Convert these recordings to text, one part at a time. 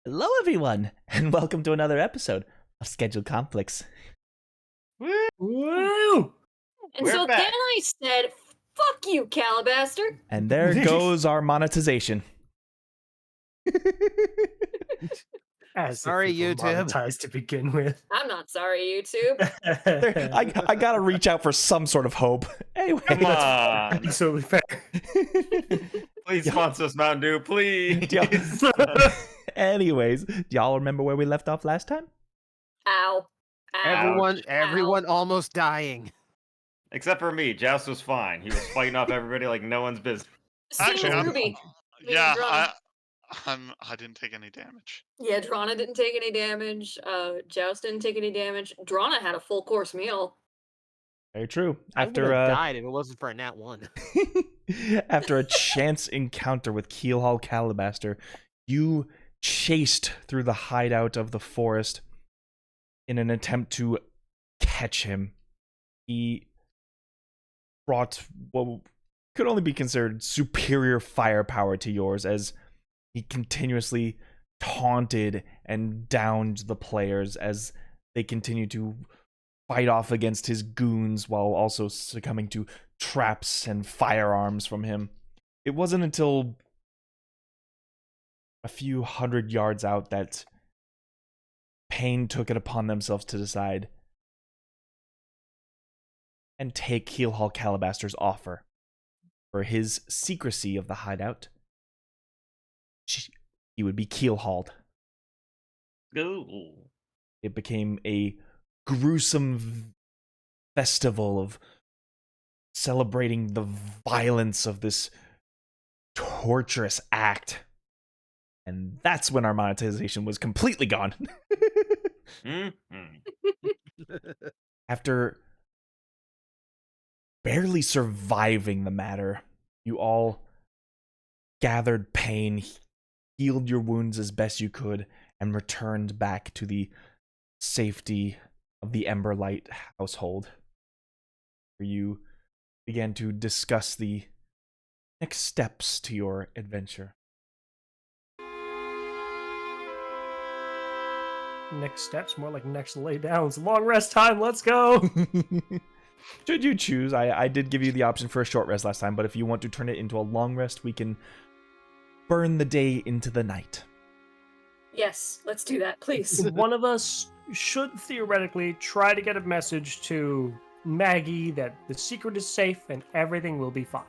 Hello, everyone, and welcome to another episode of Scheduled Conflicts. Woo! And We're so back. then I said, fuck you, Calabaster. And there goes our monetization. As Sorry, if we were YouTube. monetized to begin with. I'm not sorry, YouTube. I gotta reach out for some sort of hope. Anyway, Come on. Absolutely fair. Please sponsor us, Mountain Dew, please. Anyways, do y'all remember where we left off last time? Ow. Ow. Everyone almost dying. Except for me. Joust was fine. He was fighting off everybody like no one's business. Same Actually, with I'm- Ruby. Yeah, Drana. I didn't take any damage. Yeah, Drana didn't take any damage. Joust didn't take any damage. Drana had a full course meal. Very true. I would After have died if it wasn't for a nat 1. after a chance encounter with Keelhaul Calabaster, you chased through the hideout of the forest in an attempt to catch him. He brought what could only be considered superior firepower to yours, as he continuously taunted and downed the players as they continued to fight off against his goons while also succumbing to traps and firearms from him. It wasn't until a few hundred yards out that Pain took it upon themselves to decide and take Keelhaul Calabaster's offer. For his secrecy of the hideout, he would be keelhauled. Ooh. It became a gruesome festival of celebrating the violence of this torturous act. And that's when our monetization was completely gone. After barely surviving the matter, you all gathered Pain, healed your wounds as best you could, and returned back to the safety of the Emberlight household, where you began to discuss the next steps to your adventure. Next steps, more like next laydowns. Long rest time, let's go! Should you choose, I did give you the option for a short rest last time, but if you want to turn it into a long rest, we can burn the day into the night. Yes, let's do that, please. One of us should theoretically try to get a message to Maggie that the secret is safe and everything will be fine.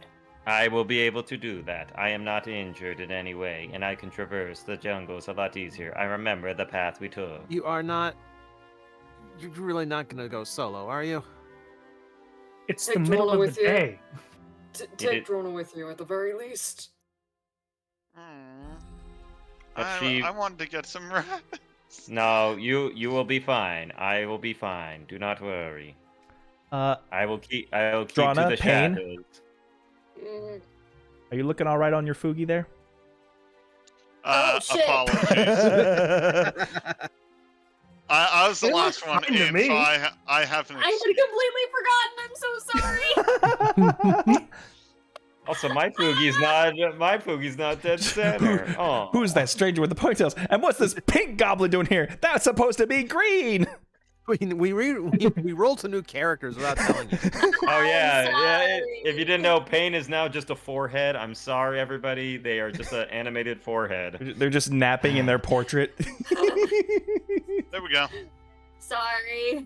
I will be able to do that. I am not injured in any way, and I can traverse the jungles a lot easier. I remember the path we took. You're really not gonna go solo, are you? It's Take the middle Drona of with the you. day. Take Drona with you at the very least. But I wanted to get some rest. No, you will be fine. I will be fine. Do not worry. I will keep Drana, to the Pain? shadows. Are you looking all right on your Fugi there? Oh, shit. Apologies. I was the It last looked one fine to in, me. so I haven't. I had completely forgotten. I'm so sorry. Also, my Poogie's not dead center. Oh, Who's that stranger with the ponytails? And what's this pink goblin doing here? That's supposed to be green! We rolled some new characters without telling you. Oh yeah, I'm yeah. sorry. If you didn't know, Pain is now just a forehead. I'm sorry, everybody. They are just an animated forehead. They're just napping in their portrait. There we go. Sorry.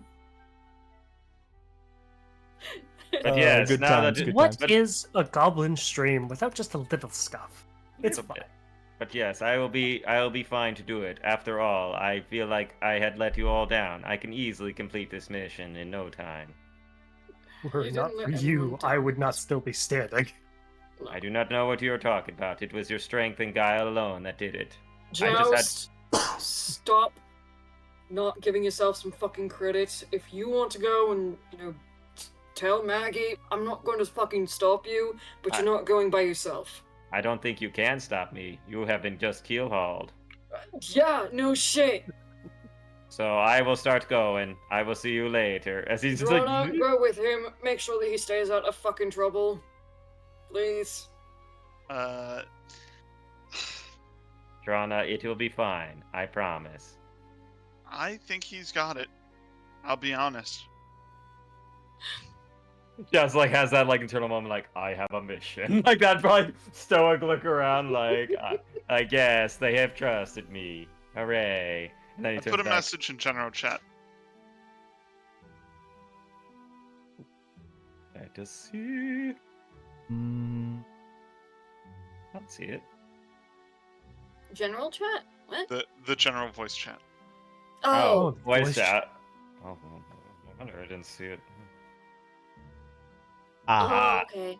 But yes, good now times, that good What times. is a goblin stream without just a little stuff? It's Little fine. But yes, I will be fine to do it. After all, I feel like I had let you all down. I can easily complete this mission in no time. Were You it not didn't for let you, anyone I down. would not still be standing. I do not know what you are talking about. It was your strength and guile alone that did it. I just Joust, stop not giving yourself some fucking credit. If you want to go and, tell Maggie, I'm not going to fucking stop you, but you're not going by yourself. I don't think you can stop me. You have been just keel-hauled. Yeah, no shit. So I will start going. I will see you later. As he's just Drona, like, go with him. Make sure that he stays out of fucking trouble. Please. Drana, it will be fine. I promise. I think he's got it. I'll be honest. Just like has that like internal moment, like I have a mission, like that probably stoic look around, like I guess they have trusted me. Hooray! And then he I turns put a back. message in general chat. Back to see. Mm, I don't see it. General chat? What? The general voice chat. Oh, voice chat. Oh, no wonder I didn't see it. aha. okay.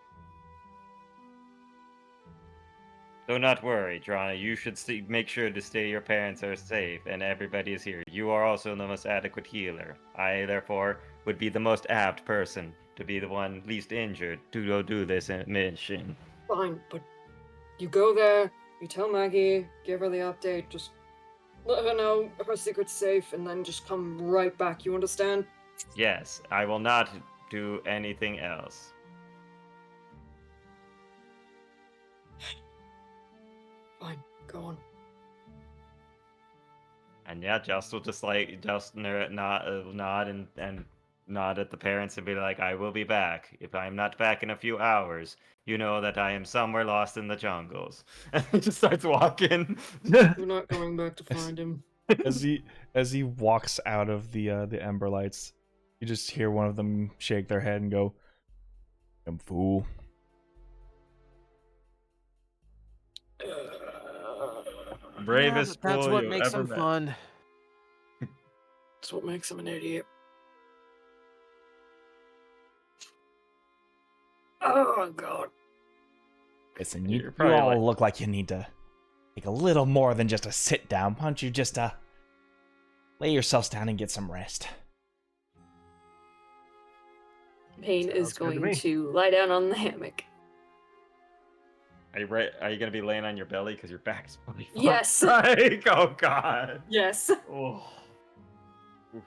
Do not worry, Drana. You should make sure to stay. Your parents are safe, and everybody is here. You are also the most adequate healer. I, therefore, would be the most apt person to be the one least injured to go do this mission. Fine, but you go there, you tell Maggie, give her the update, just let her know her secret's safe, and then just come right back. You understand? Yes, I will not do anything else. Fine, go on. And yeah, Just will just nod and nod at the parents and be like, I will be back. If I am not back in a few hours, you know that I am somewhere lost in the jungles. And he just starts walking. We're not going back to find him. As he walks out of the Ember Lights, you just hear one of them shake their head and go, "Damn fool." Bravest Yeah, that's fool what you makes ever him met. fun. That's what makes him an idiot. Oh, God. Listen, You're you probably all like- look like you need to take a little more than just a sit down. Why don't you just lay yourselves down and get some rest? Payne is Sounds good to going me. to lie down on the hammock. Are you gonna be laying on your belly because your back's probably fucked? Yes. Like, oh god. Yes. Oh. Oof.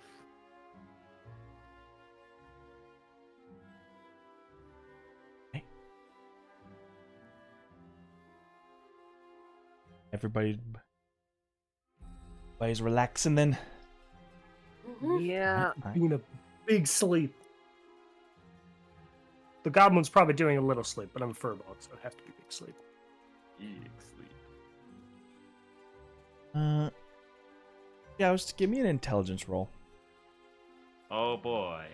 Everybody's relaxing then. Mhm. Yeah. Alright. Being a big sleep. The goblin's probably doing a little sleep, but I'm a furball, so it has to be big sleep. Eek, sleep. Yeah, just give me an intelligence roll. Oh boy.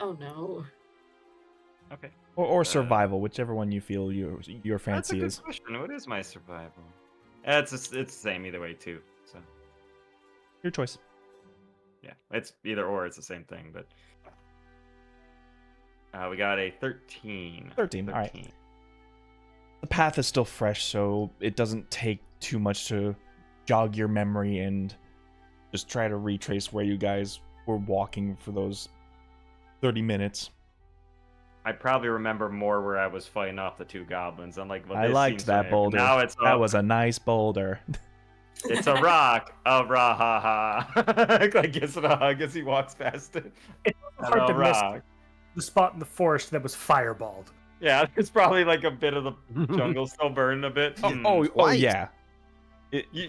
Oh, no. Okay. Or survival, whichever one you feel your That's a fancy good is. question. What is my survival? It's the same either way too. So Your choice. yeah, it's either or. It's the same thing. But we got a 13. 13, alright. The path is still fresh, so it doesn't take too much to jog your memory and just try to retrace where you guys were walking for those 30 minutes. I probably remember more where I was fighting off the two goblins. I'm like, well, I this liked seems that familiar. boulder. Now it's That was a nice boulder. It's a rock. A rahaha. Like gives it a hug as he walks past it. It's And hard a to miss rock. the spot in the forest that was fireballed. Yeah, it's probably like a bit of the jungle still burning a bit. Oh Quite. yeah.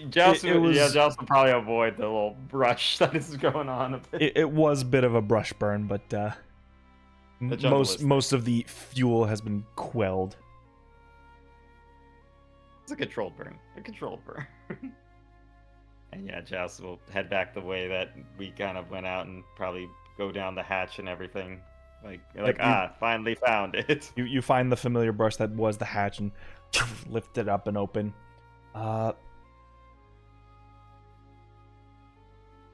Joust it was- will probably avoid the little brush that is going on a bit. It was a bit of a brush burn, but jungle is most of the fuel has been quelled. It's a controlled burn. A controlled burn. And yeah, Joust will head back the way that we kind of went out and probably go down the hatch and everything. Finally found it. You find the familiar brush that was the hatch and lift it up and open.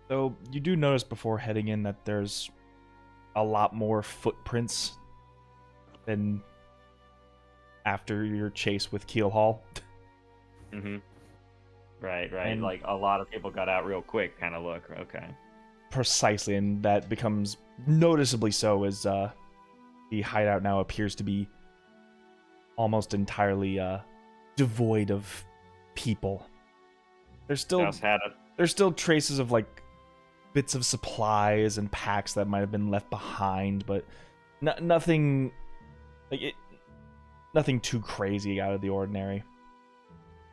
So you do notice before heading in that there's a lot more footprints than after your chase with Keelhaul. Mm-hmm. Right. And- Like a lot of people got out real quick kind of look. Okay. Precisely, and that becomes noticeably so as the hideout now appears to be almost entirely devoid of people. There's still Joust had it. there's still traces of like bits of supplies and packs that might have been left behind, but nothing like it, nothing too crazy out of the ordinary.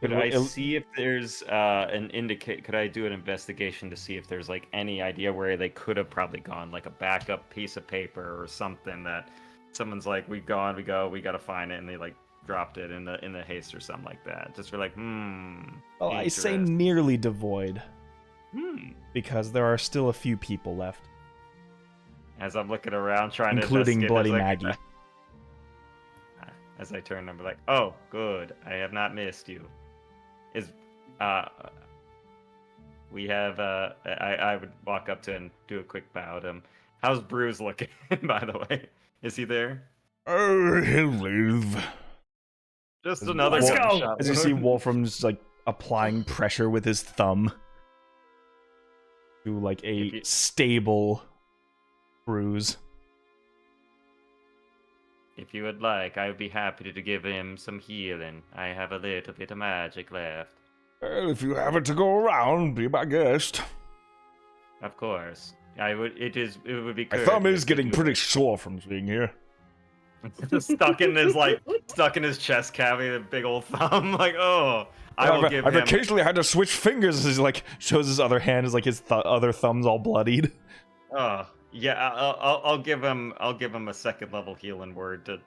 Could It'll- I it'll- see if there's Could I do an investigation to see if there's like any idea where they could have probably gone, like a backup piece of paper or something that someone's like, we gotta find it, and they like dropped it in the haste or something like that. Just for like, Well, I say interest. nearly devoid Hmm. because there are still a few people left, As I'm looking around trying including to investigate, Bloody there's, like, Maggie. As I turn, I'm like, oh, good, I have not missed you. We have I would walk up to and do a quick bow to him. How's Bruce looking, by the way? Is he there? Oh, he'll live. Just As another Let's go! gunshot As you see, wound. Wolfram's like applying pressure with his thumb to like If a you- stable bruise. If you would like, I would be happy to give him some healing. I have a little bit of magic left. Well, if you have it to go around, be my guest. Of course. I would it would be My thumb courteous is if getting you- pretty sore from being here. stuck in his chest cavity, the big old thumb. Like, oh, I will give I've him. occasionally had to switch fingers as he like shows his other hand as like his other thumb's all bloodied. Oh, yeah. I'll give him. I'll give him a second level healing word to,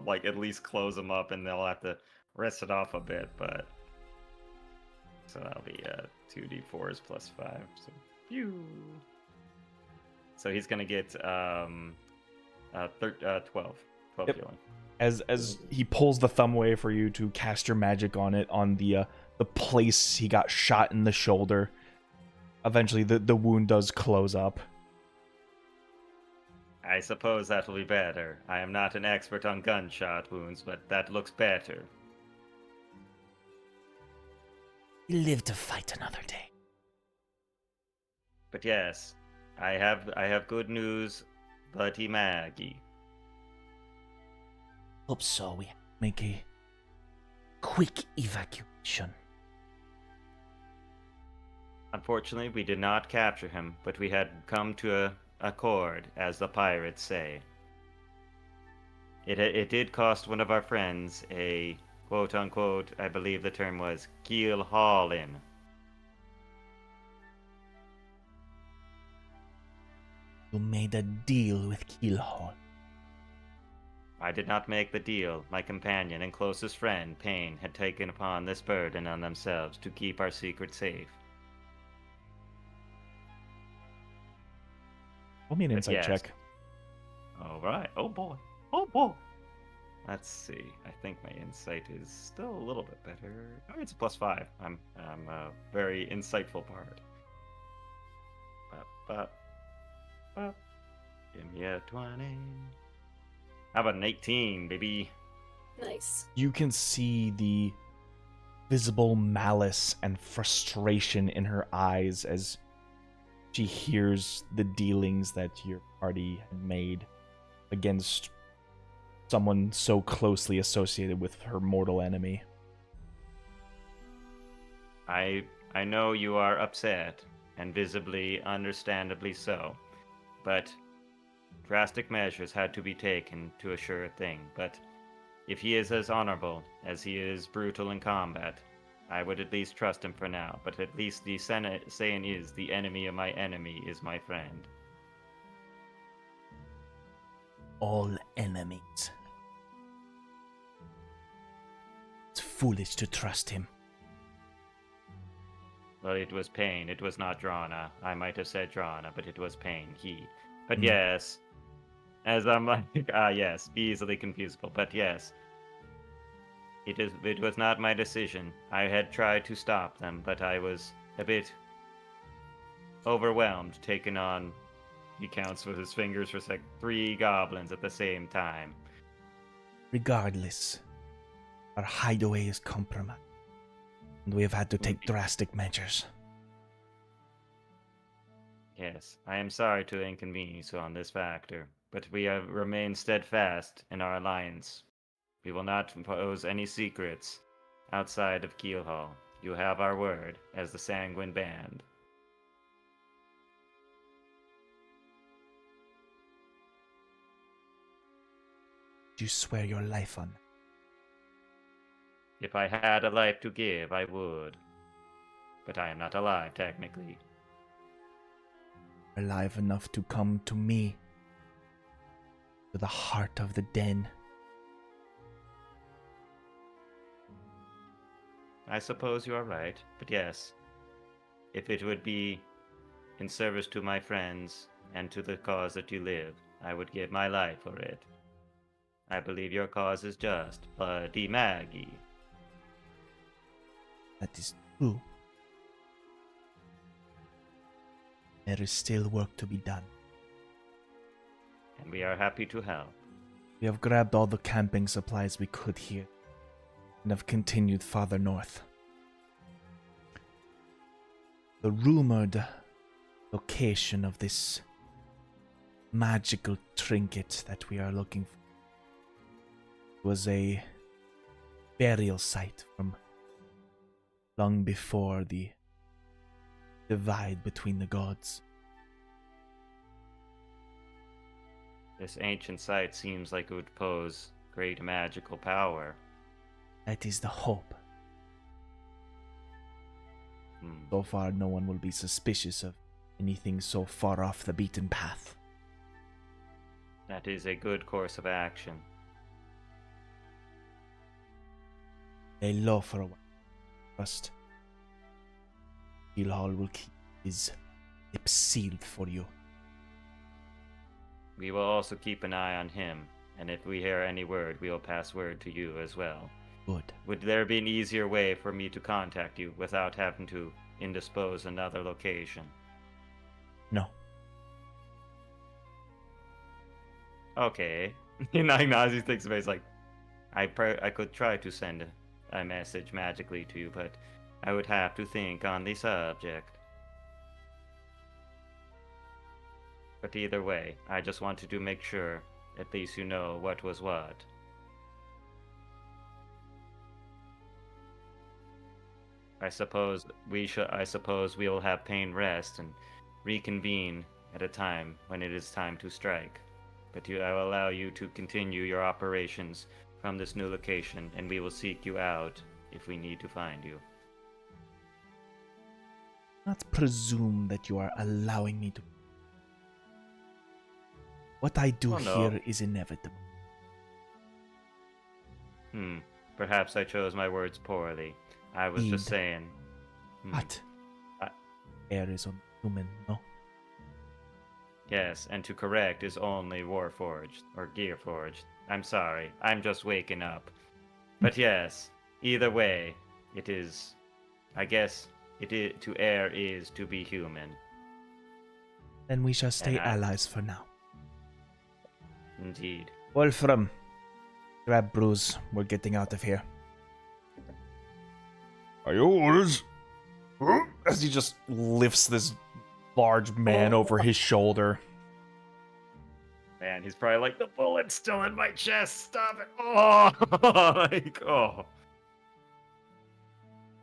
like at least close him up, and they'll have to rest it off a bit. But so that'll be 2d4s plus 5. So, phew. So he's gonna get 12 Yep. healing. As he pulls the thumb away for you to cast your magic on it on the place he got shot in the shoulder. Eventually, the wound does close up. I suppose that'll be better. I am not an expert on gunshot wounds, but that looks better. You live to fight another day. But yes, I have good news, Bloody Maggie. Hope so. We make a quick evacuation. Unfortunately, we did not capture him, but we had come to a accord, as the pirates say. It did cost one of our friends a quote-unquote, I believe the term was, keel haul-in. You made a deal with Keelhall. I did not make the deal. My companion and closest friend, Payne, had taken upon this burden on themselves to keep our secret safe. Roll me an But insight yes. check. All right. Oh boy. Oh boy. Let's see. I think my insight is still a little bit better. Oh, it's a +5. I'm a very insightful bard. Bop, bop. Give me a 20. How about an 18, baby? Nice. You can see the visible malice and frustration in her eyes as she hears the dealings that your party had made against someone so closely associated with her mortal enemy. I know you are upset, and visibly, understandably so, but drastic measures had to be taken to assure a thing. But if he is as honorable as he is brutal in combat, I would at least trust him for now. But at least the saying is, the enemy of my enemy is my friend. All enemies. It's foolish to trust him. Well, it was Pain. It was not Drana. I might have said Drana, but it was Pain. He. But Hmm. yes, as I'm like, yes, easily confusable. But yes, it was not my decision. I had tried to stop them, but I was a bit overwhelmed, taking on. He counts with his fingers for 3 goblins at the same time. Regardless, our hideaway is compromised, and we have had to take drastic measures. Yes, I am sorry to inconvenience you on this factor, but we have remained steadfast in our alliance. We will not impose any secrets outside of Keelhall. You have our word as the Sanguine Band. You swear your life on. If I had a life to give, I would. But I am not alive, technically. Alive enough to come to me, to the heart of the den. I suppose you are right, but yes. If it would be in service to my friends and to the cause that you live, I would give my life for it. I believe your cause is just, Bloody Maggie. That is true. There is still work to be done. And we are happy to help. We have grabbed all the camping supplies we could here, and have continued farther north. The rumored location of this magical trinket that we are looking for was a burial site from long before the divide between the gods. This ancient site seems like it would pose great magical power. That is the hope. So far, no one will be suspicious of anything so far off the beaten path. That is a good course of action. Lay low for a while. Trust. Hall will keep his lips sealed for you. We will also keep an eye on him, and if we hear any word, we will pass word to you as well. Good. Would there be an easier way for me to contact you without having to indispose another location? No. Okay. Nazi thinks about it, he's like, I could try to send a message magically to you, but I would have to think on the subject. But either way, I just wanted to make sure at least you know what was what. I suppose we will have Pain rest and reconvene at a time when it is time to strike. But I will allow you to continue your operations from this new location, and we will seek you out if we need to find you. Not presume that you are allowing me to. What I do Oh, no. here is inevitable. Perhaps I chose my words poorly. I was just Indeed. saying. What? I- Air is unhuman, no? Yes, and to correct is only Warforged, or Gearforged. I'm sorry, I'm just waking up. But yes, either way, it is. I guess to err is to be human. Then we shall stay And I- allies for now. Indeed. Wolfram, grab Bruce. We're getting out of here. Are yours? As he just lifts this large man over his shoulder. Man, he's probably like, the bullet's still in my chest, stop it! Oh! Like, oh.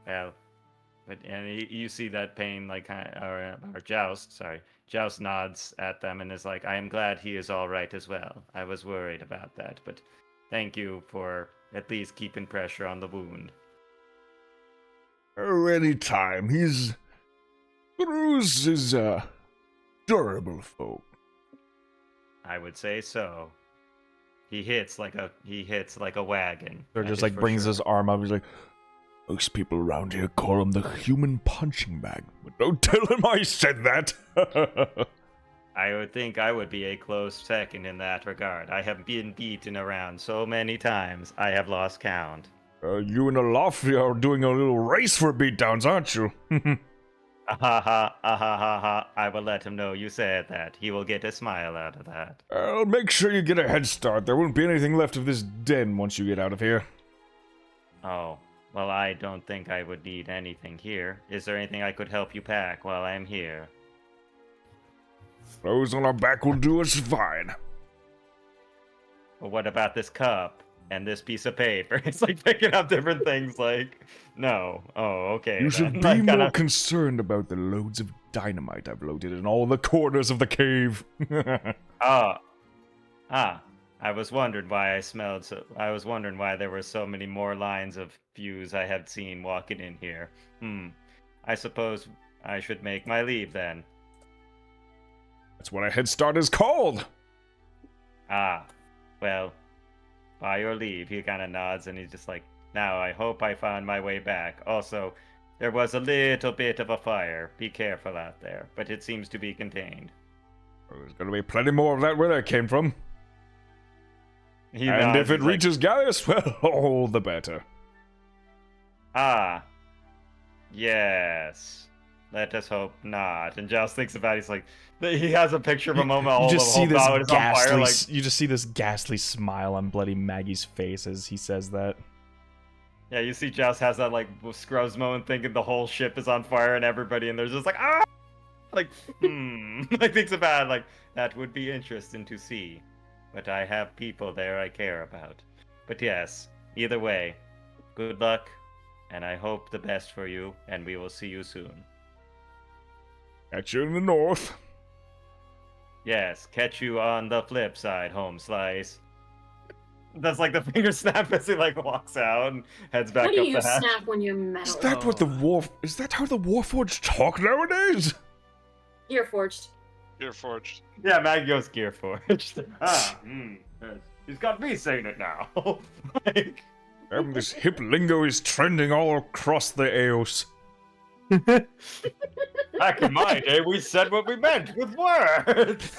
Well, and you see that Pain, like, or Joust nods at them and is like, I am glad he is alright as well. I was worried about that, but thank you for at least keeping pressure on the wound. Oh, anytime. Bruce is a durable folk. I would say so. He hits like a wagon. Or that just is like for brings sure. his arm up. He's like, Most people around here call him the human punching bag, but don't tell him I said that. I would think I would be a close second in that regard. I have been beaten around so many times, I have lost count. You and Alafia are doing a little race for beatdowns, aren't you? Ha. I will let him know you said that. He will get a smile out of that. I'll make sure you get a head start. There won't be anything left of this den once you get out of here. Oh, well, I don't think I would need anything here. Is there anything I could help you pack while I'm here? Clothes on our back will do us fine. Well, what about this cup and this piece of paper? It's like picking up different things, like, no. Oh, okay. You should then. be Like, more kinda- concerned about the loads of dynamite I've loaded in all the corners of the cave. I I was wondering why I was wondering why there were so many more lines of views I had seen walking in here. I suppose I should make my leave then. That's what a head start is called. Ah, well, by your leave. He kind of nods and he's just like, now I hope I found my way back. Also, there was a little bit of a fire. Be careful out there, but it seems to be contained. There's gonna be plenty more of that where that came from. He And nods, if it he's like, reaches Galleus, well, all the better. ah, yes. Let us hope not. And Giles thinks about it. He's like, he has a picture of a moment. You All just the see whole this mountain is on fire. ghastly. Like, You just see this ghastly smile on Bloody Maggie's face as he says that. yeah, you see Giles has that like Scrubs moment thinking the whole ship is on fire and everybody and there's just like, ah, like, like thinks about it, like that would be interesting to see, but I have people there I care about. But yes, either way, good luck, and I hope the best for you, and we will see you soon. Catch you in the north. Yes, catch you on the flip side, home slice. That's like the finger snap as he like walks out and heads back What do up you the hatch. snap when you're metal? Is that what the Is that how the Warforged talk nowadays? Gear forged. You're forged. Yeah, Maggie goes Gear Forged. He's got me saying it now. Like, This hip lingo is trending all across the Eos. back in my day, we said what we meant with words.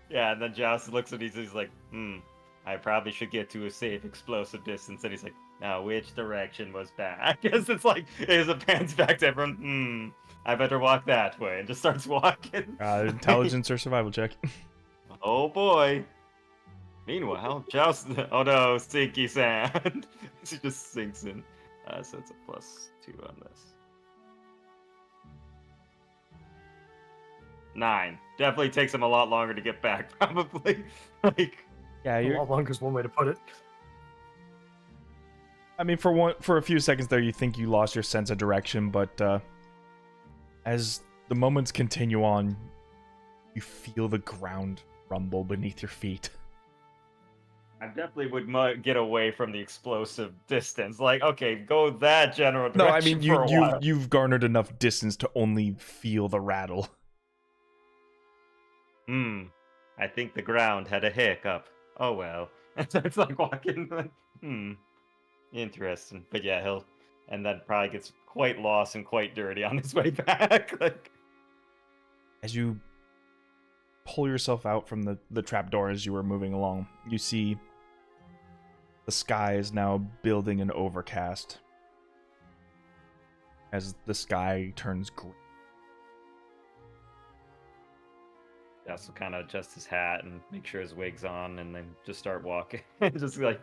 Yeah, and then Joust looks at he's like, I probably should get to a safe explosive distance. And he's like, now which direction was back? Because it's like, as it pans back to everyone, I better walk that way. And just starts walking. Intelligence or survival check. Oh boy. Meanwhile, Joust, oh no, stinky sand. He just sinks in. So it's a +2 on this. 9. Definitely takes him a lot longer to get back, probably. Like, Yeah, A you're. lot longer is one way to put it. I mean, for a few seconds there, you think you lost your sense of direction, but as the moments continue on, you feel the ground rumble beneath your feet. I definitely would get away from the explosive distance. Like, okay, go that general direction. No, I mean for a while. you've garnered enough distance to only feel the rattle. I think the ground had a hiccup. Oh well. And so it's like walking like, interesting. But yeah, and then probably gets quite lost and quite dirty on his way back. Like, As you pull yourself out from the trapdoor as you were moving along, you see the sky is now building an overcast. As the sky turns green. yeah, so kind of adjust his hat and make sure his wig's on, and then just start walking. Just like,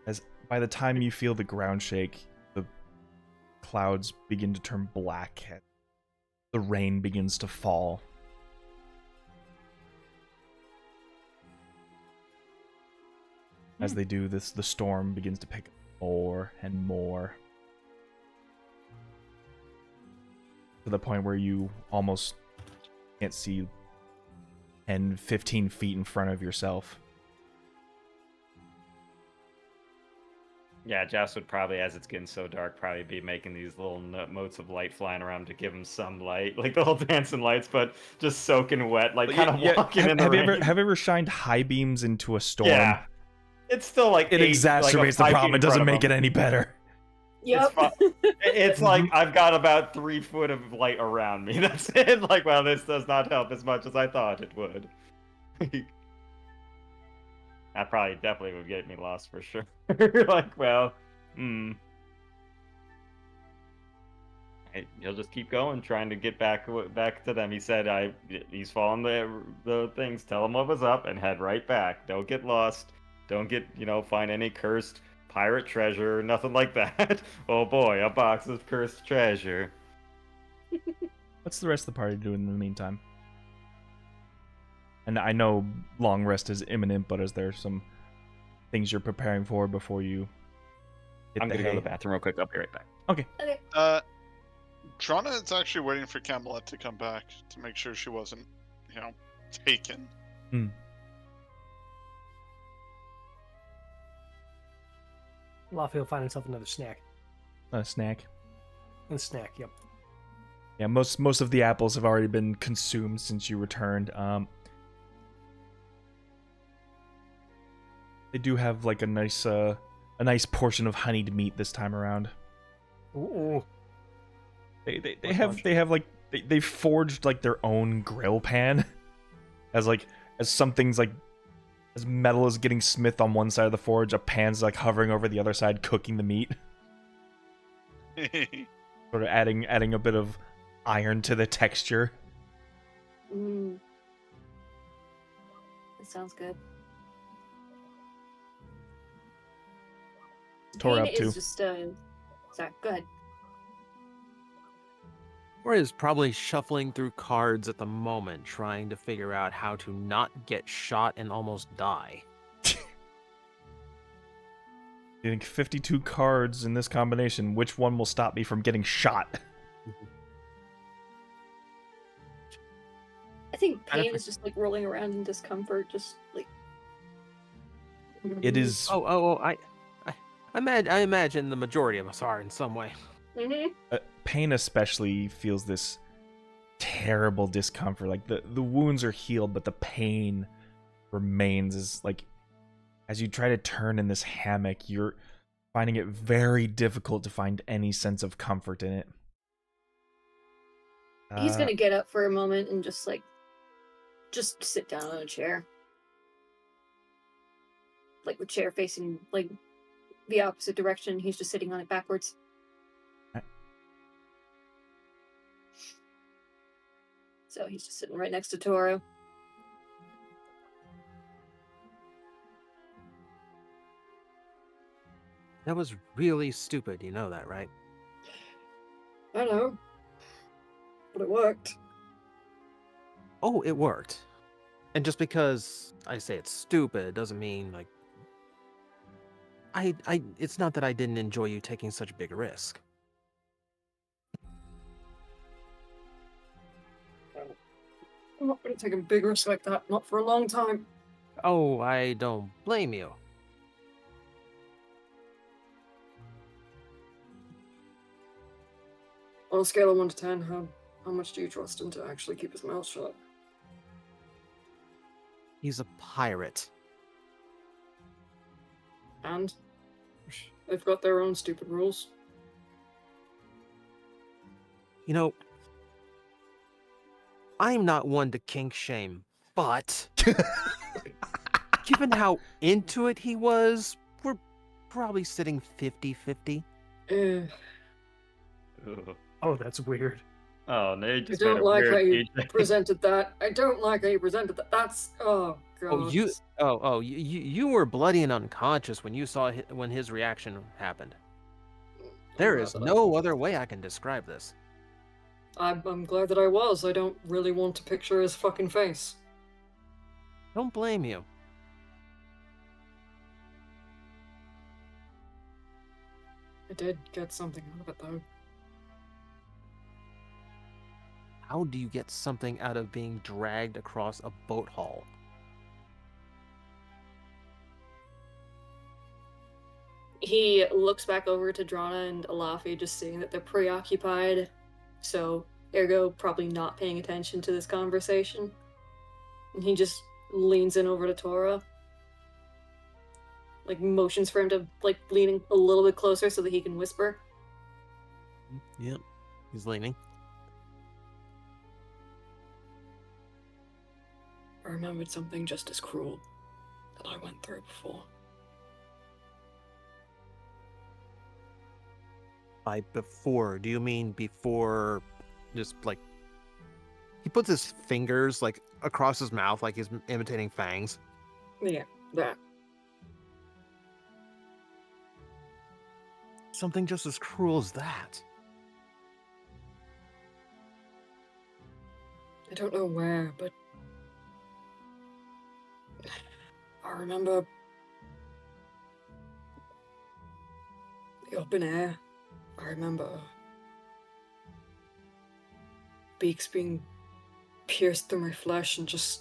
As by the time you feel the ground shake, the clouds begin to turn black. The rain begins to fall. As they do this, the storm begins to pick up more and more. To the point where you almost can't see 10, 15 feet in front of yourself. yeah, Joust would probably, as it's getting so dark, probably be making these little motes of light flying around to give him some light, like the little dancing lights, but just soaking wet, like kind of walking in the rain. Have you ever shined high beams into a storm? Yeah, it's still like It exacerbates the problem. It doesn't make it any better. Yep. It's like I've got about 3 foot of light around me. That's it. Like, well, this does not help as much as I thought it would. That probably definitely would get me lost for sure. Like, well, he'll just keep going, trying to get back to them. He said, he's following the things. Tell him what was up and head right back. Don't get lost. Don't get, find any cursed pirate treasure, nothing like that. Oh boy, a box of cursed treasure. What's the rest of the party doing in the meantime? And I know long rest is imminent, but is there some things you're preparing for before you hit I'm the gonna go to hay? the bathroom real quick. I'll be right back. Okay. Drana is actually waiting for Camelet to come back to make sure she wasn't, taken. Hmm. Laffy will find himself another snack. A snack. A snack, yep. Yeah, most of the apples have already been consumed since you returned. They do have like a nice portion of honeyed meat this time around. Ooh. They forged like their own grill pan as something's like as metal is getting smith on one side of the forge, a pan's like hovering over the other side cooking the meat. Sort of adding a bit of iron to the texture. That sounds good. Tore up Pain too. is just sorry, go ahead. Or is probably shuffling through cards at the moment, trying to figure out how to not get shot and almost die. You think 52 cards in this combination, which one will stop me from getting shot? I think Pain is just like rolling around in discomfort, just like. It is. I imagine the majority of us are in some way. Pain especially feels this terrible discomfort. Like the wounds are healed, but the pain remains. Is like as you try to turn in this hammock, you're finding it very difficult to find any sense of comfort in it. He's gonna get up for a moment and just sit down on a chair. Like the chair facing like the opposite direction. He's just sitting on it backwards. So he's just sitting right next to Toro. That was really stupid, you know that, right? I know. But it worked. Oh, it worked. And just because I say it's stupid doesn't mean like it's not that I didn't enjoy you taking such a big risk. I'm not going to take a big risk like that. Not for a long time. Oh, I don't blame you. On a scale of 1 to 10, how much do you trust him to actually keep his mouth shut? He's a pirate. And they've got their own stupid rules. You know, I'm not one to kink shame, but given how into it he was, we're probably sitting 50-50. Oh, that's weird. Oh, no, I don't like how you presented that. I don't like how you presented that. That's god. You were bloody and unconscious when you saw when his reaction happened. There is no other way I can describe this. I'm glad that I was. I don't really want to picture his fucking face. Don't blame you. I did get something out of it though. How do you get something out of being dragged across a boat hull? He looks back over to Drana and Alafi, just seeing that they're preoccupied. So, ergo, probably not paying attention to this conversation. And he just leans in over to Tora. Like, motions for him to, like, lean a little bit closer so that he can whisper. Yep, he's leaning. I remembered something just as cruel that I went through before. By before, do you mean before just like he puts his fingers like across his mouth like he's imitating fangs? Yeah, that. Something just as cruel as that. I don't know where, but I remember the open air. I remember beaks being pierced through my flesh and just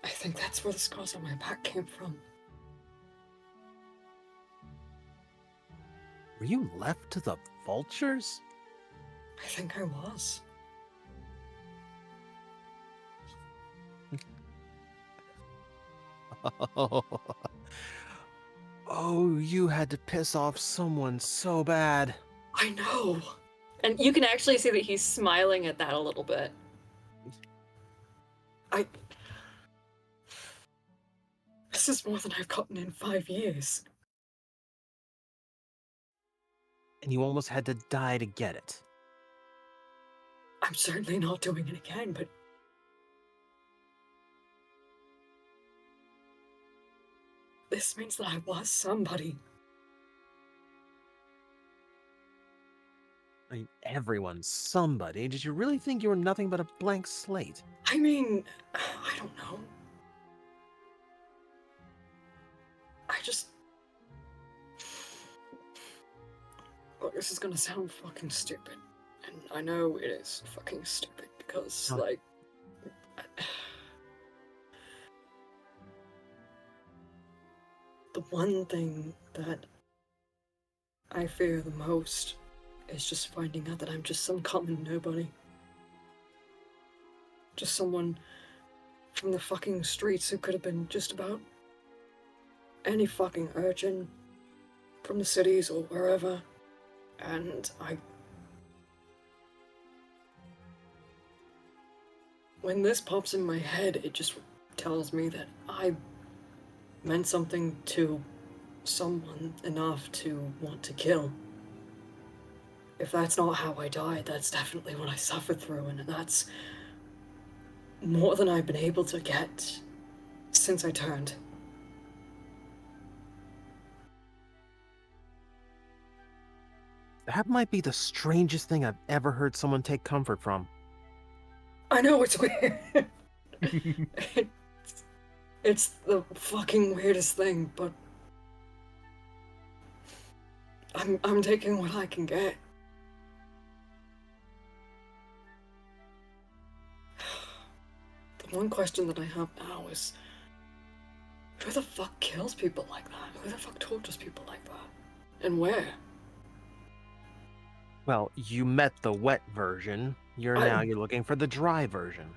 I think that's where the scars on my back came from. Were you left to the vultures? I think I was. Oh, you had to piss off someone so bad. I know. And you can actually see that he's smiling at that a little bit. This is more than I've gotten in 5 years. And you almost had to die to get it. I'm certainly not doing it again, but this means that I was somebody. I mean, everyone's somebody. Did you really think you were nothing but a blank slate? I mean, I don't know. I just... Look, this is gonna sound fucking stupid. And I know it is fucking stupid because, Huh. like... The one thing that I fear the most is just finding out that I'm just some common nobody. Just someone from the fucking streets who could have been just about any fucking urchin from the cities or wherever. And when this pops in my head, it just tells me that I meant something to someone enough to want to kill. If that's not how I died, that's definitely what I suffered through, and that's more than I've been able to get since I turned. That might be the strangest thing I've ever heard someone take comfort from. I know it's weird. It's the fucking weirdest thing, but I'm taking what I can get. The one question that I have now is, who the fuck kills people like that? Who the fuck tortures people like that? And where? Well, you met the wet version. You're looking for the dry version.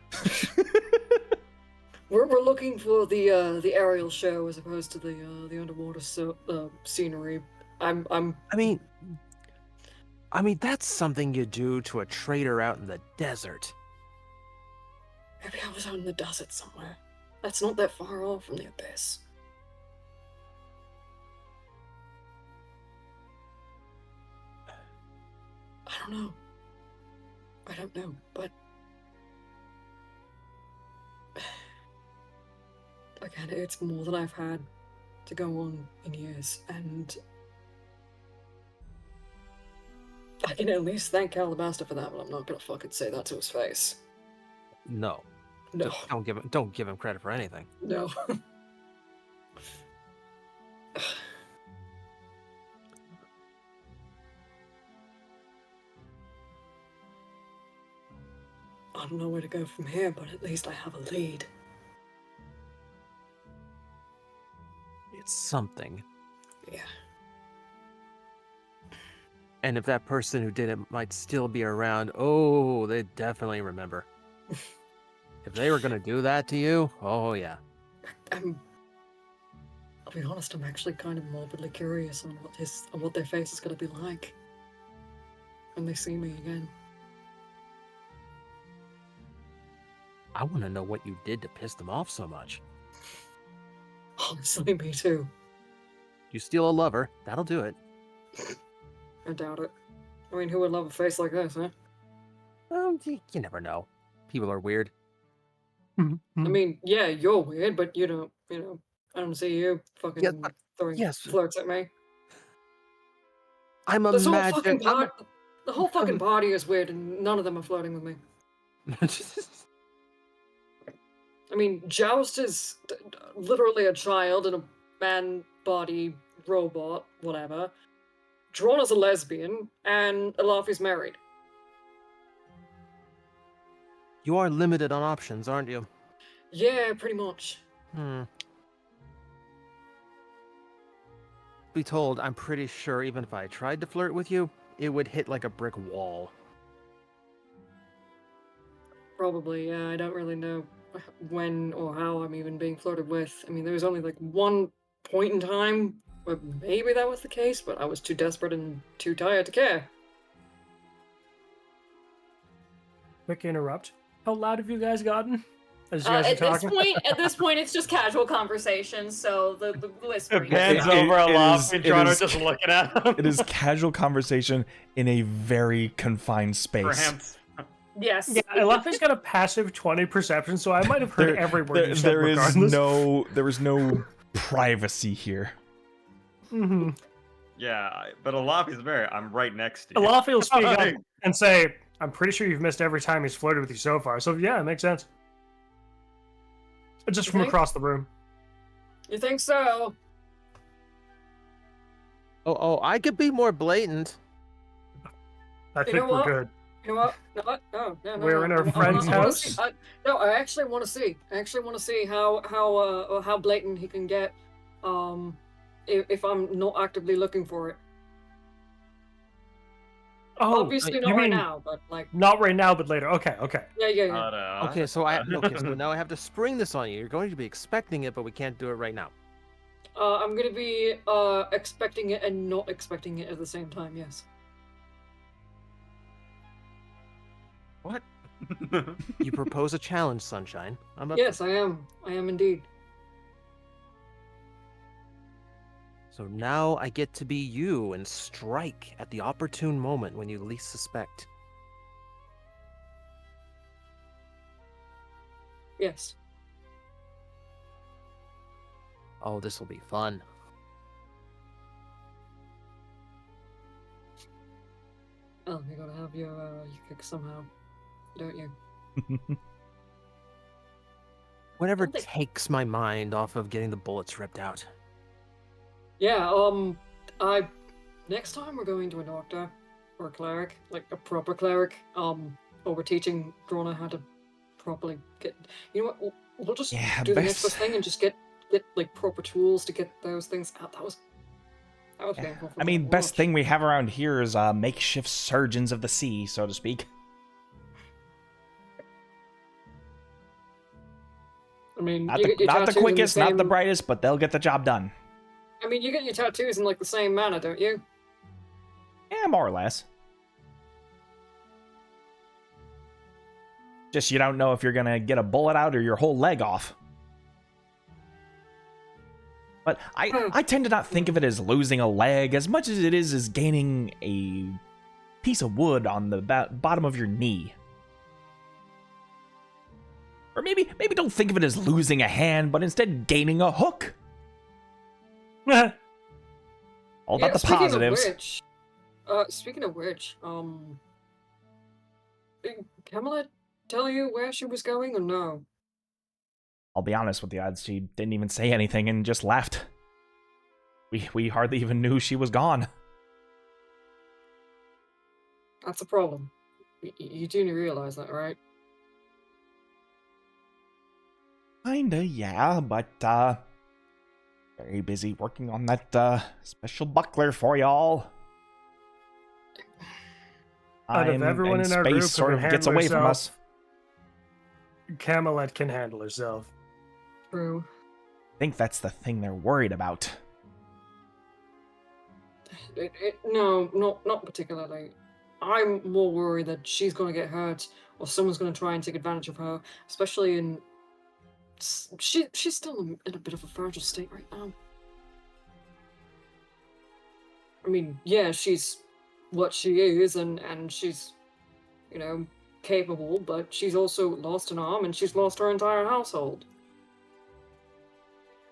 We're looking for the aerial show as opposed to the underwater scenery. I mean, that's something you do to a trader out in the desert. Maybe I was out in the desert somewhere. That's not that far off from the abyss. I don't know, but again, it's more than I've had to go on in years, and I can at least thank Alabaster for that, but I'm not gonna fucking say that to his face. No. No. Don't give him credit for anything. No. I don't know where to go from here, but at least I have a lead. It's something. Yeah. And if that person who did it might still be around, oh, they definitely remember. If they were gonna do that to you, oh yeah. I'll be honest, I'm actually kind of morbidly curious on what their face is gonna be like when they see me again. I want to know what you did to piss them off so much. Honestly, me too. You steal a lover, that'll do it. I doubt it. I mean, who would love a face like this, huh? You never know. People are weird. I mean, yeah, you're weird, but you don't, I don't see you fucking throwing flirts at me. I'm a This magic. The whole fucking party is weird, and none of them are flirting with me. I mean, Joust is literally a child in a man body robot, whatever. Drana's a lesbian, and Alafi's married. You are limited on options, aren't you? Yeah, pretty much. Be told, I'm pretty sure even if I tried to flirt with you, it would hit like a brick wall. Probably, yeah. I don't really know when or how I'm even being flirted with. I mean, there was only like one point in time where maybe that was the case, but I was too desperate and too tired to care. Quick interrupt. How loud have you guys gotten? As you guys are talking? At this point, it's just casual conversation. So the whispering. Band's It- over a it lot, is- and it Toronto is- just looking at him. It is casual conversation in a very confined space. Cramps. Yes. Yeah, Laffy's got a passive 20 perception, so I might have heard every word you said there is regardless. there is no privacy here. Mm-hmm. Yeah, but Alafi's very. I'm right next to you. Laffy will speak up and say, I'm pretty sure you've missed every time he's flirted with you so far. So yeah, it makes sense. Just from think? across the room. You think so? Oh, I could be more blatant. I You think know we're what? good. You know what? No, no, no. We're in our friend's wanna house? see- no, I actually want to see. I actually want to see how blatant he can get. If I'm not actively looking for it. Oh, Obviously you not right mean now, but like. not right now, but later. Okay. Yeah. Okay, so so now I have to spring this on you. You're going to be expecting it, but we can't do it right now. I'm gonna be expecting it and not expecting it at the same time. Yes. What? You propose a challenge, Sunshine. I'm up. Yes, I am. I am indeed. So now I get to be you and strike at the opportune moment when you least suspect. Yes. Oh, this will be fun. Oh, you gotta have your kick somehow, don't you? Whatever Don't they- takes my mind off of getting the bullets ripped out. Yeah. Next time we're going to a doctor or a cleric, like a proper cleric. Or we're teaching Drona how to properly get. You know what? We'll just Yeah, do the next best- best thing and just get like proper tools to get those things out. That was painful. For I me to mean, best watch. thing we have around here is makeshift surgeons of the sea, so to speak. I mean, Not you the, get your not the tattoos in quickest, not the same- brightest, but they'll get the job done. I mean, you get your tattoos in like the same manner, don't you? Yeah, more or less. Just you don't know if you're gonna get a bullet out or your whole leg off. But I tend to not think of it as losing a leg as much as it is as gaining a piece of wood on the bottom of your knee. Or maybe don't think of it as losing a hand, but instead gaining a hook. All about the positives. Speaking of which, did Camelet tell you where she was going or no? I'll be honest with you, she didn't even say anything and just left. We hardly even knew she was gone. That's a problem. You do realize that, right? Kinda, yeah, but very busy working on that special buckler for y'all. Out of Time everyone and in our space group who sort can of gets handle away from us. herself, Camelet can handle herself. True. I think that's the thing they're worried about. No, not particularly. I'm more worried that she's gonna get hurt or someone's gonna try and take advantage of her, especially in. She's still in a bit of a fragile state right now. I mean, yeah, she's what she is, and she's, capable, but she's also lost an arm and she's lost her entire household.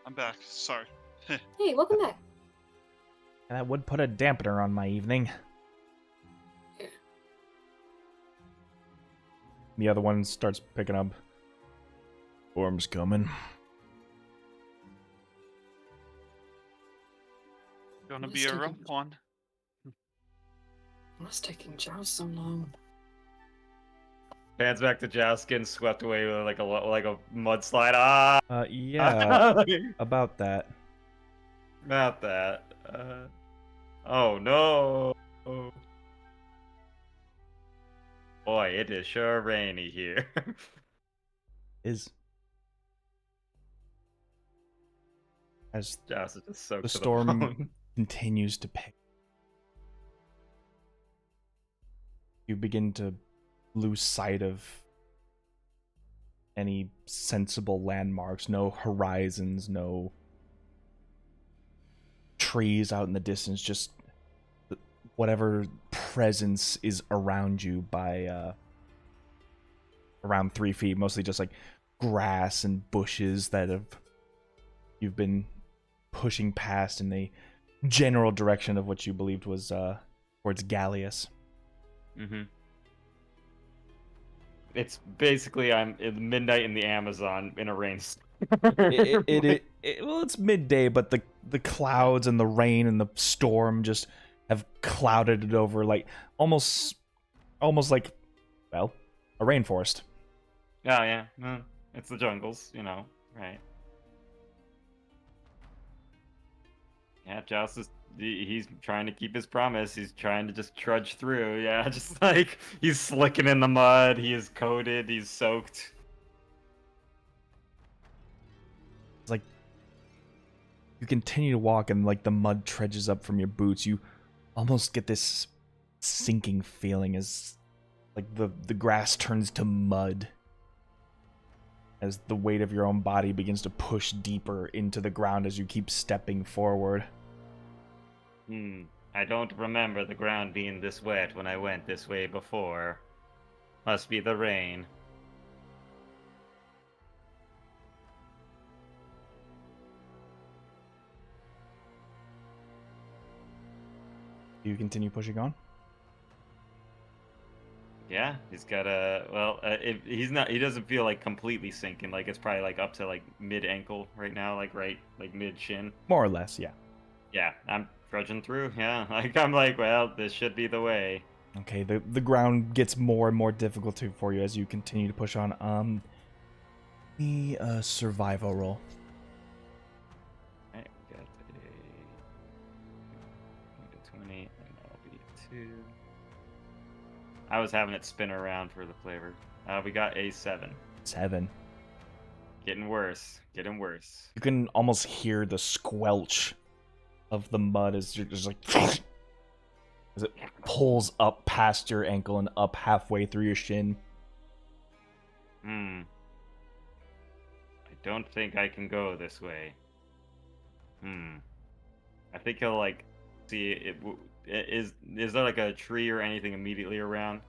I'm back. Sorry. Hey, welcome back. And that would put a dampener on my evening. Yeah. The other one starts picking up. Storm's coming. Gonna be a rough one. What's taking Joe so long? Pans back to Joust, getting swept away with like a mudslide. Ah, Yeah, about that. not that. Oh no. Boy, it is sure rainy here. Is as Joust is just soaked the to the storm bone. continues to pick, you begin to lose sight of any sensible landmarks, no horizons, no trees out in the distance, just whatever presence is around you by around 3 feet, mostly just like grass and bushes that you've been pushing past in the general direction of what you believed was towards Galleus. Mm-hmm. It's basically I'm in midnight in the Amazon in a rainstorm. Well, it's midday, but the clouds and the rain and the storm just have clouded it over, like almost like, well, a rainforest. Oh yeah, it's the jungles, right? Yeah, Joust is he's trying to keep his promise. He's trying to just trudge through. Yeah, just like he's slicking in the mud. He is coated. He's soaked. It's like you continue to walk and like the mud trudges up from your boots. You almost get this sinking feeling as like the grass turns to mud as the weight of your own body begins to push deeper into the ground as you keep stepping forward. I don't remember the ground being this wet when I went this way before. Must be the rain. Do you continue pushing on? Yeah, he's got a he doesn't feel like completely sinking. Like it's probably like up to like mid ankle right now, like mid shin. More or less, yeah. Yeah, I'm trudging through. Yeah, I'm like, well, this should be the way. Okay, the ground gets more and more difficult for you as you continue to push on. The survival roll. Alright, we got a 20, and that'll be 2. I was having it spin around for the flavor. We got a 7. 7. Getting worse. Getting worse. You can almost hear the squelch of the mud as you're just like as it pulls up past your ankle and up halfway through your shin. I don't think I can go this way. I think he'll like see it. Is there like a tree or anything immediately around?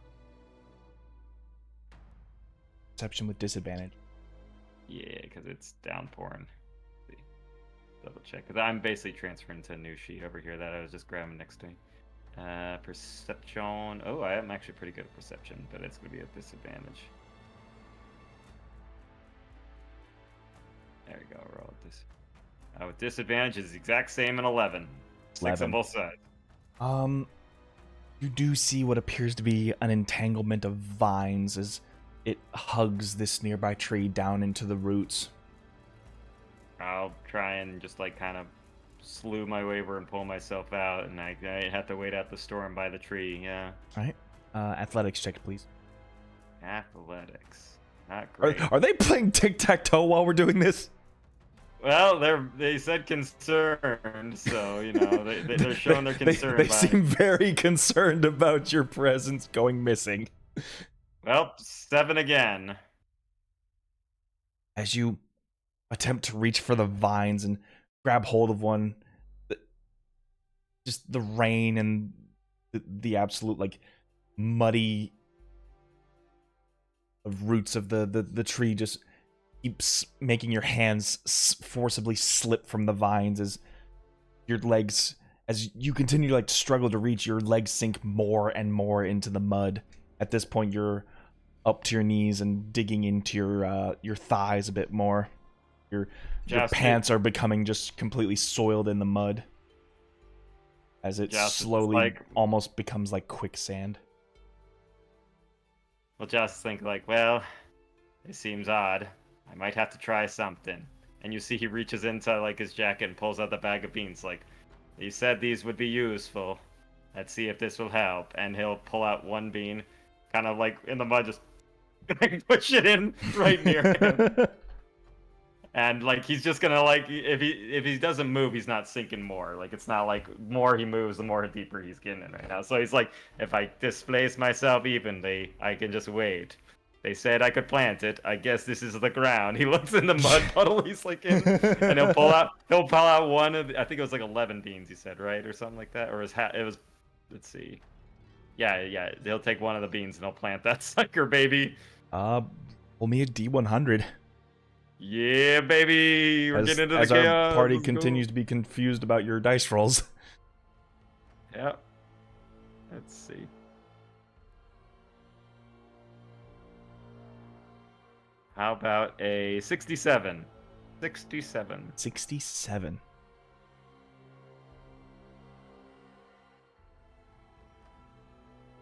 Perception with disadvantage. Yeah, because it's downpouring. Let's see. Double check, because I'm basically transferring to a new sheet over here that I was just grabbing next to me. Perception. Oh, I am actually pretty good at perception, but it's going to be a disadvantage. There we go. Roll with this. With disadvantage is the exact same in 11. 6 on both sides. You do see what appears to be an entanglement of vines as it hugs this nearby tree down into the roots. I'll try and just like kind of slew my way over and pull myself out, and I have to wait out the storm by the tree. Yeah. All right. Athletics check, please. Athletics. Not great. Are they playing tic-tac-toe while we're doing this? Well, they said concerned, so they're showing their concern. They seem very concerned about your presence going missing. Well, 7 again. As you attempt to reach for the vines and grab hold of one, just the rain and the absolute like muddy roots of the tree just keeps making your hands forcibly slip from the vines as your legs, as you continue to like struggle to reach, your legs sink more and more into the mud. At this point, you're up to your knees and digging into your thighs a bit more. Your pants are becoming just completely soiled in the mud as it slowly almost becomes like quicksand. will just think like, well, it seems odd. I might have to try something. And you see he reaches into like his jacket and pulls out the bag of beans. Like, he said these would be useful. Let's see if this will help. And he'll pull out one bean, kind of like in the mud, just push it in right near him. And like he's just gonna like if he doesn't move, he's not sinking more. Like it's not like more he moves, the more deeper he's getting in right now. So he's like, if I displace myself evenly, I can just wait. They said I could plant it. I guess this is the ground. He looks in the mud puddle he's like in, and he'll pull out one of I think it was like 11 beans he said, right, or something like that, or it was let's see. Yeah. He'll take one of the beans and he'll plant that sucker, baby. Roll me a D100. Yeah, baby. We're getting into the as chaos. our party Let's go. continues to be confused about your dice rolls. Yeah. Let's see. How about a 67? 67. 67.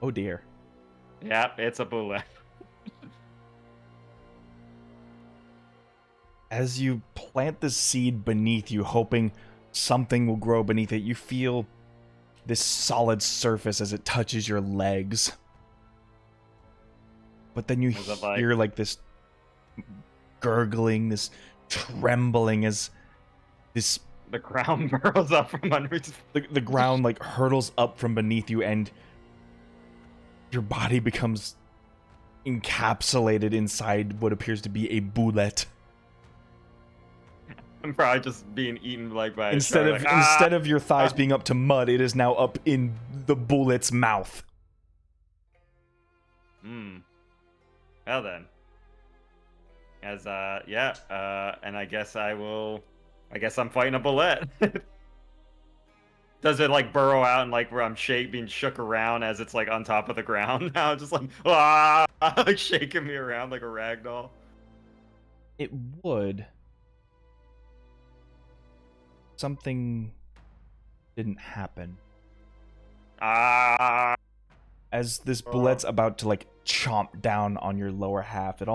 Oh dear. Yeah, it's a bullet. As you plant the seed beneath you, hoping something will grow beneath it, you feel this solid surface as it touches your legs. But then you Is it like- hear like this gurgling, this trembling as this The ground burrows up from underneath. the ground like hurtles up from beneath you, and your body becomes encapsulated inside what appears to be a bullet. I'm probably just being eaten like by a Instead shark, of like, instead of your thighs being up to mud, it is now up in the bullet's mouth. Well then. As and I guess I'm fighting a bullet. Does it like burrow out and like where I'm being shook around as it's like on top of the ground now, just like like shaking me around like a rag doll? It would. Something didn't happen. As this bullet's about to like chomp down on your lower half, the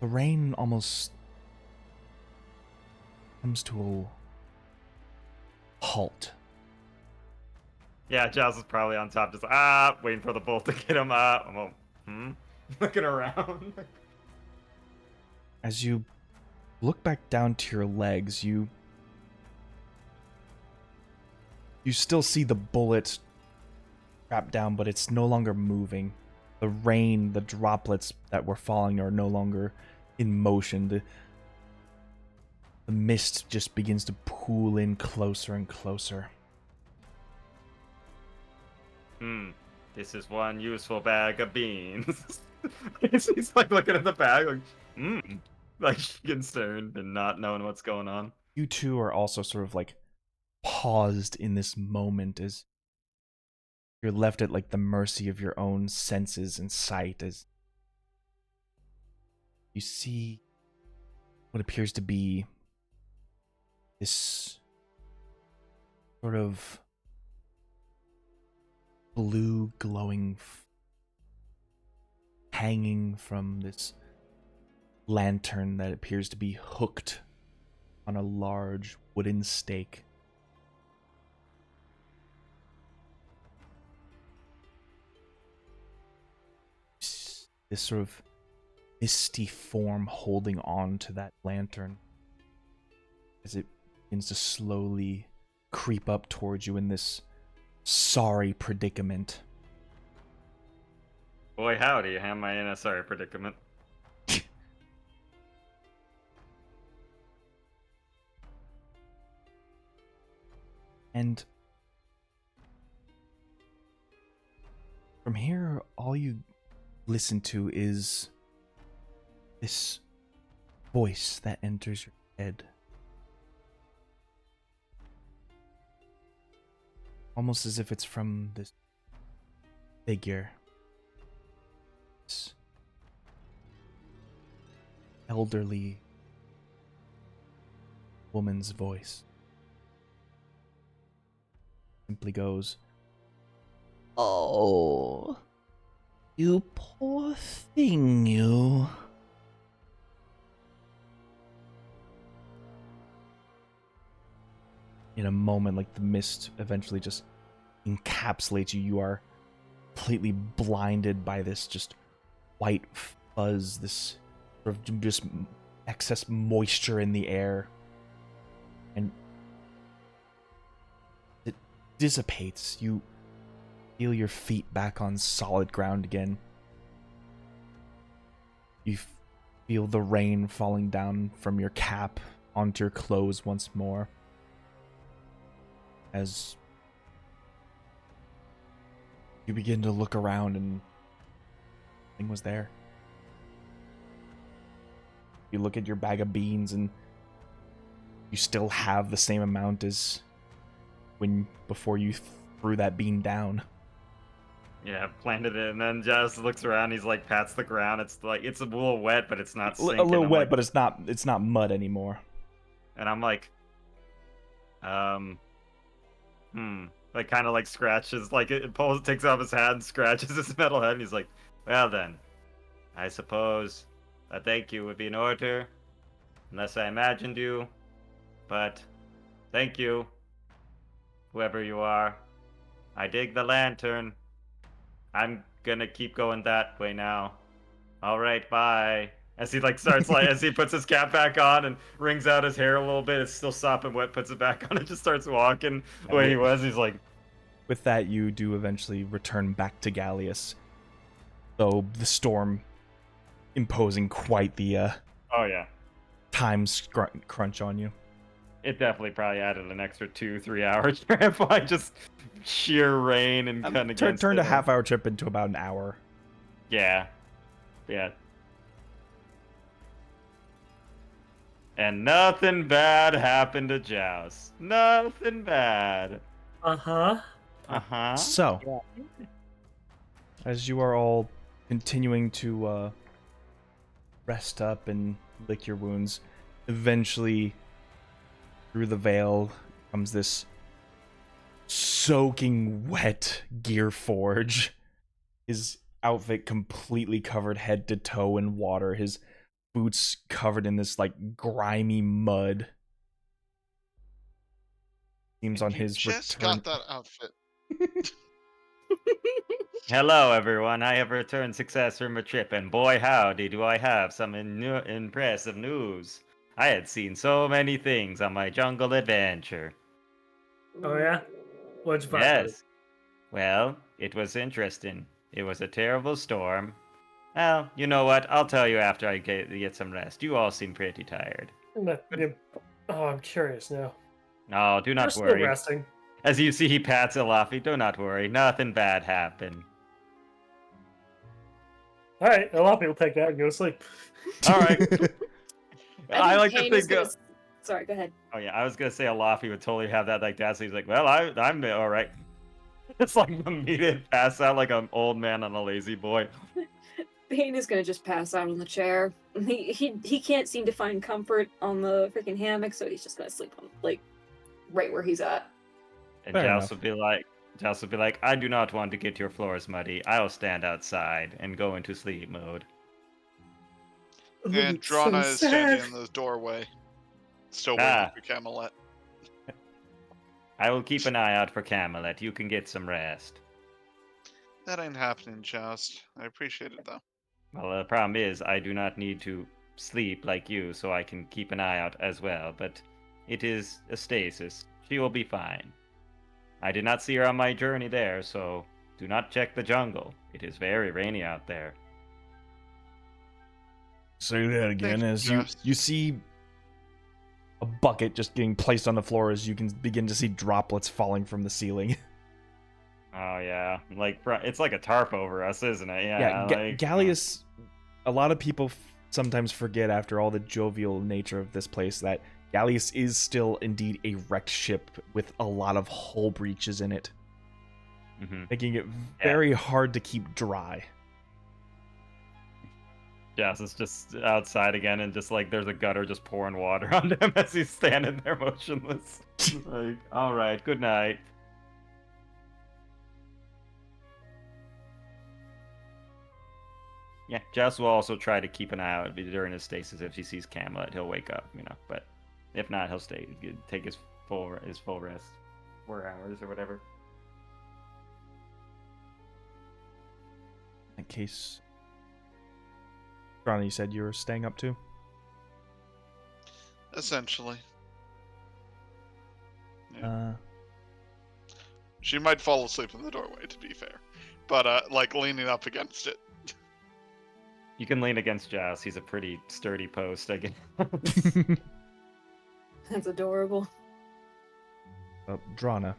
rain almost comes to a halt. Yeah, Jazz is probably on top, just waiting for the bolt to get him. Looking around. As you look back down to your legs, you still see the bullet trapped down, but it's no longer moving. The rain, the droplets that were falling are no longer in motion. The mist just begins to pool in closer and closer. This is one useful bag of beans. He's like looking at the bag, like, like concerned and not knowing what's going on. You two are also sort of like paused in this moment as you're left at like the mercy of your own senses and sight as you see what appears to be this sort of blue glowing hanging from this lantern that appears to be hooked on a large wooden stake. This sort of misty form holding on to that lantern as it begins to slowly creep up towards you in this sorry predicament. Boy, howdy, am I in a sorry predicament? And from here, all you listen to is this voice that enters your head. Almost as if it's from this figure. This elderly woman's voice. Simply goes, Oh, you poor thing, you. In a moment, like the mist eventually just encapsulates you. You are completely blinded by this just white fuzz, this sort of just excess moisture in the air. And it dissipates. You feel your feet back on solid ground again. You feel the rain falling down from your cap onto your clothes once more. As you begin to look around and nothing was there. You look at your bag of beans and you still have the same amount as before you threw that bean down. Yeah, planted it, and then just looks around. He's like, pats the ground. It's like it's a little wet, but it's not sinking. A little I'm wet, like, but it's not mud anymore. and I'm like, like kind of like scratches, like it pulls, takes off his hat and scratches his metal head, and he's like, well then, I suppose a thank you would be in order, unless I imagined you, but thank you, whoever you are. I dig the lantern. I'm gonna keep going that way now. All right, bye. As he like starts like as he puts his cap back on and wrings out his hair a little bit, it's still sopping wet, puts it back on and just starts walking the way he was. He's like, with that, you do eventually return back to Galleus, though the storm imposing quite the oh yeah, time crunch on you. it definitely probably added an extra 2-3 hour trip, like just sheer rain and kind of Turned a half-hour trip into about an hour. Yeah. And nothing bad happened to Joust. Nothing bad. So, as you are all continuing to rest up and lick your wounds, eventually through the veil comes this soaking wet Gear Forge. His outfit completely covered head to toe in water, his boots covered in this like grimy mud. Seems on his just return. got that outfit. Hello, everyone. I have returned success from a trip, and boy, howdy, do I have some impressive news. I had seen so many things on my jungle adventure. Oh yeah? What'd you find? Yes. Well, it was interesting. It was a terrible storm. Well, you know what? I'll tell you after I get some rest. You all seem pretty tired. Oh, I'm curious now. No, do We're not still worry. resting. As you see, he pats Alafi. Do not worry. Nothing bad happened. All right, a lot of people take that and go to sleep. All right. I like to Kane is think. Sorry, go ahead. Oh yeah, I was gonna say Alafi would totally have that like that. So he's like, well, I'm all right. It's like immediate pass out like an old man on a lazy boy. Bane is gonna just pass out on the chair. He can't seem to find comfort on the freaking hammock, so he's just gonna sleep on like right where he's at. And Fair Joust enough. would be like, I do not want to get your floors muddy. I'll stand outside and go into sleep mode. And Drana is standing in the doorway, still waiting for Camelet. I will keep an eye out for Camelet. You can get some rest. That ain't happening, Joust. I appreciate it though. Well, the problem is I do not need to sleep like you, so I can keep an eye out as well. But it is a stasis. She will be fine. I did not see her on my journey there, so do not check the jungle. It is very rainy out there. Say that again, Thank as you, you Joust. you see a bucket just getting placed on the floor as you can begin to see droplets falling from the ceiling. Oh yeah, like it's like a tarp over us, isn't it? Yeah. Like, Galleus. A lot of people sometimes forget after all the jovial nature of this place that Galleus is still indeed a wrecked ship with a lot of hull breaches in it, making it very hard to keep dry. Yes, it's just outside again, and just like there's a gutter just pouring water onto him as he's standing there motionless. Like, all right, good night. Yeah, Jess will also try to keep an eye out during his stasis. If he sees Camelet, he'll wake up, But if not, he'll take his full rest, 4 hours or whatever. In that case, Ron, you said you were staying up too? Essentially. Yeah. Uh, She might fall asleep in the doorway, to be fair. But, leaning up against it. You can lean against Jess. He's a pretty sturdy post, I guess. That's adorable. Drana,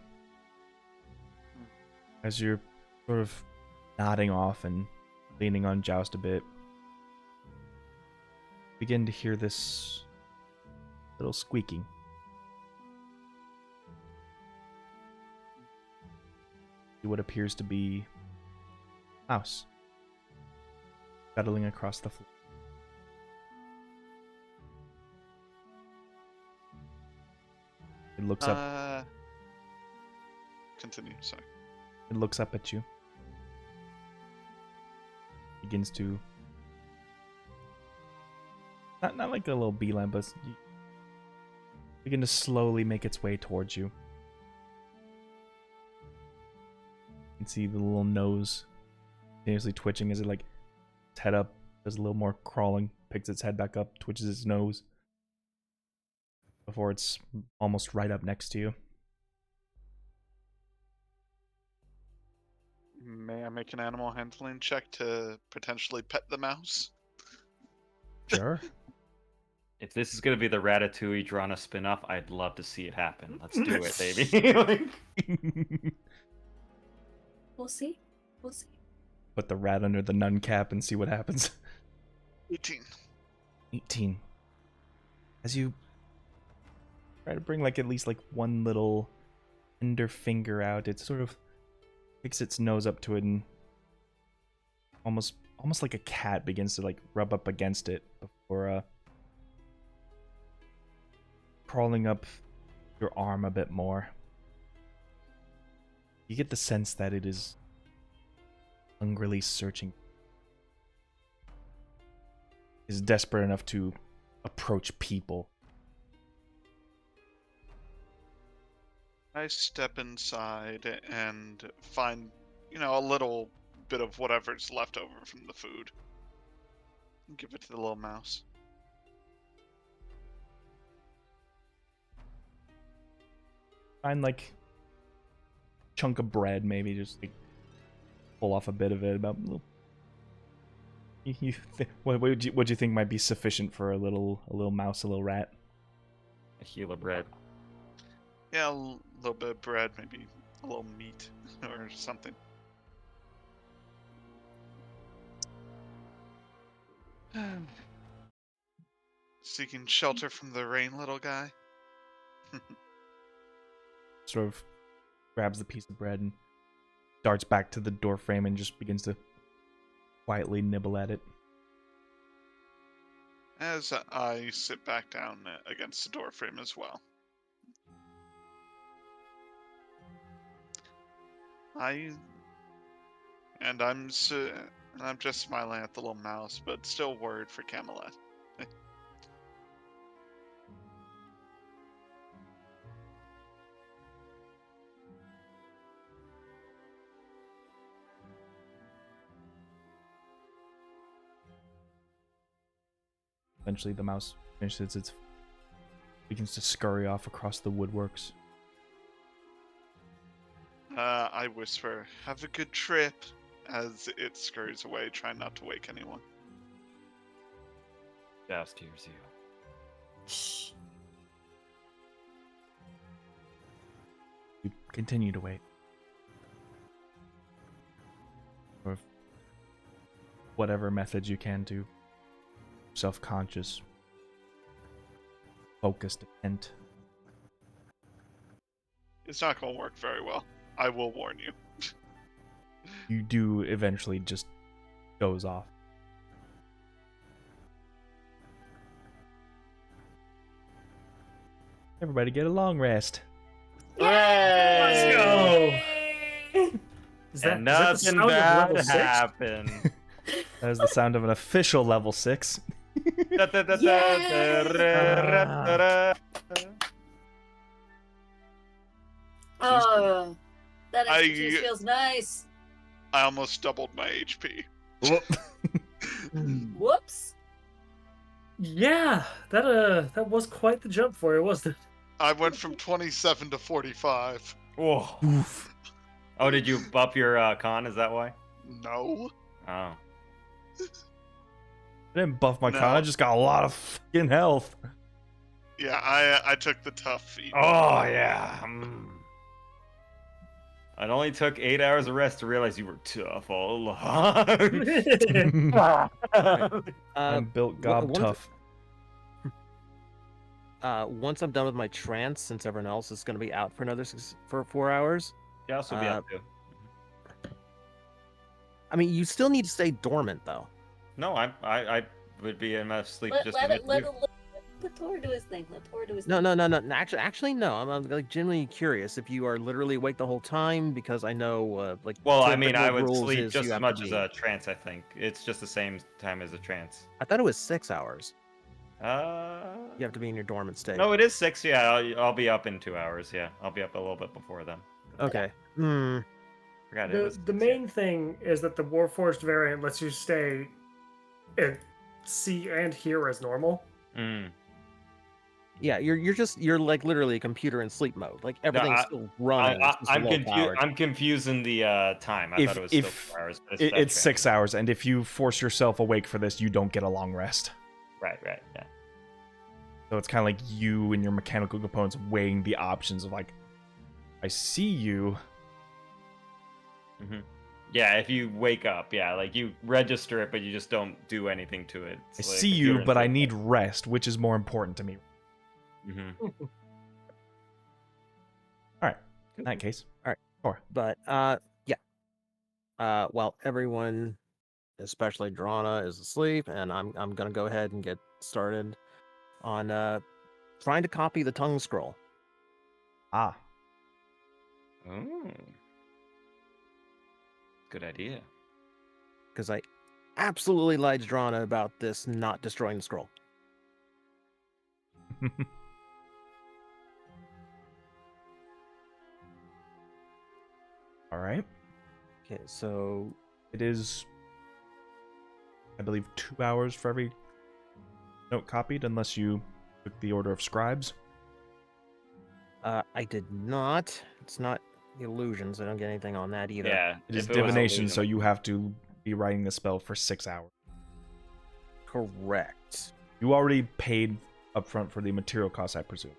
as you're sort of nodding off and leaning on Joust a bit, begin to hear this little squeaking. What appears to be a mouse scuttling across the floor. It looks up. Continue, sorry. It looks up at you. Begins to not like a little beeline, but begin to slowly make its way towards you. You can see the little nose continuously twitching as it its head up, does a little more crawling, picks its head back up, twitches its nose before it's almost right up next to you. May I make an animal handling check to potentially pet the mouse? Sure. If this is gonna be the Ratatouille Drana spin-off, I'd love to see it happen. Let's do it, baby. We'll see. We'll see. Put the rat under the nun cap and see what happens. 18. 18. As you try to bring at least one little tender finger out, it sort of picks its nose up to it and almost like a cat begins to rub up against it before crawling up your arm a bit more. You get the sense that it is hungrily searching. Is desperate enough to approach people. I step inside and find, a little bit of whatever's left over from the food. And give it to the little mouse. Find chunk of bread, maybe just pull off a bit of it. About what would you think might be sufficient for a little mouse, a little rat? A heel of bread. Yeah, a little bit of bread, maybe a little meat or something. Seeking shelter from the rain, little guy. Sort of grabs the piece of bread and darts back to the door frame and just begins to quietly nibble at it. As I sit back down against the door frame as well. I'm just smiling at the little mouse, but still worried for Camelet. Eventually the mouse finishes begins to scurry off across the woodworks. I whisper, "Have a good trip," as it scurries away, trying not to wake anyone. Joust hears you. Shh. You continue to wait. Or whatever methods you can to self-conscious, focused, intent. It's not going to work very well. I will warn you. You do eventually just doze off. Everybody get a long rest. Let's go. Is And that the nothing sound of bad level 6? happened. That is the sound of an official level 6. Oh, that I- expertise feels nice. I almost doubled my HP. Whoops. Yeah, that was quite the jump for you, wasn't it? I went from 27 to 45. Whoa. Oof. Oh, did you up your con? Is that why? No. Oh. I didn't buff my No. con, I just got a lot of fucking health. Yeah, I took the tough feat. Oh yeah. It only took 8 hours of rest to realize you were tough all along. I'm built gob tough. Once I'm done with my trance, since everyone else is going to be out for another 4 hours. Yeah, also be up too. I mean, you still need to stay dormant, though. No, I would be in my sleep Let just a bit. Tor do his thing. Let Tor do his No, thing. no. Actually, no. I'm like genuinely curious if you are literally awake the whole time, because I know, like. Well, I typical mean, I would rules sleep is just you as have much to as be- a trance. I think it's just the same time as a trance. I thought it was 6 hours. You No, have to be in your dormant state. it is 6. Yeah, I'll be up in 2 hours. Yeah, I'll be up a little bit before then. Okay. Hmm. Forgot it The was 6, main thing is that the Warforged variant lets you stay and see and hear as normal. Mm. Yeah, you're like literally a computer in sleep mode. Like everything's still running. it's just low-powered. I'm confusing the time. I thought it was still 4 hours, but it's, It's 6 hours, and if you force yourself awake for this, you don't get a long rest. Right, yeah. So it's kind of like you and your mechanical components weighing the options of like, I see you. Mm-hmm. Yeah, if you wake up, yeah, like you register it, but you just don't do anything to it. I It's like see a you, computer but I instead. need rest, which is more important to me. Mhm. All right. In that case, But yeah. While everyone, especially Drana, is asleep, and I'm gonna go ahead and get started on trying to copy the tongue scroll. Oh. Good idea. Because I absolutely lied to Drana about this not destroying the scroll. All right. Okay, so It is, I believe, 2 hours for every note copied, unless you took the order of scribes. I did not. It's not illusions. I don't get anything on that either. Yeah, It is if was divination, illusion- so you have to be writing the spell for 6 hours. Correct. You already paid upfront for the material costs, I presume.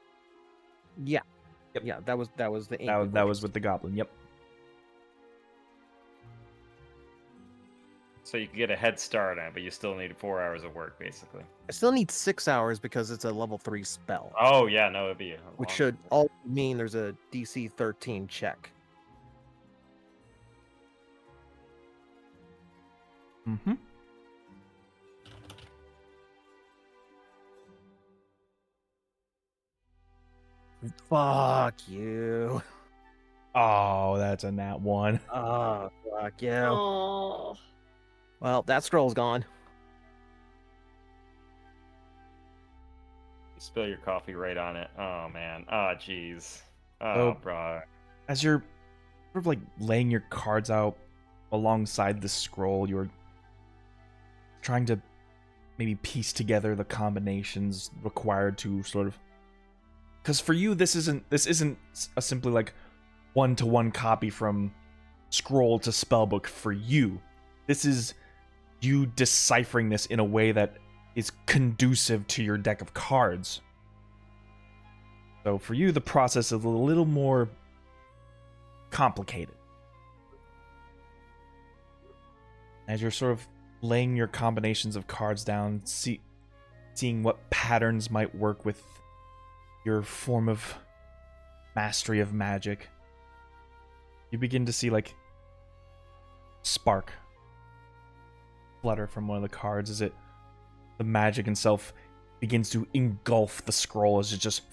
Yeah. Yep. Yeah, that was the ink. That was with the goblin. Yep. So you can get a head start on it, but you still need 4 hours of work, basically. I still need 6 hours because it's a level 3 spell. Oh yeah, no, it'd be a Which long- should all mean there's a DC 13 check. Mm-hmm. Fuck you. Oh, that's a nat 1. Oh, fuck you. Oh. Well, that scroll's gone. You spill your coffee right on it. Oh man. Oh jeez. Oh, Oh. bro. As you're sort of like laying your cards out alongside the scroll, you're trying to maybe piece together the combinations required to sort of, because for you this isn't a simply like one-to-one copy from scroll to spellbook. For you, this is you deciphering this in a way that is conducive to your deck of cards. So for you, the process is a little more complicated. As you're sort of laying your combinations of cards down, seeing what patterns might work with your form of mastery of magic, you begin to see like spark flutter from one of the cards as the magic itself begins to engulf the scroll as it just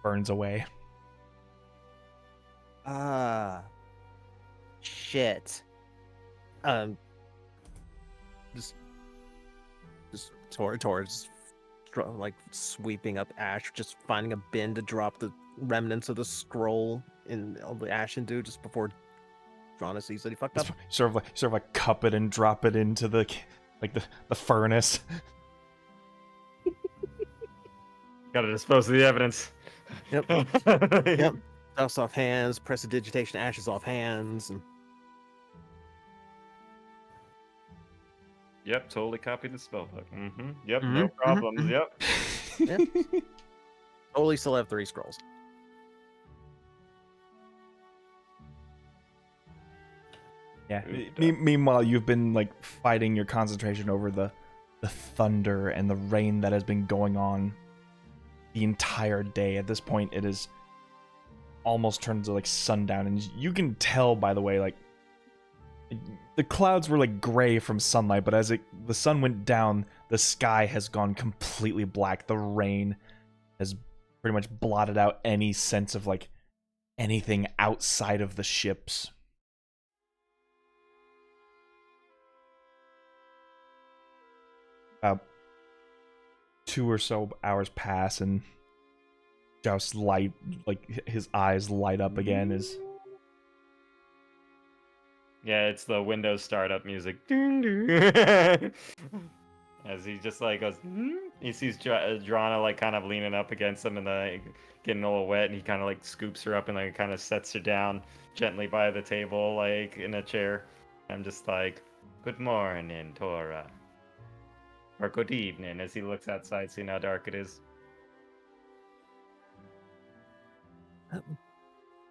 burns away. Shit. just towards like sweeping up ash, just finding a bin to drop the remnants of the scroll in all the ash into just before Drana sees that he fucked up. Sort of like cup it and drop it into the furnace. Gotta dispose of the evidence. Yep. Yep. Dust off hands, prestidigitation ashes off hands, and Yep, totally copied the spellbook. Mm-hmm. Yep, Mhm, no mhm, problems. mhm. Yep. Yep. totally still have 3 scrolls. Yeah. Ooh, Meanwhile, you've been like fighting your concentration over the thunder and the rain that has been going on the entire day. At this point, it is almost turned to like sundown, and you can tell, by the way, like the clouds were like gray from sunlight, but as the sun went down, the sky has gone completely black. The rain has pretty much blotted out any sense of like anything outside of the ships. About 2 or so hours pass, and Joust's light, like his eyes light up again as Yeah, it's the Windows startup music. Ding, ding. As he just like goes, he sees Drana like kind of leaning up against him and like getting a little wet, and he kind of like scoops her up and like kind of sets her down gently by the table, like in a chair. I'm just like, good morning, Tora. Or good evening, as he looks outside, seeing how dark it is.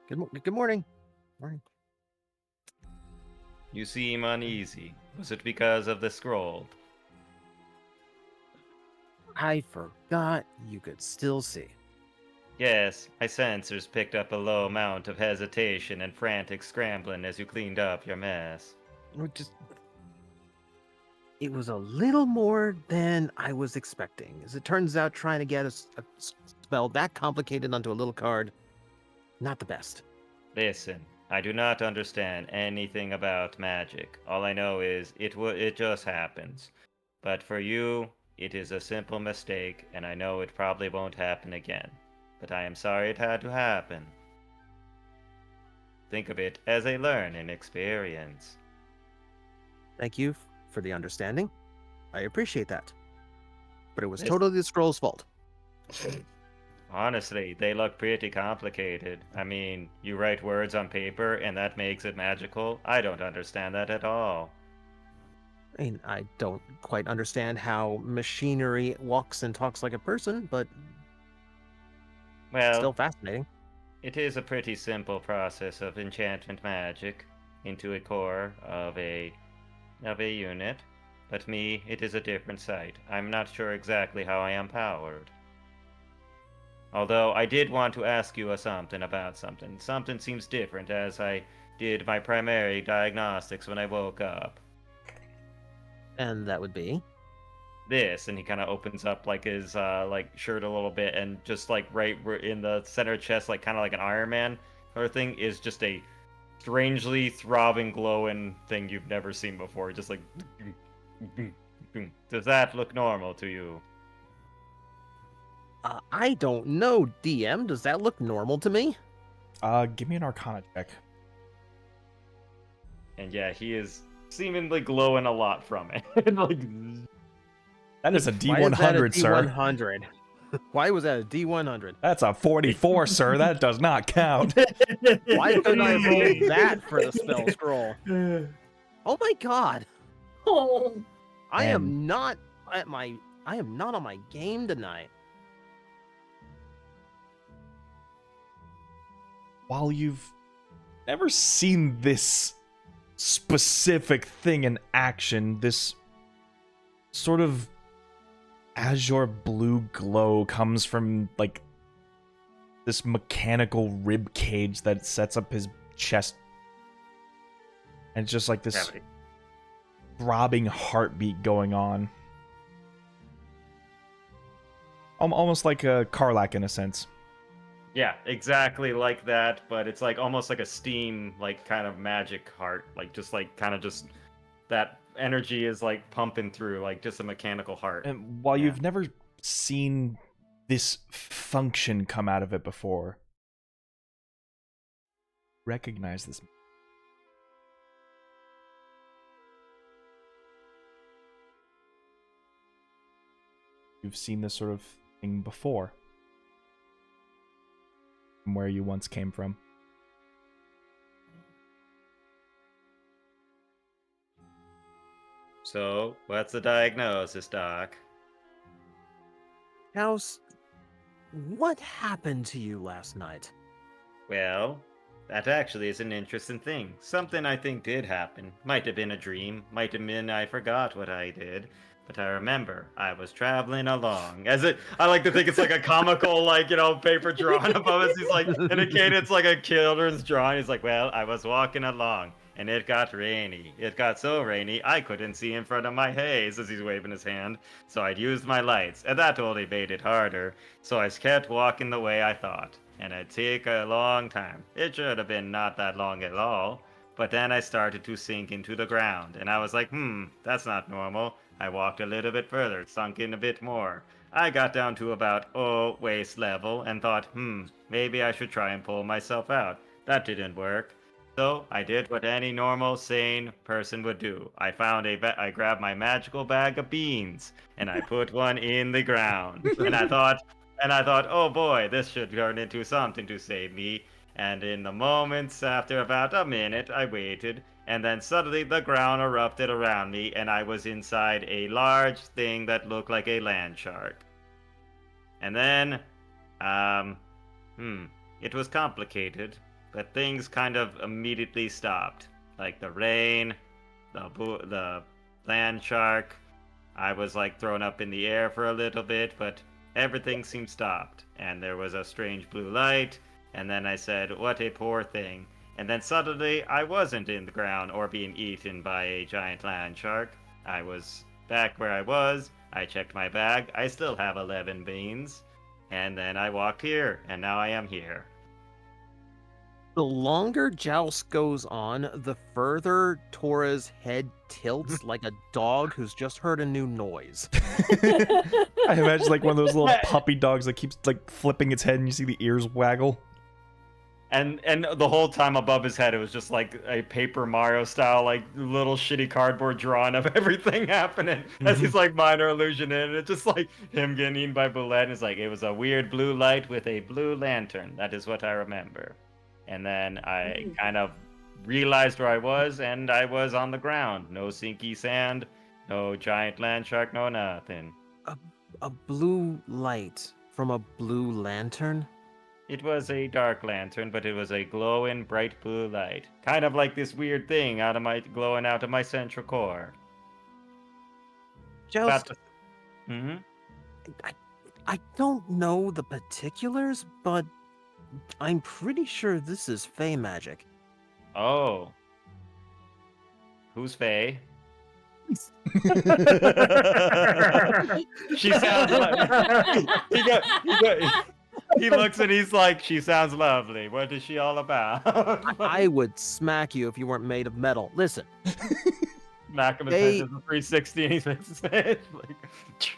Good morning. Morning. You seem uneasy. Was it because of the scroll? I forgot you could still see. Yes, my sensors picked up a low amount of hesitation and frantic scrambling as you cleaned up your mess. It was a little more than I was expecting. As it turns out, trying to get a spell that complicated onto a little card, not the best. Listen, I do not understand anything about magic. All I know is it just happens. But for you, it is a simple mistake, and I know it probably won't happen again. But I am sorry it had to happen. Think of it as a learning experience. Thank you for the understanding. I appreciate that. But it was Yes. totally the scroll's fault. Honestly, they look pretty complicated. I mean, you write words on paper and that makes it magical? I don't understand that at all. I mean, I don't quite understand how machinery walks and talks like a person, but Well, still fascinating. it is a pretty simple process of enchantment magic into a core of a unit. But me, it is a different sight. I'm not sure exactly how I am powered. Although I did want to ask you something about something. Something seems different as I did my primary diagnostics when I woke up. And that would be? This, and he kind of opens up like his like shirt a little bit, and just like right in the center chest, like kind of like an Iron Man or thing, is just a strangely throbbing, glowing thing you've never seen before. Just like, does that look normal to you? I don't know, DM. Does that look normal to me? give me an Arcana check. And yeah, he is seemingly glowing a lot from it. Like, That is a Why is that a D100, sir. D100? Why was that a D100? That's a 44, sir. That does not count. Why couldn't I roll that for the spell scroll? Oh my god! Oh, I And- am not on my game tonight. While you've never seen this specific thing in action, this sort of azure blue glow comes from like this mechanical rib cage that sets up his chest, and it's just like this Cavity. throbbing heartbeat going on, almost like a Karlak in a sense. Yeah, exactly like that, but it's like almost like a steam, like kind of magic heart, like just like kind of just that energy is like pumping through, like just a mechanical heart. And while Yeah. you've never seen this function come out of it before, recognize this. You've seen this sort of thing before, from where you once came from. So, what's the diagnosis, Doc? House, what happened to you last night? Well, that actually is an interesting thing. Something I think did happen. Might have been a dream. Might have been I forgot what I did. But I remember I was traveling along. I like to think it's like a comical, like, paper drawing above us. He's like indicated it's like a children's drawing. He's like, well, I was walking along and it got rainy. It got so rainy I couldn't see in front of my haze as he's waving his hand. So I'd used my lights, and that only made it harder. So I kept walking the way I thought. And it'd take a long time. It should have been not that long at all. But then I started to sink into the ground, and I was like, that's not normal. I walked a little bit further, sunk in a bit more. I got down to about, waist level, and thought, maybe I should try and pull myself out. That didn't work. So I did what any normal, sane person would do. I grabbed my magical bag of beans, and I put one in the ground. And I thought, oh boy, this should turn into something to save me. And in the moments after about a minute, I waited, and then suddenly the ground erupted around me, and I was inside a large thing that looked like a land shark. And then, it was complicated, but things kind of immediately stopped. Like the rain, the land shark. I was like thrown up in the air for a little bit, but everything seemed stopped, and there was a strange blue light, and then I said, what a poor thing. And then suddenly, I wasn't in the ground or being eaten by a giant land shark. I was back where I was, I checked my bag, I still have 11 beans, and then I walked here, and now I am here. The longer Joust goes on, the further Tora's head tilts like a dog who's just heard a new noise. I imagine like one of those little puppy dogs that keeps like flipping its head and you see the ears waggle. And the whole time above his head, it was just like a Paper Mario style, like little shitty cardboard drawing of everything happening as he's like minor illusion in it. It's just like him getting eaten by blue light. And it's like, it was a weird blue light with a blue lantern. That is what I remember. And then I kind of realized where I was, and I was on the ground. No sinky sand, no giant land shark, no nothing. A blue light from a blue lantern? It was a dark lantern, but it was a glowing bright blue light. Kind of like this weird thing glowing out of my central core. Joust, Mm-hmm. I don't know the particulars, but I'm pretty sure this is Fey magic. Oh. Who's Faye? She sounds like... He looks and he's like, she sounds lovely. What is she all about? I would smack you if you weren't made of metal. Listen. Smack him in his head, 360 and he makes his head.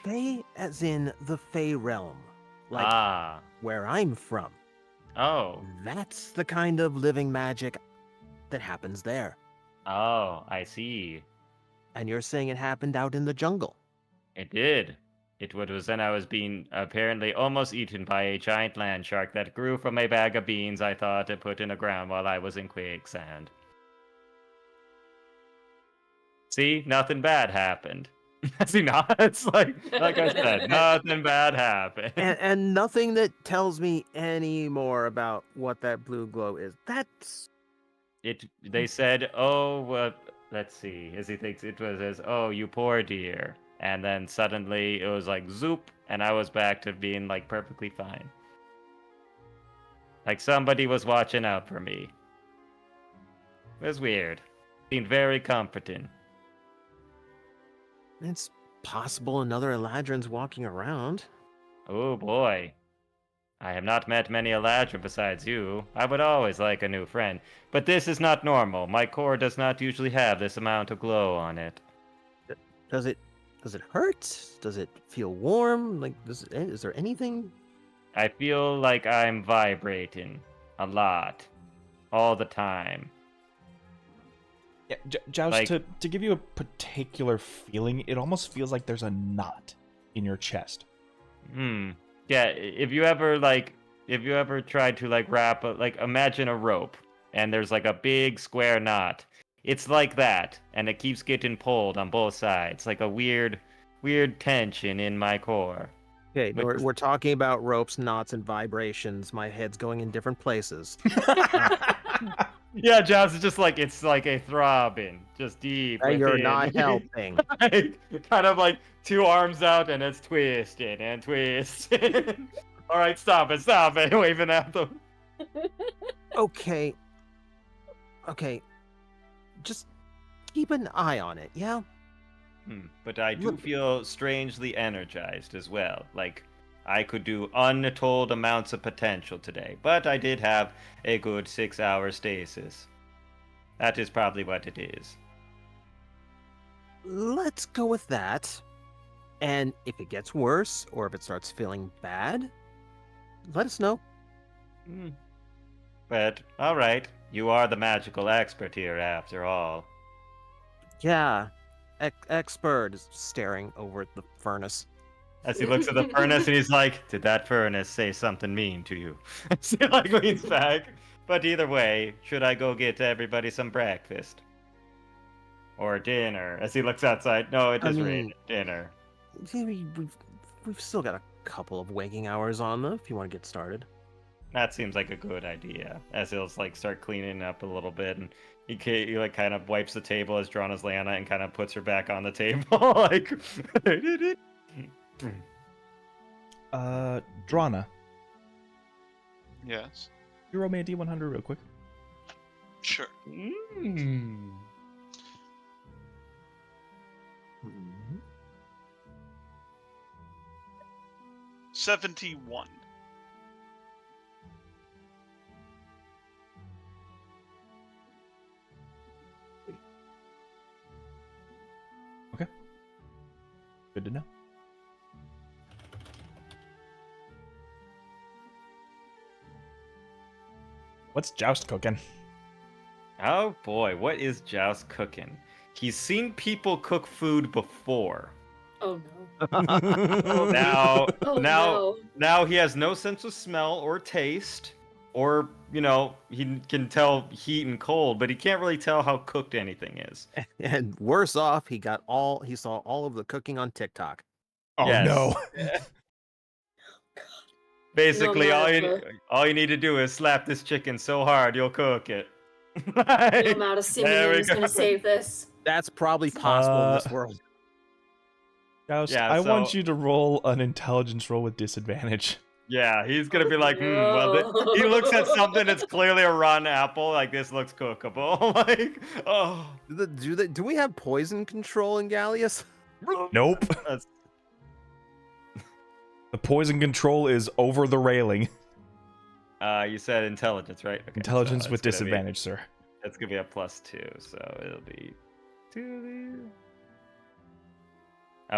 Fey as in the Fey realm. Like where I'm from. Oh. That's the kind of living magic that happens there. Oh, I see. And you're saying it happened out in the jungle? It did. It was when I was being apparently almost eaten by a giant land shark that grew from a bag of beans I thought to put in the ground while I was in quicksand. See, nothing bad happened. See, not. It's like I said, nothing bad happened. And nothing that tells me any more about what that blue glow is. That's it. They said, "Oh, let's see." As he thinks it was as, "Oh, you poor dear," and then suddenly it was like zoop, and I was back to being like perfectly fine. Like somebody was watching out for me. It was weird. Seemed very comforting. It's possible another Eladrin's walking around. Oh boy. I have not met many Eladrin besides you. I would always like a new friend. But this is not normal. My core does not usually have this amount of glow on it. Does it hurt? Does it feel warm? Like, is there anything? I feel like I'm vibrating a lot, all the time. Yeah, Joust, Like- to give you a particular feeling, it almost feels like there's a knot in your chest. Yeah, if you ever tried to like wrap imagine a rope and there's like a big square knot. It's like that, and it keeps getting pulled on both sides, like a weird tension in my core. Okay, But- we're talking about ropes, knots, and vibrations. My head's going in different places. Yeah, Josh, it's just like it's like a throbbing, just deep. You're within. not helping. Like, kind of like two arms out and it's twisting and twisting. All right, stop it, waving at them. Okay. Just keep an eye on it, yeah? But I do Look- feel strangely energized as well. Like I could do untold amounts of potential today, but I did have a good 6-hour stasis. That is probably what it is. Let's go with that. And if it gets worse, or if it starts feeling bad, let us know. But all right, you are the magical expert here after all. Yeah. Expert is staring over at the furnace. As he looks at the furnace and he's like, "Did that furnace say something mean to you?" As he like leans back. But either way, should I go get everybody some breakfast? Or dinner? As he looks outside. No, it is rain. Dinner. We've still got a couple of waking hours on them if you want to get started. That seems like a good idea. As he'll like start cleaning up a little bit, and he like kind of wipes the table as Drana's Lana and kind of puts her back on the table, like. Drana, Yes. you roll me a D100 real quick. Sure. 71. Good to know. What's Joust cooking? Oh boy, what is Joust cooking? He's seen people cook food before. Oh no. Now, Oh now, no. now he has no sense of smell or taste, or he can tell heat and cold, but he can't really tell how cooked anything is. And worse off, he saw all of the cooking on TikTok. Oh Yes. no. Basically, No, all you need to do is slap this chicken so hard you'll cook it. No amount of There we simmering is gonna go. save this. That's probably possible in this world. Joust, Yeah, I want so- you to roll an intelligence roll with disadvantage. Yeah, he's gonna be like, no. he looks at something that's clearly a rotten apple, like this looks cookable. Like, oh, Do we have poison control in Galleus? Nope. That's- The poison control is over the railing. you said intelligence, right? Okay, Intelligence so with it's gonna be- disadvantage, sir. That's gonna be a +2, so it'll be 2.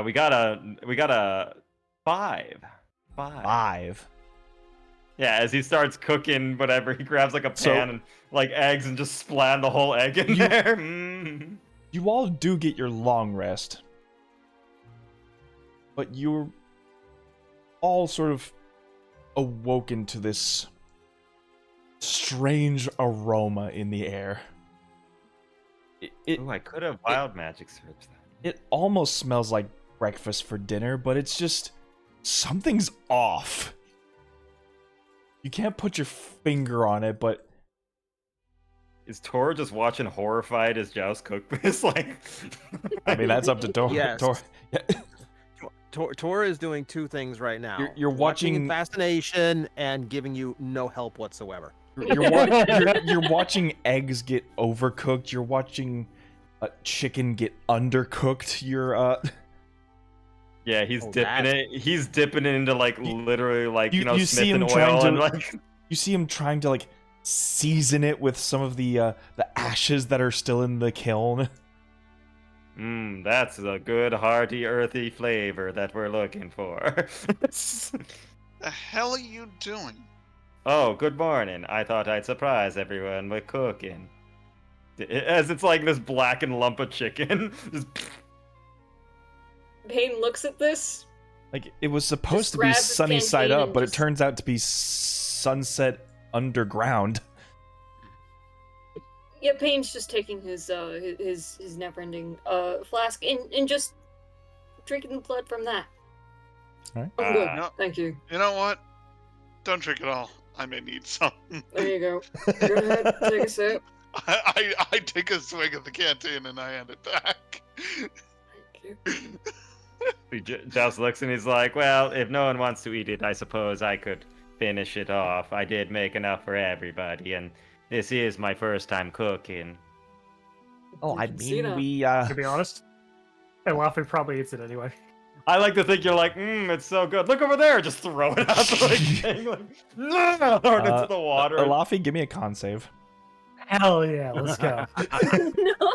We got a 5. 5. Yeah, as he starts cooking whatever, he grabs like a pan So- and like eggs and just splat the whole egg in there. You all do get your long rest. But you're all sort of awoken to this strange aroma in the air. It Ooh, I could have wild magic searched that. it almost smells like breakfast for dinner, but it's just something's off. You can't put your finger on it, but Is Tor just watching horrified as Joust cook this? Like, I mean that's up to Tor. Yes. Yeah. Tora is doing two things right now. You're Watching in watching- fascination and giving you no help whatsoever. You're watching eggs get overcooked. You're watching a chicken get undercooked. yeah, he's Oh, dipping that- it. He's dipping it into like literally like you see Smith him and trying oil to- and like. You see him trying to like season it with some of the ashes that are still in the kiln. That's a good, hearty, earthy flavor that we're looking for. The hell are you doing? Oh, good morning. I thought I'd surprise everyone with cooking. As it's like this blackened lump of chicken. Just... Payne looks at this. Like, it was supposed Just to be grabs his sunny side canteen up, and but it just- turns out to be sunset underground. Yeah, Payne's just taking his never-ending flask and just drinking the blood from that. Alright. I'm good, No. thank you. You know what? Don't drink it all. I may need some. There you go. Go ahead, take a sip. I take a swig of the canteen and I hand it back. Thank you. He just looks and he's like, well, if no one wants to eat it, I suppose I could finish it off. I did make enough for everybody, and this is my first time cooking. Oh, I can see mean, that. we, To be honest. And Laffy probably eats it anyway. I like to think you're like, it's so good. Look over there, just throw it out the thing, like, no, into the water. Alafi, give me a con save. Hell yeah, let's go. No.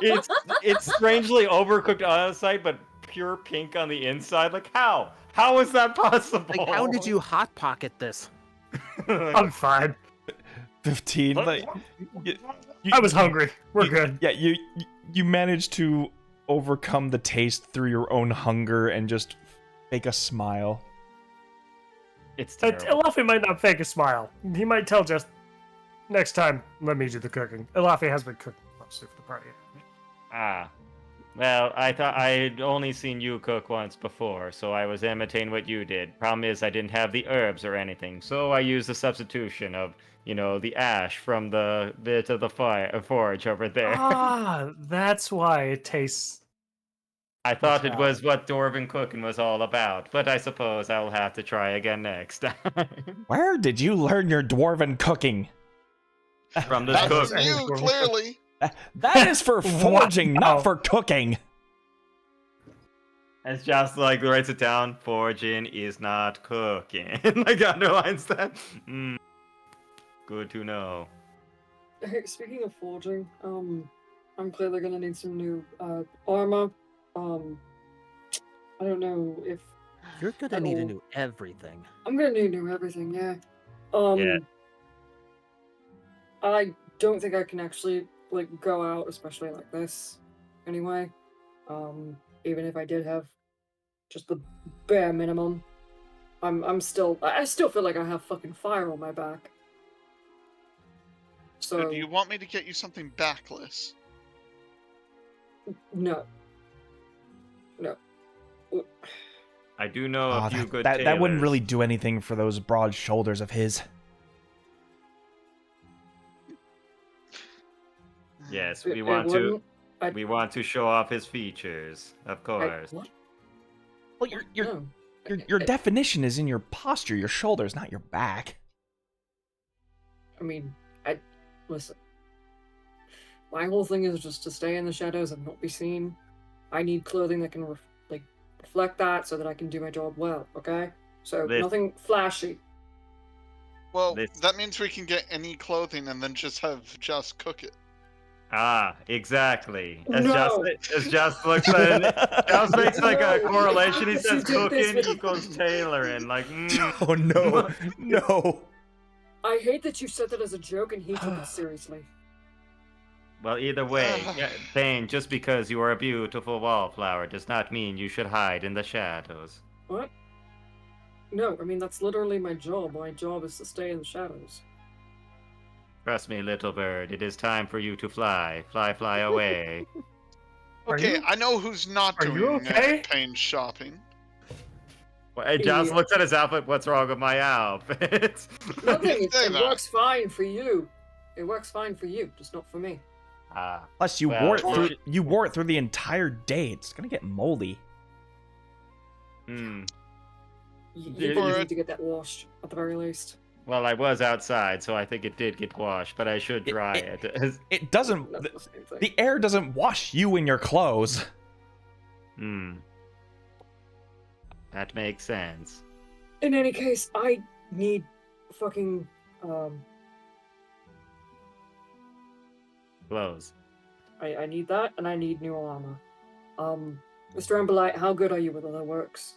It's strangely overcooked on the side, but pure pink on the inside. Like, how? How is that possible? Like, how did you hot pocket this? I'm fine. 15. Like, I was hungry. We're good. Yeah, you managed to overcome the taste through your own hunger and just fake a smile. It's terrible. Laffy might not fake a smile. He might tell just, next time, let me do the cooking. Laffy has been cooking mostly for the party. Ah. Well, I thought I'd only seen you cook once before, so I was imitating what you did. Problem is, I didn't have the herbs or anything, so I used the substitution of, the ash from the bit of the forge over there. Ah, that's why it tastes... I thought it was what Dwarven cooking was all about, but I suppose I'll have to try again next time. Where did you learn your dwarven cooking? From this That cook. was you, clearly. That is for forging, Wow. not for cooking. It's just like writes it down. Forging is not cooking. Like underlines that. Good to know. Hey, speaking of forging, I'm clearly gonna need some new armor. I don't know if You're gonna at need to all. know everything. I'm gonna need new everything. Yeah. Yeah. I don't think I can actually go out, especially like this. Anyway, even if I did have just the bare minimum, I still feel like I have fucking fire on my back. So Do you want me to get you something backless? no. I do know Oh, a few good that wouldn't tailors. really do anything for those broad shoulders of his. Yes, It we want to. wouldn't. We want to show off his features, of course. What? Well, your No. your definition is in your posture, your shoulders, not your back. I mean, listen. My whole thing is just to stay in the shadows and not be seen. I need clothing that can reflect that so that I can do my job well. Okay, so nothing flashy. Well, that means we can get any clothing and then just have Just cook it. Ah, exactly. No. As just looks at it, just makes like a No. correlation. He You says did this cooking with- equals tailoring. Like, Oh no, no. I hate that you said that as a joke and he took it seriously. Well, either way, Thane, just because you are a beautiful wallflower does not mean you should hide in the shadows. What? No, I mean that's literally my job. My job is to stay in the shadows. Trust me, little bird, it is time for you to fly. Fly, fly away. Are Okay, you- I know who's not are you doing okay? Pain shopping. Well, hey, Joss Yeah. looks at his outfit. What's wrong with my outfit? Nothing. say It that. works fine for you. It works fine for you, just not for me. Ah, Plus, you Well, wore it through the entire day. It's gonna get moldy. You Yeah, really you- need to get that washed at the very least. Well, I was outside, so I think it did get washed, but I should dry it. It doesn't. That's the same thing. The air doesn't wash you in your clothes. That makes sense. In any case, I need fucking Clothes. I need that, and I need new armor. Mr. Amberlight, how good are you with other works?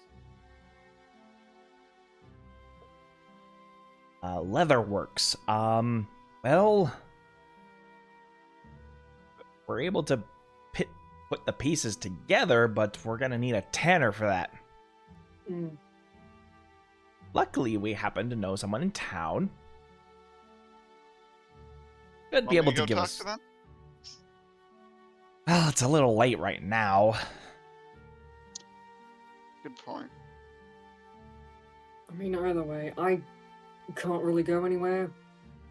Leatherworks. Well, we're able to put the pieces together, but we're gonna need a tanner for that. Mm. Luckily, we happen to know someone in town. Could Want be me able to to go give talk us. to them? Well, it's a little late right now. Good point. I mean, either way, I can't really go anywhere.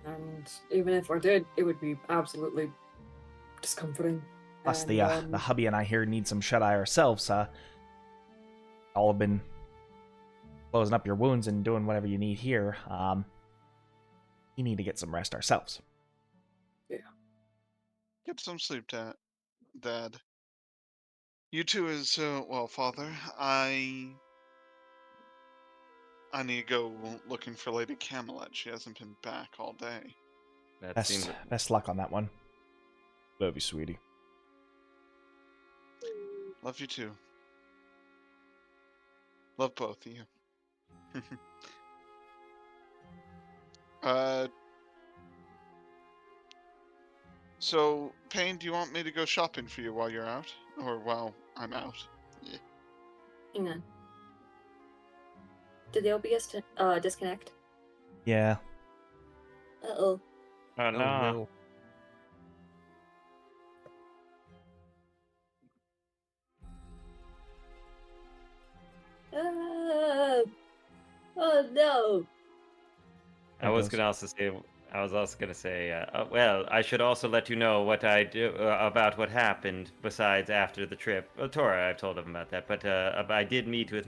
And even if I did, it would be absolutely discomforting. Plus, And, the hubby and I here need some shut eye ourselves. All have been closing up your wounds and doing whatever you need here. We need to get some rest ourselves. Get some sleep, Dad. You too as well, Father. I need to go looking for Lady Camelet. She hasn't been back all day. That seems Best luck on that one. Love you, sweetie. Love you too. Love both of you. So, Payne, do you want me to go shopping for you while you're out? Or while I'm out? Yeah. Hang on. Did the OBS disconnect? Yeah. Uh-oh. Oh, no. Oh no. I was also gonna say, well, I should also let you know what I do about what happened. Besides, after the trip, Tora, I've told him about that. But I did meet with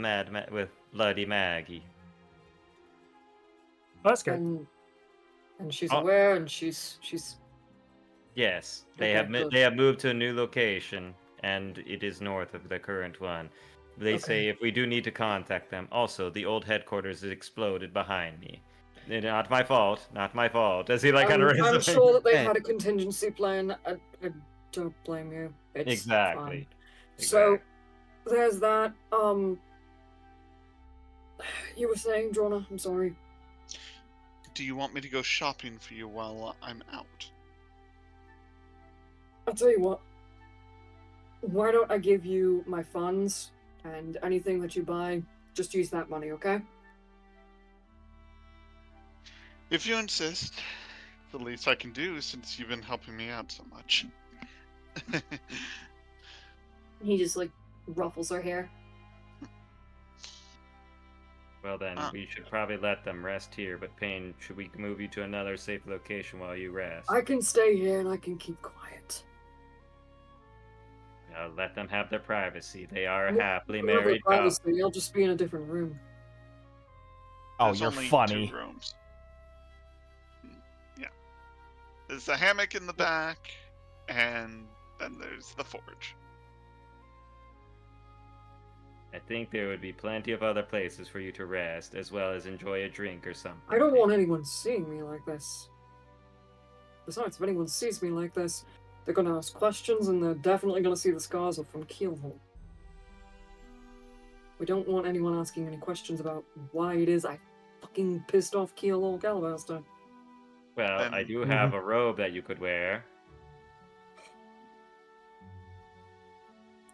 with Bloody Maggie. Oh, that's good. And she's Oh. aware, and she's Yes, they Okay, have good. they have moved to a new location, and it is north of the current one. They Okay. say if we do need to contact them. Also, the old headquarters has exploded behind me. Not my fault. Not my fault. As he like kind of raises I'm his sure that they Hey. had a contingency plan. I don't blame you. It's Exactly. fine. So there's that. You were saying, Drona, I'm sorry. Do you want me to go shopping for you while I'm out? I'll tell you what. Why don't I give you my funds, and anything that you buy, just use that money, okay? If you insist. The least I can do since you've been helping me out so much. He just like ruffles her hair. Well then, we should probably let them rest here. But Payne, should we move you to another safe location while you rest? I can stay here and I can keep quiet. Let them have their privacy. They are a Well, happily I'll have the married couple. privacy, I'll just be in a different room. Oh, There's you're only funny. 2 rooms. Yeah. There's the hammock in the back, and then there's the forge. I think there would be plenty of other places for you to rest, as well as enjoy a drink or something. I don't want anyone seeing me like this. Besides, if anyone sees me like this, they're gonna ask questions, and they're definitely gonna see the scars from Keelhole. We don't want anyone asking any questions about why it is I fucking pissed off Keelhole Calabaster. Well, I do have a robe that you could wear.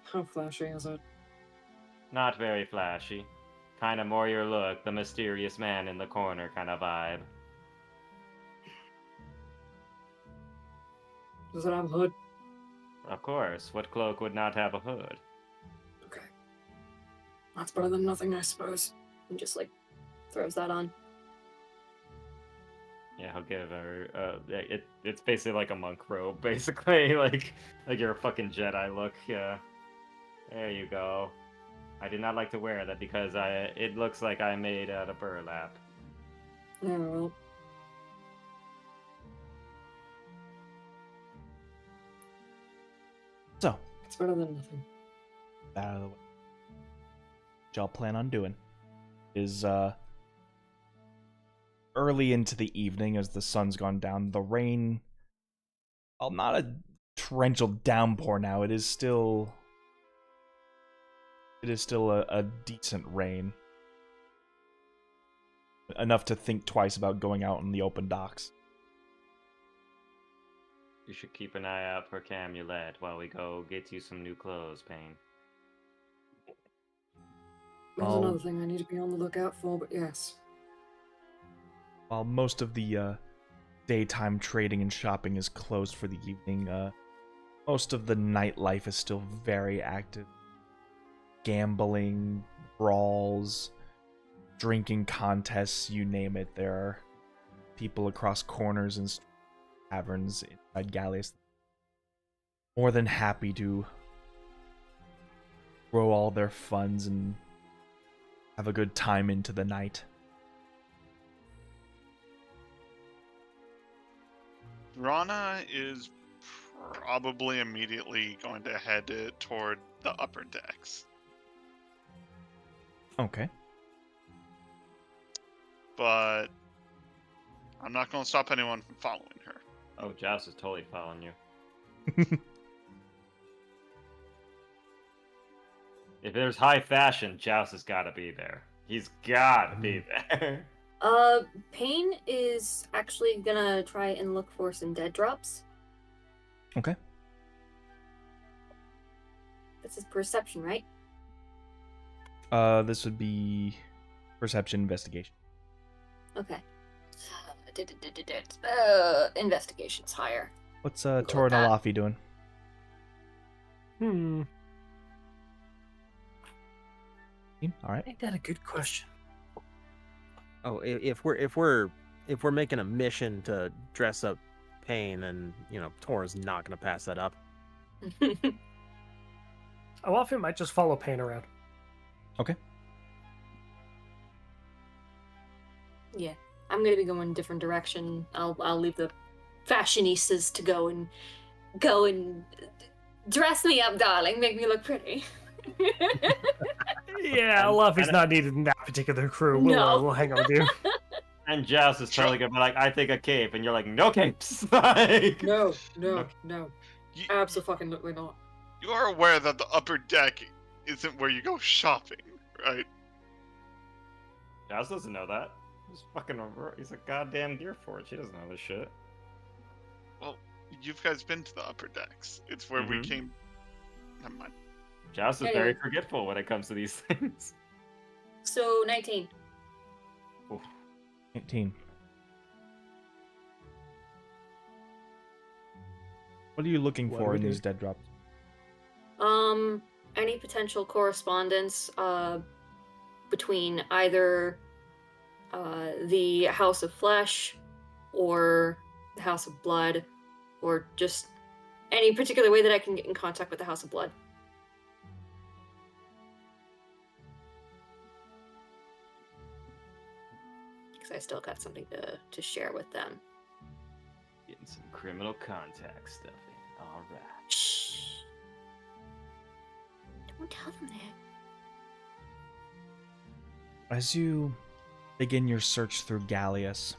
How flashy is it? Not very flashy. Kind of more your look, the mysterious man in the corner kind of vibe. Does it have a hood? Of course, what cloak would not have a hood? Okay. That's better than nothing, I suppose. And just like throws that on. Yeah, I'll give her. It's basically like a monk robe, basically, like you're a fucking Jedi look. Yeah, there you go. I did not like to wear that because it looks like I made out of burlap. Yeah, well. So, It's better than nothing. out of the way. What y'all plan on doing is early into the evening as the sun's gone down. The rain, well, not a torrential downpour now. It is still it is still a decent rain. Enough to think twice about going out on the open docks. You should keep an eye out for Camelet while we go get you some new clothes, Payne. There's Oh. another thing I need to be on the lookout for, but yes. While most of the daytime trading and shopping is closed for the evening, most of the nightlife is still very active. Gambling, brawls, drinking contests, you name it. There are people across corners and taverns inside Galleus more than happy to throw all their funds and have a good time into the night. Rana is probably immediately going to head toward the upper decks. Okay. But I'm not going to stop anyone from following her. Oh, Joust is totally following you. If there's high fashion, Joust has got to be there. He's got to be there. Payne is actually gonna try and look for some dead drops. Okay. This is perception, right? This would be perception investigation. Okay. Investigation's higher. What's with Tor and that. Alafi doing? All right. Ain't that a good question? Oh, if we're making a mission to dress up Payne, and Tor's not gonna pass that up. Alafi might just follow Payne around. Okay. Yeah, I'm gonna be going a different direction. I'll leave the fashionistas to go and dress me up, darling. Make me look pretty. Yeah, Alafi's not needed in that particular crew. No. We'll hang out with you. And Joust is totally gonna be like, I think a cape, and you're like, no capes. Like, No. You, Absolutely not. you are aware that the upper deck isn't where you go shopping, right? Joust doesn't know that. He's a goddamn Gear Forge. He doesn't know this shit. Well, you guys been to the upper decks. It's where we Mhm. came. Never mind. Joust is Anyway. very forgetful when it comes to these things. So 19. 18. What are you looking What do for we in do? these dead drops? Any potential correspondence between either the House of Flesh or the House of Blood, or just any particular way that I can get in contact with the House of Blood. Because I still got something to share with them. Getting some criminal contact stuff in. Alright. Shh. Don't tell them that. As you begin your search through Galleus,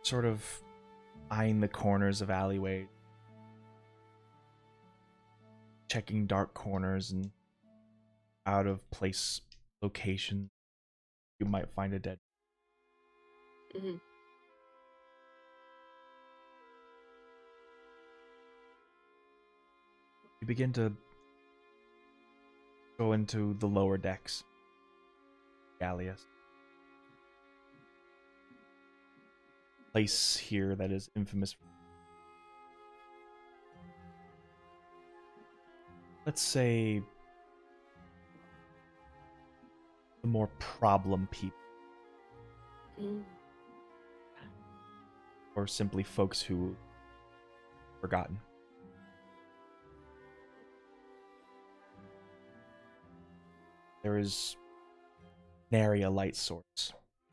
sort of eyeing the corners of alleyways, checking dark corners and out of place locations, you might find a dead. Mm-hmm. You begin to go into the lower decks. Galleus. Place here that is infamous. Let's say the more problem people, Mm. or simply folks who forgotten. There is nary a light source.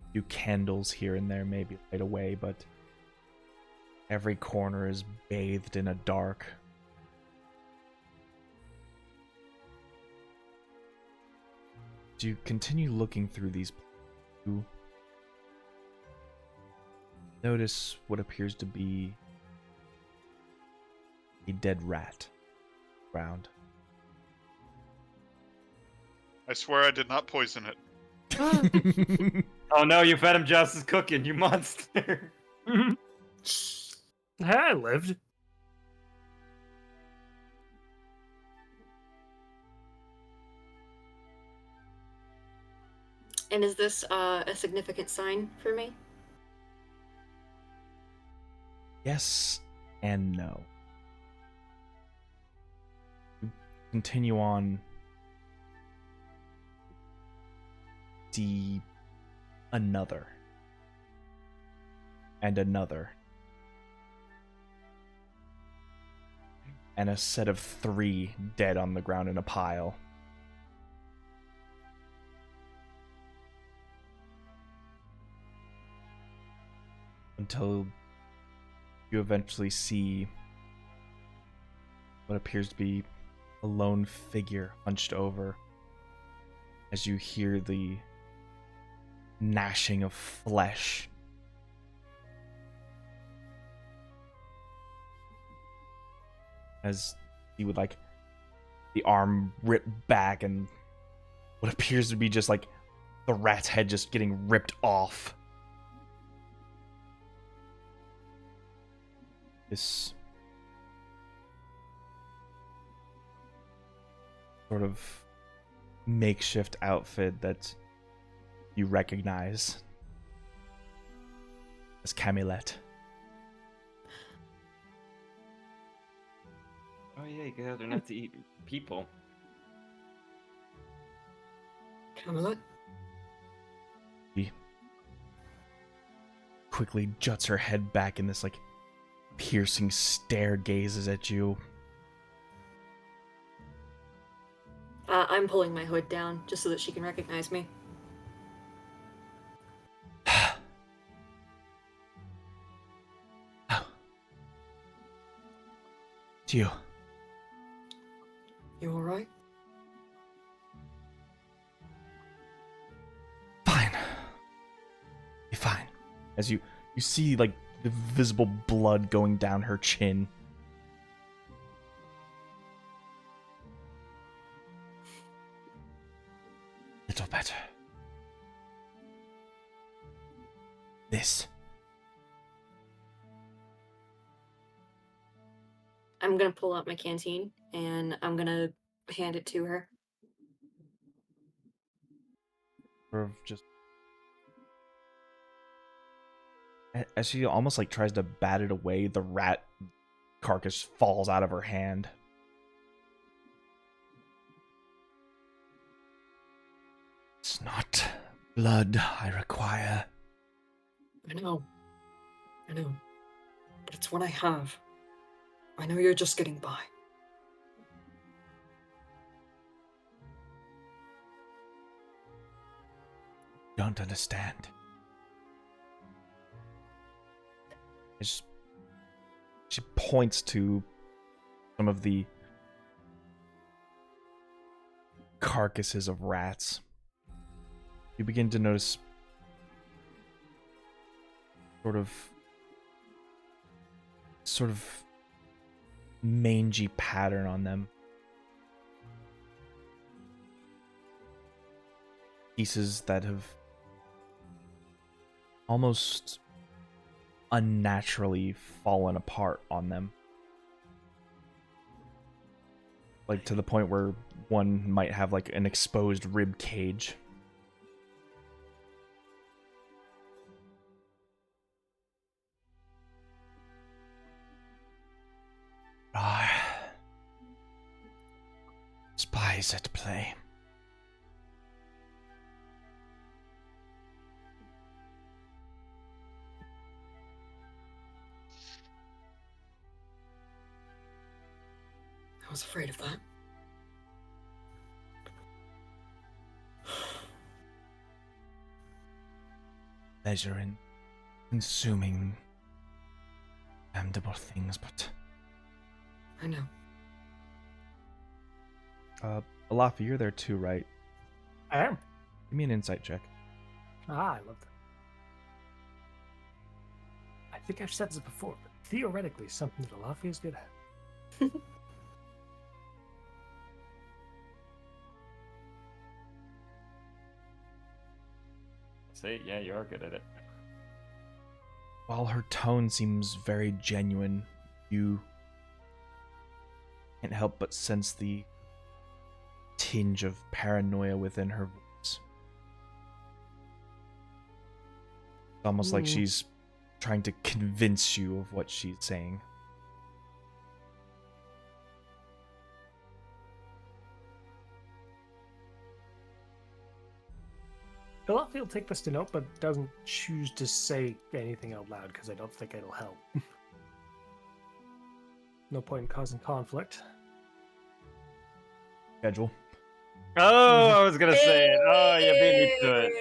A few candles here and there maybe light away, but every corner is bathed in a dark. As you continue looking through these, you notice what appears to be a dead rat ground. I swear I did not poison it. Oh no, you fed him just as cooking, you monster. I lived. And is this a significant sign for me? Yes and no. You continue on. See another. And another. And a set of 3 dead on the ground in a pile. Until you eventually see what appears to be a lone figure hunched over as you hear the gnashing of flesh. As he would like the arm rip back and what appears to be just like the rat's head just getting ripped off. This sort of makeshift outfit that you recognize as Camelet. Oh yeah, you guys are not to eat people. Camelet? She quickly juts her head back in this like piercing stare, gazes at you. I'm pulling my hood down just so that she can recognize me. Oh. It's you. You alright? Fine. Be fine. As you see like the visible blood going down her chin. Little better. This. I'm gonna pull out my canteen and I'm gonna hand it to her. Sort of just as she almost like tries to bat it away, the rat carcass falls out of her hand. It's not blood I require. I know. But it's what I have. I know you're just getting by. Don't understand. She points to some of the carcasses of rats. You begin to notice sort of mangy pattern on them. Pieces that have almost unnaturally fallen apart on them. Like to the point where one might have like an exposed rib cage. Spies at play. I was afraid of that. Pleasure in consuming damnable things, but I know. Alafi, you're there too, right? I am. Give me an insight check. Ah, I love that. I think I've said this before, but theoretically, something that Alafi is good at. See, yeah, you are good at it. While her tone seems very genuine, you can't help but sense the tinge of paranoia within her voice. It's almost like she's trying to convince you of what she's saying. Philadelphia will take this to note, but doesn't choose to say anything out loud because I don't think it'll help. No point in causing conflict. Schedule. Oh, I was gonna say it. Oh, you beat me to it.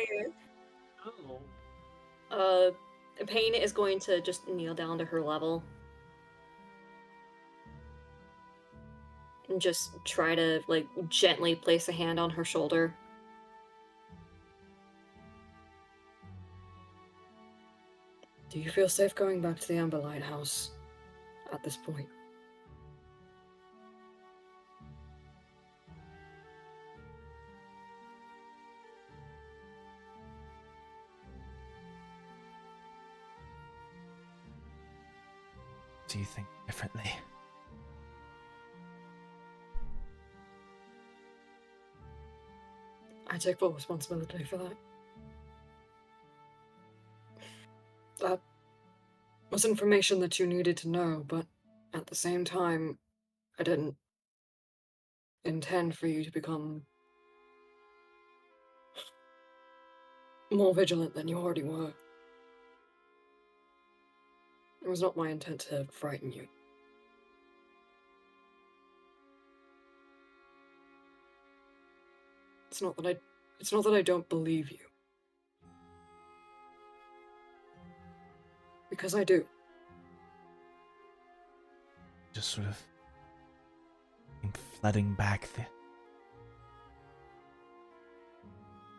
Pain is going to just kneel down to her level. And just try to, like, gently place a hand on her shoulder. Do you feel safe going back to the Amber Lighthouse at this point? Do you think differently? I take full responsibility for that. That was information that you needed to know, but at the same time, I didn't intend for you to become more vigilant than you already were. It was not my intent to frighten you. It's not that I don't believe you. Because I do. Just sort of flooding back the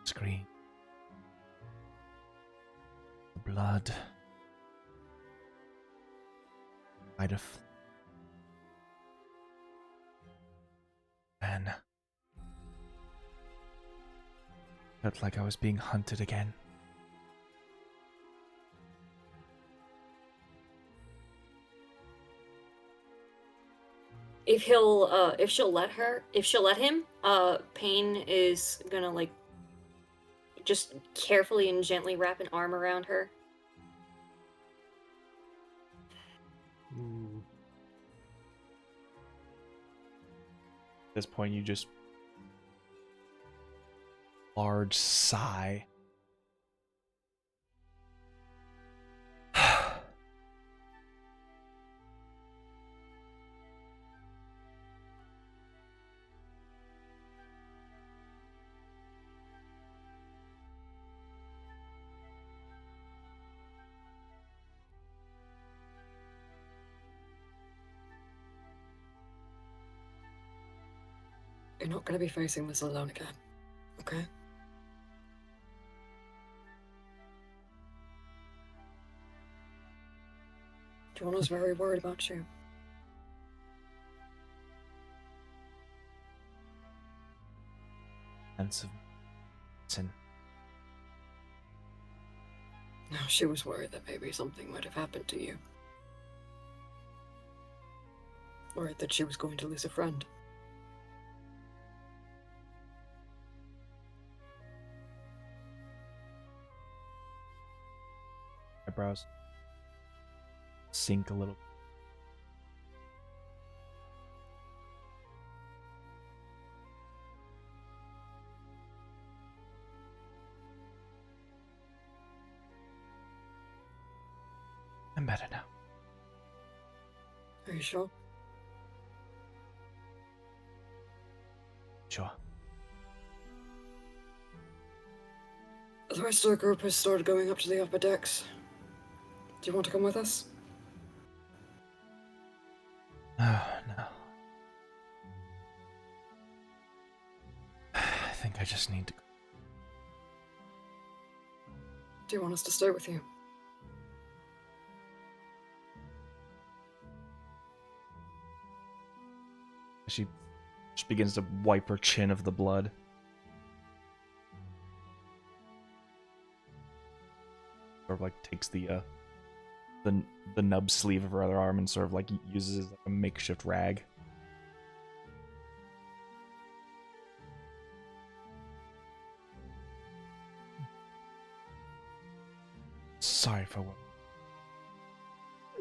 screen. The blood. Might have. Man. Felt like I was being hunted again. If she'll let him, Pain is gonna, like, just carefully and gently wrap an arm around her. At this point, you just large sigh. You're not going to be facing this alone again, okay? Joanna's very worried about you. Sense of sin. No, she was worried that maybe something might have happened to you. Worried that she was going to lose a friend. Eyebrows sink a little. I'm better now. Are you sure? Sure. The rest of the group has started going up to the upper decks. Do you want to come with us? No. I think I just need to. Do you want us to stay with you? She just begins to wipe her chin of the blood. Sort of like takes the nub sleeve of her other arm and sort of like uses it as like a makeshift rag. Sorry for what.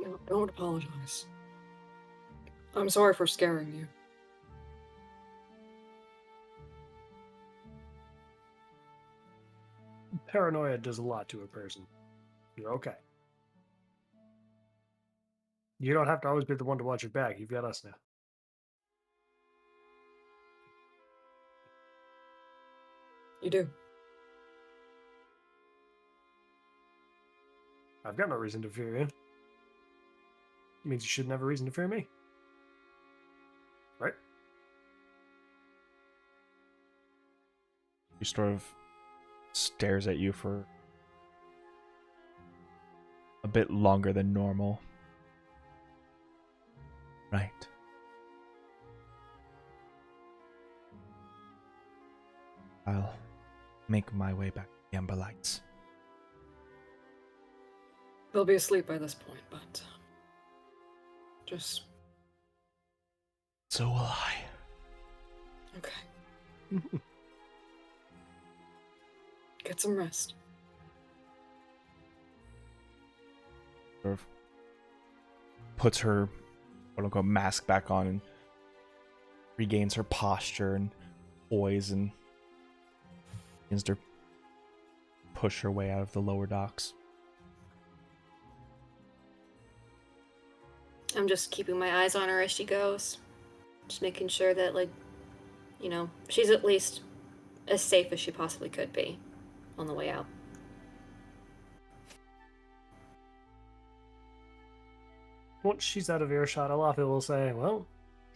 No, don't apologize. I'm sorry for scaring you. Paranoia does a lot to a person. You're okay. You don't have to always be the one to watch your back. You've got us now. You do. I've got no reason to fear you. It means you shouldn't have a reason to fear me. Right? She sort of stares at you for a bit longer than normal. Right. I'll make my way back to the Ember Lights. They'll be asleep by this point, but just So will I. okay. Get some rest. Sort of puts her quote-unquote mask back on and regains her posture and poise and begins to push her way out of the lower docks. I'm just keeping my eyes on her as she goes. Just making sure that, like, you know, she's at least as safe as she possibly could be on the way out. Once she's out of earshot, Alafi will say, well,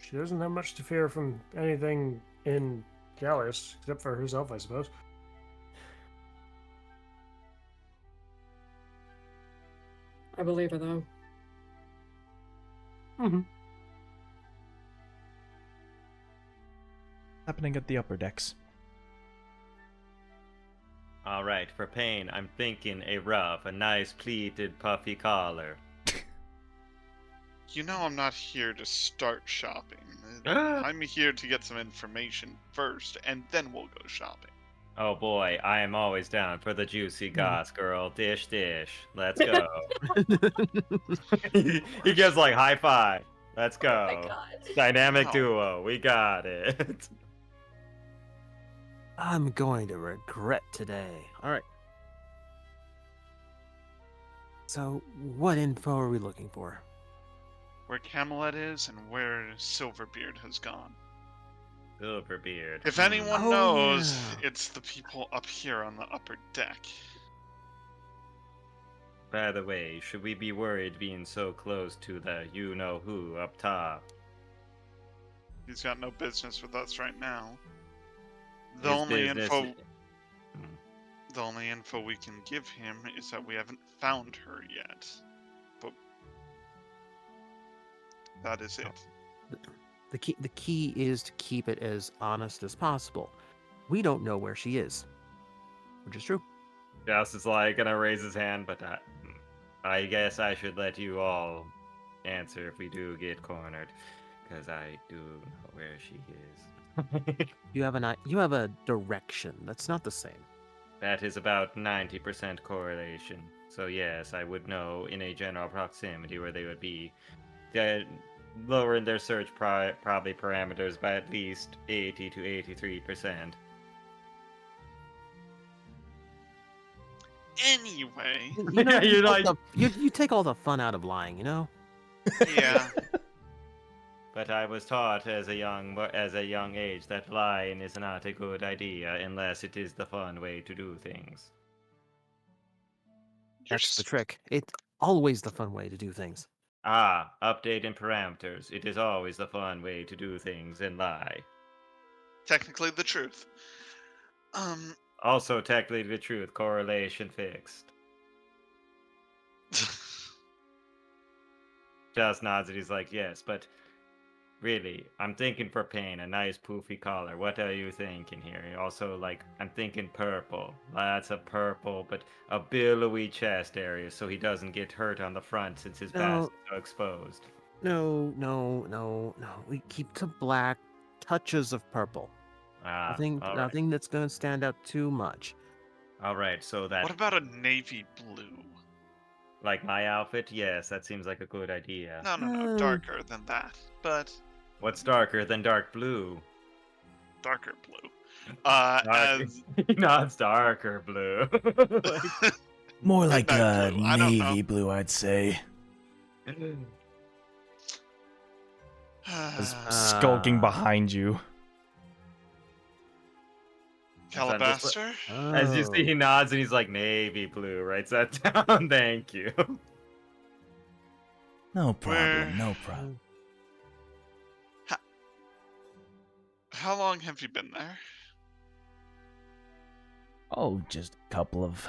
she doesn't have much to fear from anything in Galleus, except for herself, I suppose. I believe her, though. Mm-hmm. Happening at the upper decks. All right, for Pain, I'm thinking a ruff, a nice pleated puffy collar. You know I'm not here to start shopping. I'm here to get some information first, and then we'll go shopping. Oh boy, I am always down for the juicy goss, girl. Dish, dish. Let's go. He gives like high five. Let's go. Oh my god. Dynamic No. duo. We got it. I'm going to regret today. All right. So, what info are we looking for? Where Camelet is and where Silverbeard has gone. Silverbeard. If anyone Oh, knows, yeah. it's the people up here on the upper deck. By the way, should we be worried being so close to the you-know-who up top? He's got no business with us right now. The His only business- the only info we can give him is that we haven't found her yet. But that is it. The key is to keep it as honest as possible. We don't know where she is, which is true. Joss is like gonna raise his hand, but I guess I should let you all answer if we do get cornered, because I do know where she is. You have a direction. That's not the same. That is about 90% correlation. So yes, I would know in a general proximity where they would be. Lowering their search probably parameters by at least 80 to 83%. Anyway, You know, You're like- you take all the fun out of lying, you know? yeah. But I was taught as a young age that lying is not a good idea unless it is the fun way to do things. That's the trick. It's always the fun way to do things. Ah, updating parameters. It is always the fun way to do things and lie. Technically the truth. Also, technically the truth. Correlation fixed. Just nods and he's like, yes, but really, I'm thinking for Pain, a nice poofy collar. What are you thinking here? Also, like, I'm thinking purple. Lots of purple, but a billowy chest area so he doesn't get hurt on the front since his back No. is so exposed. No. We keep to black, touches of purple. Ah, all right. Nothing that's gonna stand out too much. All right, so that, What about a navy blue? like my outfit? Yes, that seems like a good idea. No, darker than that, but What's darker than dark blue? darker blue. Dark- As No, it's darker blue. Like- More like Midnight blue, I don't know. navy blue, I'd say. Is skulking behind you. Calabaster? As you see, he nods and he's like, navy blue, writes that down. Thank you. No problem, Where- no problem. How long have you been there? Oh, just a couple of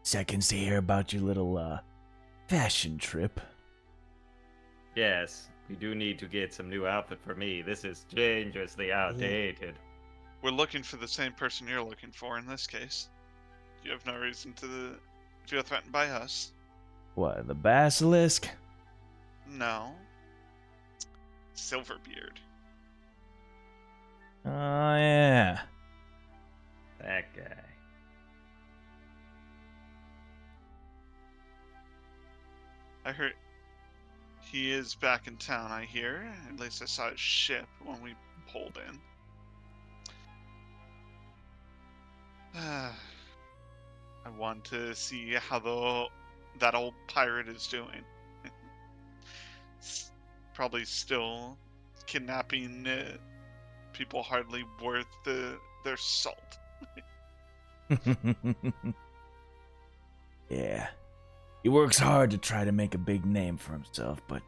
seconds to hear about your little, fashion trip. Yes, we do need to get some new outfit for me. This is dangerously outdated. We're looking for the same person you're looking for in this case. You have no reason to feel threatened by us. What, the basilisk? No. Silverbeard. Oh, yeah. That guy. I heard he is back in town, I hear. At least I saw his ship when we pulled in. I want to see how that old pirate is doing. Probably still kidnapping people hardly worth their salt. Yeah. He works hard to try to make a big name for himself, but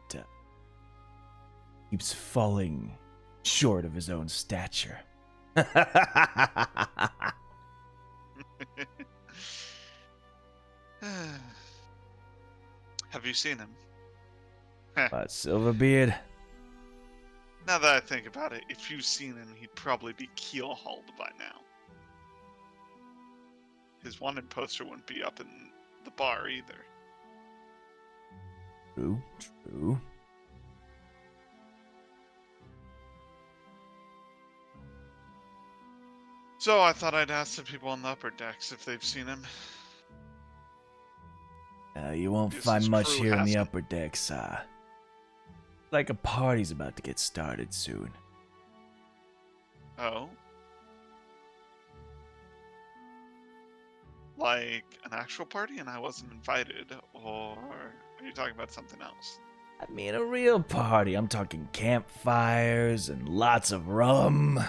keeps falling short of his own stature. Have you seen him? Silverbeard? Now that I think about it, if you've seen him, he'd probably be keel-hauled by now. His wanted poster wouldn't be up in the bar either. True. So I thought I'd ask the people on the upper decks if they've seen him. You won't Guess find his much crew here in the hasn't. upper decks, like a party's about to get started soon. Oh? Like an actual party and I wasn't invited? Or are you talking about something else? I mean, a real party. I'm talking campfires and lots of rum,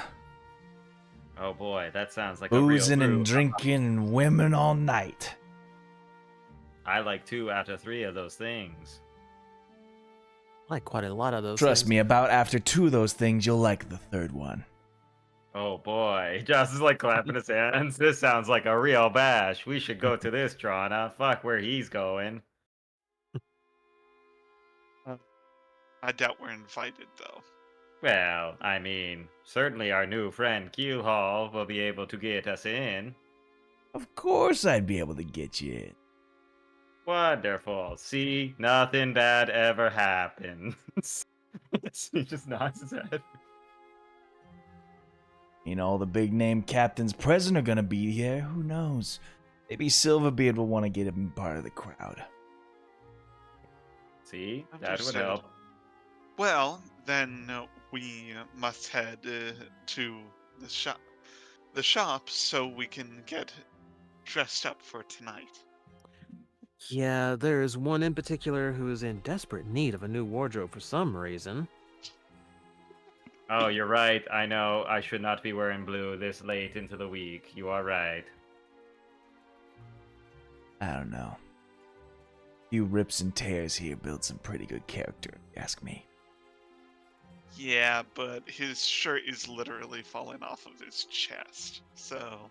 Oh boy, that sounds like a real boozing brew. and drinking and women all night. I like 2 out of 3 of those things. I like quite a lot of those. Trust things. me, about after 2 of those things, you'll like the third one. Oh boy, Joss is like clapping his hands. This sounds like a real bash. We should go to this, Trana. Fuck where he's going. I doubt we're invited, though. Well, I mean, certainly our new friend Keelhaul will be able to get us in. Of course I'd be able to get you in. Wonderful. See, nothing bad ever happens. He just nods his head. You know, all the big name captains present are gonna be here. Who knows? Maybe Silverbeard will want to get him part of the crowd. See, that would Understood. help. Well, then we must head to the shop so we can get dressed up for tonight. Yeah, there's one in particular who is in desperate need of a new wardrobe for some reason. Oh, you're right. I know. I should not be wearing blue this late into the week. You are right. I don't know. A few rips and tears here build some pretty good character, if you ask me. Yeah, but his shirt is literally falling off of his chest, so...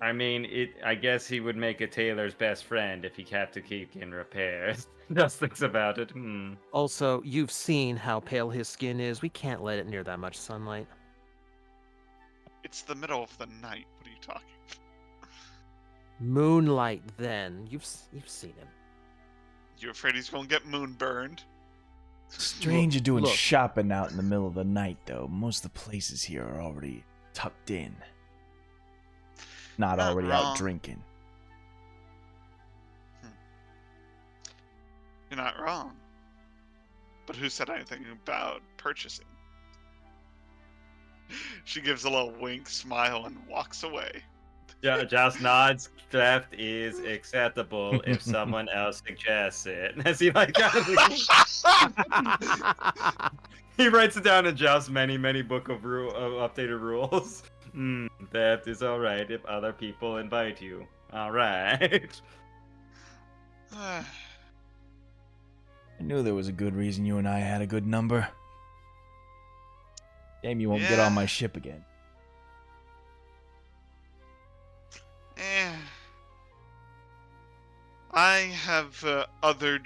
I mean, I guess he would make a tailor's best friend if he had to keep in repairs. Just thinks about it. Also, you've seen how pale his skin is. We can't let it near that much sunlight. It's the middle of the night. What are you talking? Moonlight, then. You've seen him. You afraid he's gonna get moonburned? Strange you're doing look. shopping out in the middle of the night, though. Most of the places here are already tucked in. Not already wrong. out drinking. You're not wrong. But who said anything about purchasing? She gives a little wink, smile, and walks away. Just nods. Theft is acceptable if someone else suggests it. As he like kind of he writes it down in Joust's many book of updated rules. Theft is all right if other people invite you. All right. I knew there was a good reason you and I had a good number. Shame you won't get on my ship again. I have other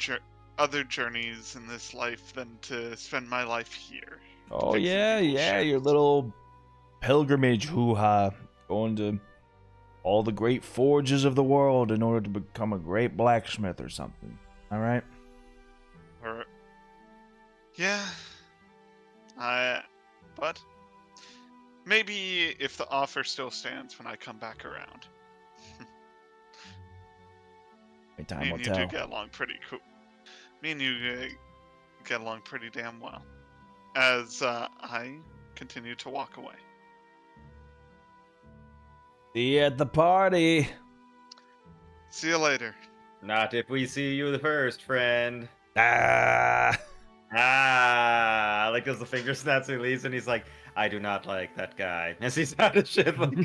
journeys in this life than to spend my life here. Oh fixing yeah, people's yeah, shit. your little pilgrimage hoo-ha. Going to all the great forges of the world in order to become a great blacksmith or something. Alright? Or, yeah. But maybe if the offer still stands when I come back around. Time Me will and you tell. do get along pretty cool. Me and you get along pretty damn well. As I continue to walk away. See you at the party. See you later. Not if we see you first, friend. Ah. Like does the finger snaps and leaves, and he's like, I do not like that guy. As he's out of shit. Like,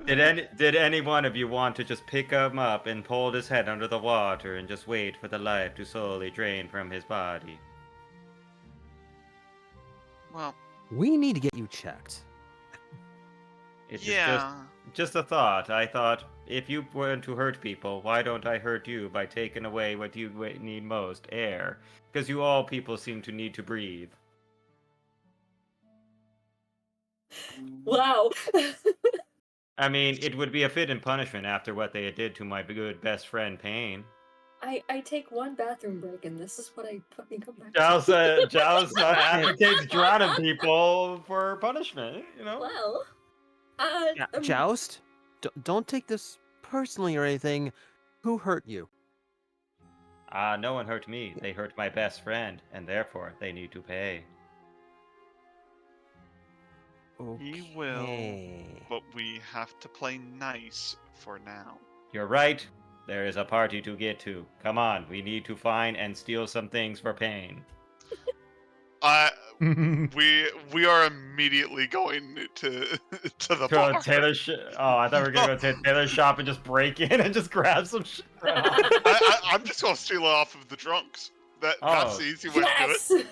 did any one of you want to just pick him up and hold his head under the water and just wait for the life to slowly drain from his body? Well, We need to get you checked. It is yeah. just a thought. I thought, if you want to hurt people, why don't I hurt you by taking away what you need most, air? Because you all people seem to need to breathe. Wow. I mean, it would be a fit and punishment after what they did to my good best friend Payne. I take one bathroom break and this is what I fucking come back Joust to. advocates drowning people for punishment, you know? Well, Joust, don't take this personally or anything. Who hurt you? No one hurt me. They hurt my best friend, and therefore they need to pay. He will, Okay. but we have to play nice for now. You're right. There is a party to get to. Come on, we need to find and steal some things for Payne. We are immediately going to the To a bar. tailor oh, I thought we were gonna go to a tailor shop and just break in and just grab some shit. I'm just gonna steal it off of the drunks. That's the easy way to do it.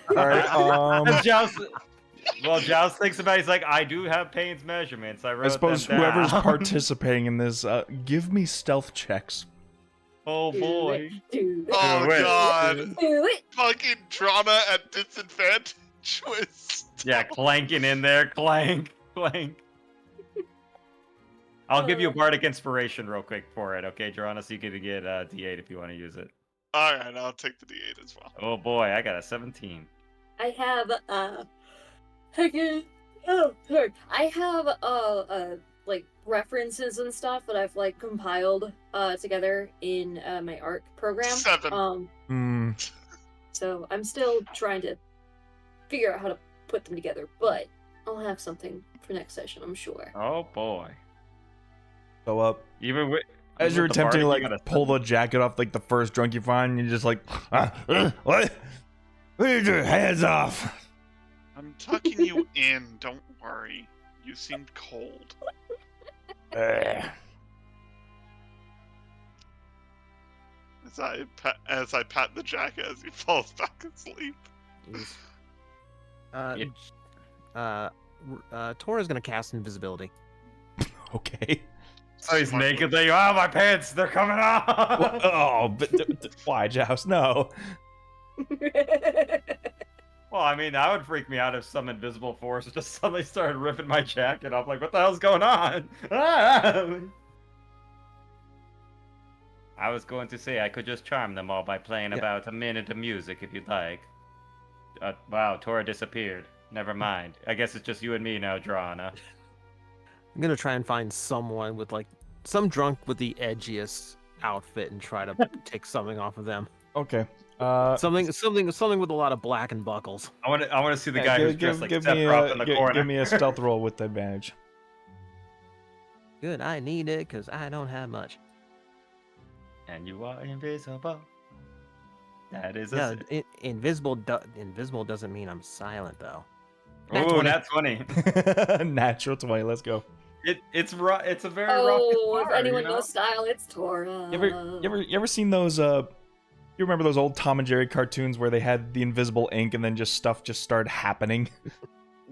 Yes. Alright, Joust thinks about it. He's like, I do have Payne's measurements. I wrote I suppose them down. whoever's participating in this, give me stealth checks. Oh Do boy. it, do it, Oh Do it. god. do it. Fucking Drana at disadvantage was Yeah, clanking in there. Clank. I'll give you a bardic inspiration real quick for it, okay, Joanna? So you can get D8 if you want to use it. Alright, I'll take the D8 as well. Oh boy, I got a 17. I have I have like references and stuff that I've like compiled together in my art program. 7. So I'm still trying to figure out how to put them together, but I'll have something for next session, I'm sure. Oh boy. So Even with as you're with the attempting to bardic, like you got a pull the jacket off like the first drunk you find, you're just like, what? Put your hands off. I'm tucking you in, don't worry. You seemed cold. As I pat the jacket as he falls back asleep. Jeez. Tora's gonna cast invisibility. Okay. Oh, he's naked. There you are, my pants. They're coming off. Well, oh, but why, Joust? No. Well, I mean, that would freak me out if some invisible force just suddenly started ripping my jacket off. Like, what the hell's going on? Ah! I was going to say I could just charm them all by playing about a minute of music if you'd like. Wow, Tora disappeared. Never mind. I guess it's just you and me now, Drana. I'm gonna try and find someone with like some drunk with the edgiest outfit and try to take something off of them. Okay. Something with a lot of black and buckles. I want to see the yeah, guy who's dressed like give Sephiroth in the corner. Give me a stealth roll with advantage. Good, I need it because I don't have much. And you are invisible. That is No, invisible doesn't mean I'm silent though. Ooh, that's 20. Natural 20. Let's go. It's a very Oh, rocket if anyone you know? knows style, it's Tora. You ever seen those you remember those old Tom and Jerry cartoons where they had the invisible ink and then just stuff just started happening?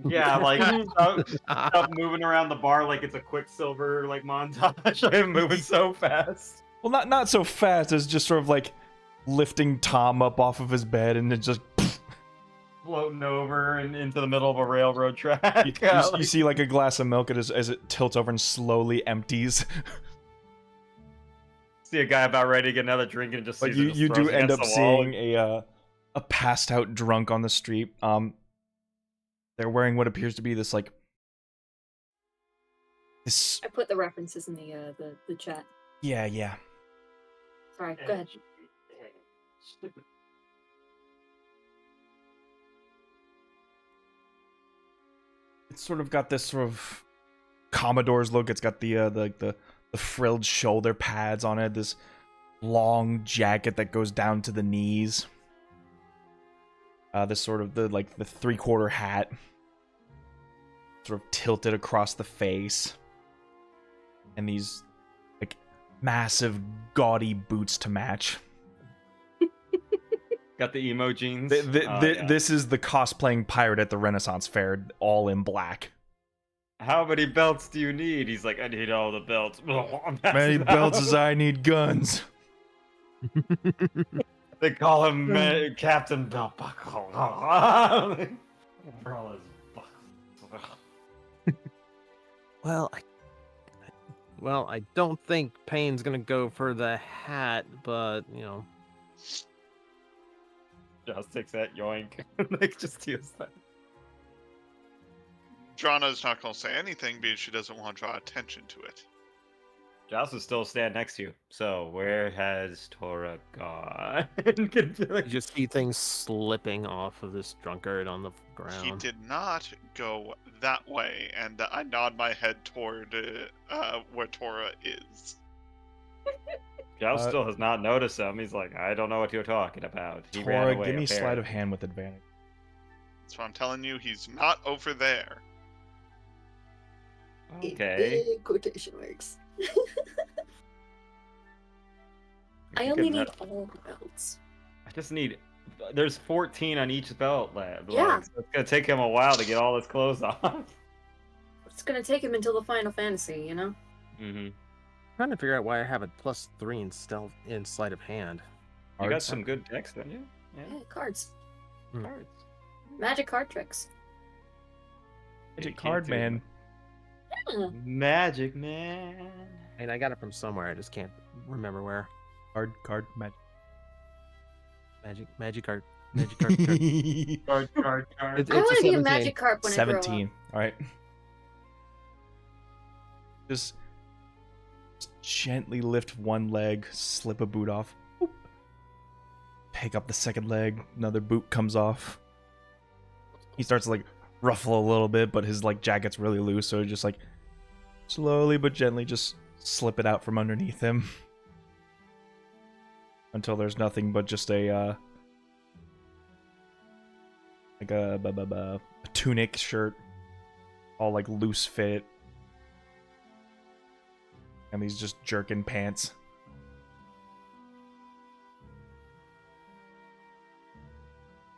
Yeah, like stuff moving around the bar like it's a Quicksilver like montage. I'm moving so fast. Well, not so fast as just sort of like lifting Tom up off of his bed and it just Floating over and into the middle of a railroad track. you see like a glass of milk as it tilts over and slowly empties. See a guy about ready to get another drink and just Like sees it you just do throws end against up the wall. seeing a passed out drunk on the street. They're wearing what appears to be this like this. I put the references in the chat. Yeah. Sorry, go ahead. It's sort of got this sort of Commodore's look. It's got the frilled shoulder pads on it. This long jacket that goes down to the knees. This sort of the 3/4 hat, sort of tilted across the face, and these like massive gaudy boots to match. Got the emo jeans. This is the cosplaying pirate at the Renaissance Fair, all in black. How many belts do you need? He's like, I need all the belts. Many belts as I need guns. They call him Captain Belt Buckle. Well, I don't think Payne's gonna go for the hat, but you know. Just takes that yoink. Like, just use that. Drana's not going to say anything because she doesn't want to draw attention to it. Joss is still stand next to you. So where has Tora gone? You just see things slipping off of this drunkard on the ground. He did not go that way, and I nod my head toward where Tora is. Joss still has not noticed him. He's like, I don't know what you're talking about. He ran Tora, away, give me apparently. sleight of hand with advantage. That's what I'm telling you. He's not over there. Okay. Big quotation marks. We I can only get need that- all the belts. I just need. There's 14 on each belt, lad. Like, Yeah. so it's gonna take him a while to get all his clothes on. It's gonna take him until the Final Fantasy, you know? Mm-hmm. Trying to figure out why I have a +3 in stealth in sleight of hand. You got Cards? some good decks, don't you? Yeah, cards. Cards. Magic card tricks. Magic You card can't do man. Yeah. Magic man. And I got it from somewhere. I just can't remember where. Card magic. Magic card. Card. It's I want to be a 17. magic carp when I grow up. 17. All right. Just gently lift one leg, slip a boot off. Boop. Pick up the second leg, another boot comes off. He starts to like ruffle a little bit, but his like jacket's really loose, so he just like slowly but gently just slip it out from underneath him. Until there's nothing but just a like a tunic shirt, all like loose fit, and these just jerkin pants.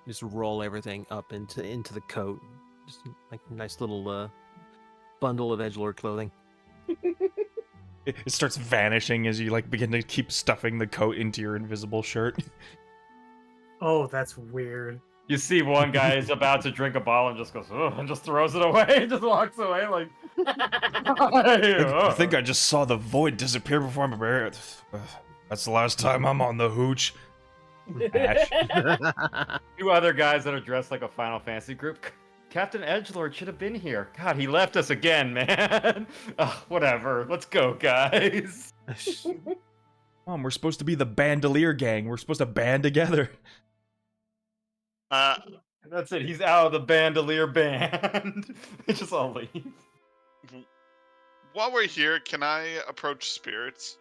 Just roll everything up into the coat. Just like a nice little bundle of edgelord clothing. It starts vanishing as you like begin to keep stuffing the coat into your invisible shirt. Oh, that's weird. You see one guy is about to drink a bottle and just goes, "Ugh," and just throws it away and just walks away like. I think I just saw the void disappear before my eyes. That's the last time I'm on the hooch. Ash. Two other guys that are dressed like a Final Fantasy group. Captain Edgelord should have been here. God, he left us again, man. Whatever. Let's go, guys. Mom, we're supposed to be the Bandolier gang. We're supposed to band together. That's it. He's out of the Bandolier band. They just all leave. While we're here, can I approach spirits?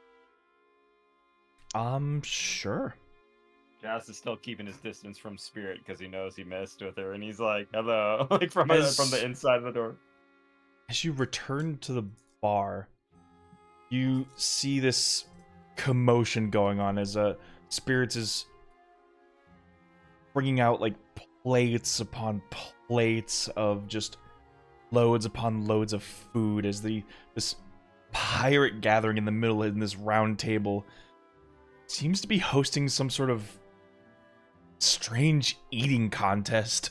Sure. Jas is still keeping his distance from Spirit because he knows he messed with her, and he's like, "Hello," like from the inside of the door. As you return to the bar, you see this commotion going on as Spirits is bringing out like plates upon plates of just loads upon loads of food as this pirate gathering in the middle in this round table seems to be hosting some sort of strange eating contest.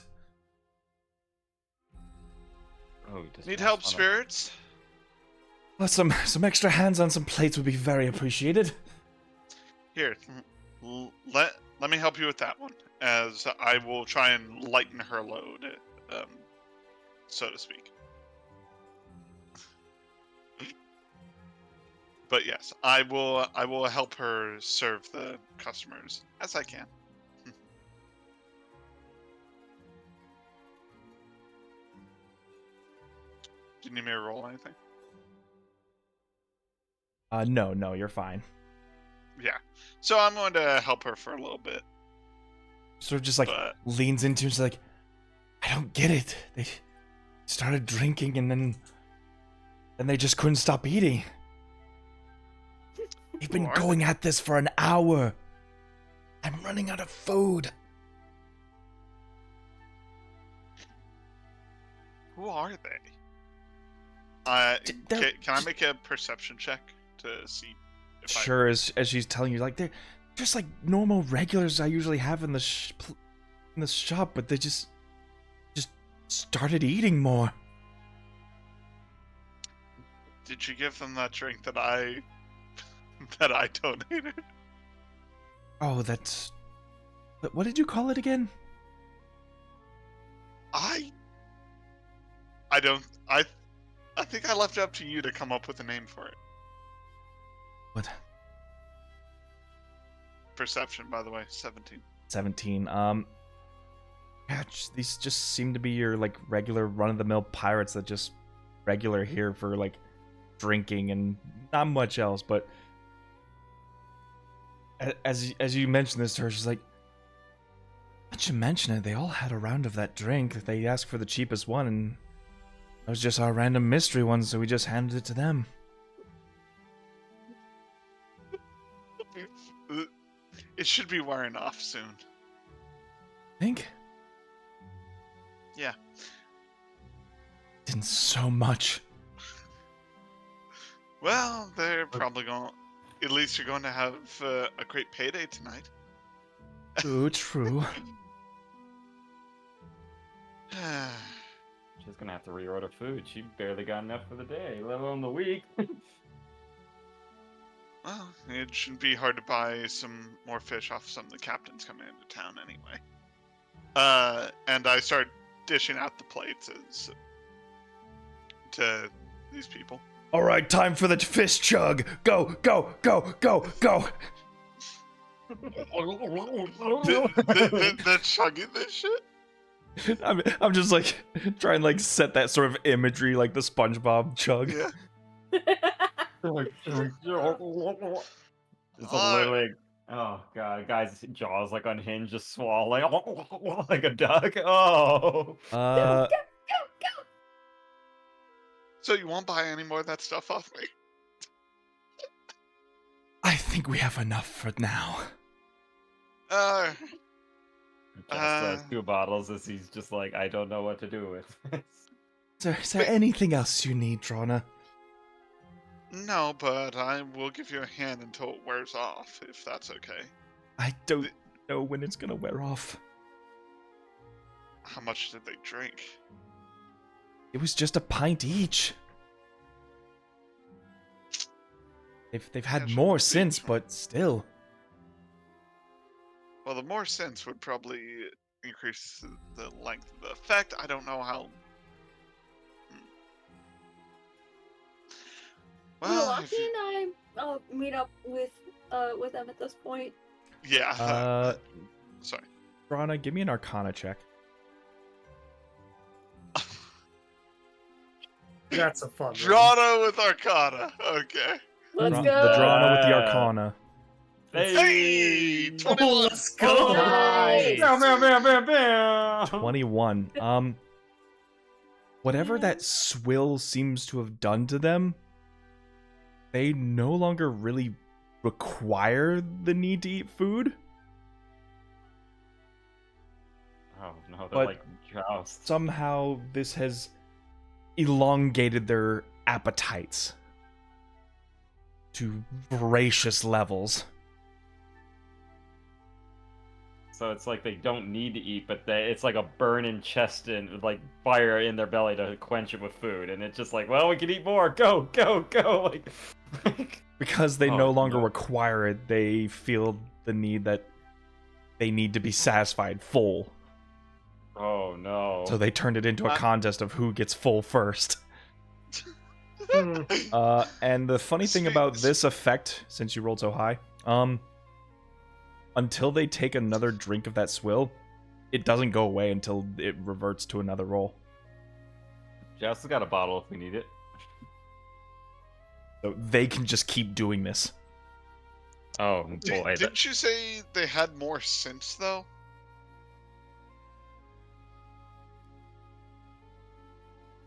Oh, Need help, spirits? Well, some extra hands on some plates would be very appreciated. Here, let me help you with that one, as I will try and lighten her load, so to speak. But yes, I will help her serve the customers as I can. Do you need me to roll anything? No, you're fine. Yeah. So I'm going to help her for a little bit. Sort of just like leans into it, like, I don't get it. They started drinking and then they just couldn't stop eating. They've been going at this for an hour. I'm running out of food. Who are they? Can I make a perception check to see? Sure, as she's telling you, like, they're just like normal regulars I usually have in the shop, but they just started eating more. Did you give them that drink that I donated? Oh, what did you call it again? I think I left it up to you to come up with a name for it. What? Perception, by the way, 17. 17. Yeah, these just seem to be your like regular run-of-the-mill pirates that just regular here for like drinking and not much else. But as you mentioned this to her, she's like, "Not you mention it, they all had a round of that drink. They asked for the cheapest one, and that was just our random mystery one, so we just handed it to them." It should be wearing off soon. Think? Yeah. Didn't so much. Well, they're probably going. At least you're going to have a great payday tonight. Ooh, true. She's gonna have to reorder food. She barely got enough for the day, let alone the week. Well, it shouldn't be hard to buy some more fish off some of the captains coming into town anyway. And I start dishing out the plates to these people. All right, time for the fish chug. Go, go, go, go, go. They're chugging this shit? I'm just like trying to like set that sort of imagery like the SpongeBob chug. Yeah. It's literally, oh god, guy's jaws like unhinged, just swallowing like a duck. Oh. Go. So you won't buy any more of that stuff off me? I think we have enough for now. Just those 2 bottles as he's just like, I don't know what to do with. Is there anything else you need, Drona? No, but I will give you a hand until it wears off, if that's okay. I don't know when it's gonna wear off. How much did they drink? It was just a pint each. They've had Yeah, more sure. since, but still. Well, the more sense would probably increase the length of the effect. I don't know how. Well, Well, Lucky and I meet up with them at this point. yeah. Sorry. Rana, give me an Arcana check. That's a fun one. Drana with Arcana. Okay. Let's The go. Drana with the Arcana. Hey, 21. Oh, let's go! Nice. Bow, bow, bow, bow, bow. 21. Whatever that swill seems to have done to them, they no longer really require the need to eat food. Oh no, they're But- like joust. Somehow this has elongated their appetites to voracious levels. So it's like they don't need to eat, but it's like a burning chest and like fire in their belly to quench it with food, and it's just like, well, we can eat more. Go, go, go! Like, Because they Oh, no longer no. require it, they feel the need that they need to be satisfied full. oh no. So they turned it into a contest of who gets full first. Hmm. And the funny thing about this effect, since you rolled so high, until they take another drink of that swill, it doesn't go away until it reverts to another roll. Joust has got a bottle if we need it. So they can just keep doing this. Oh boy. Didn't you say they had more sense though?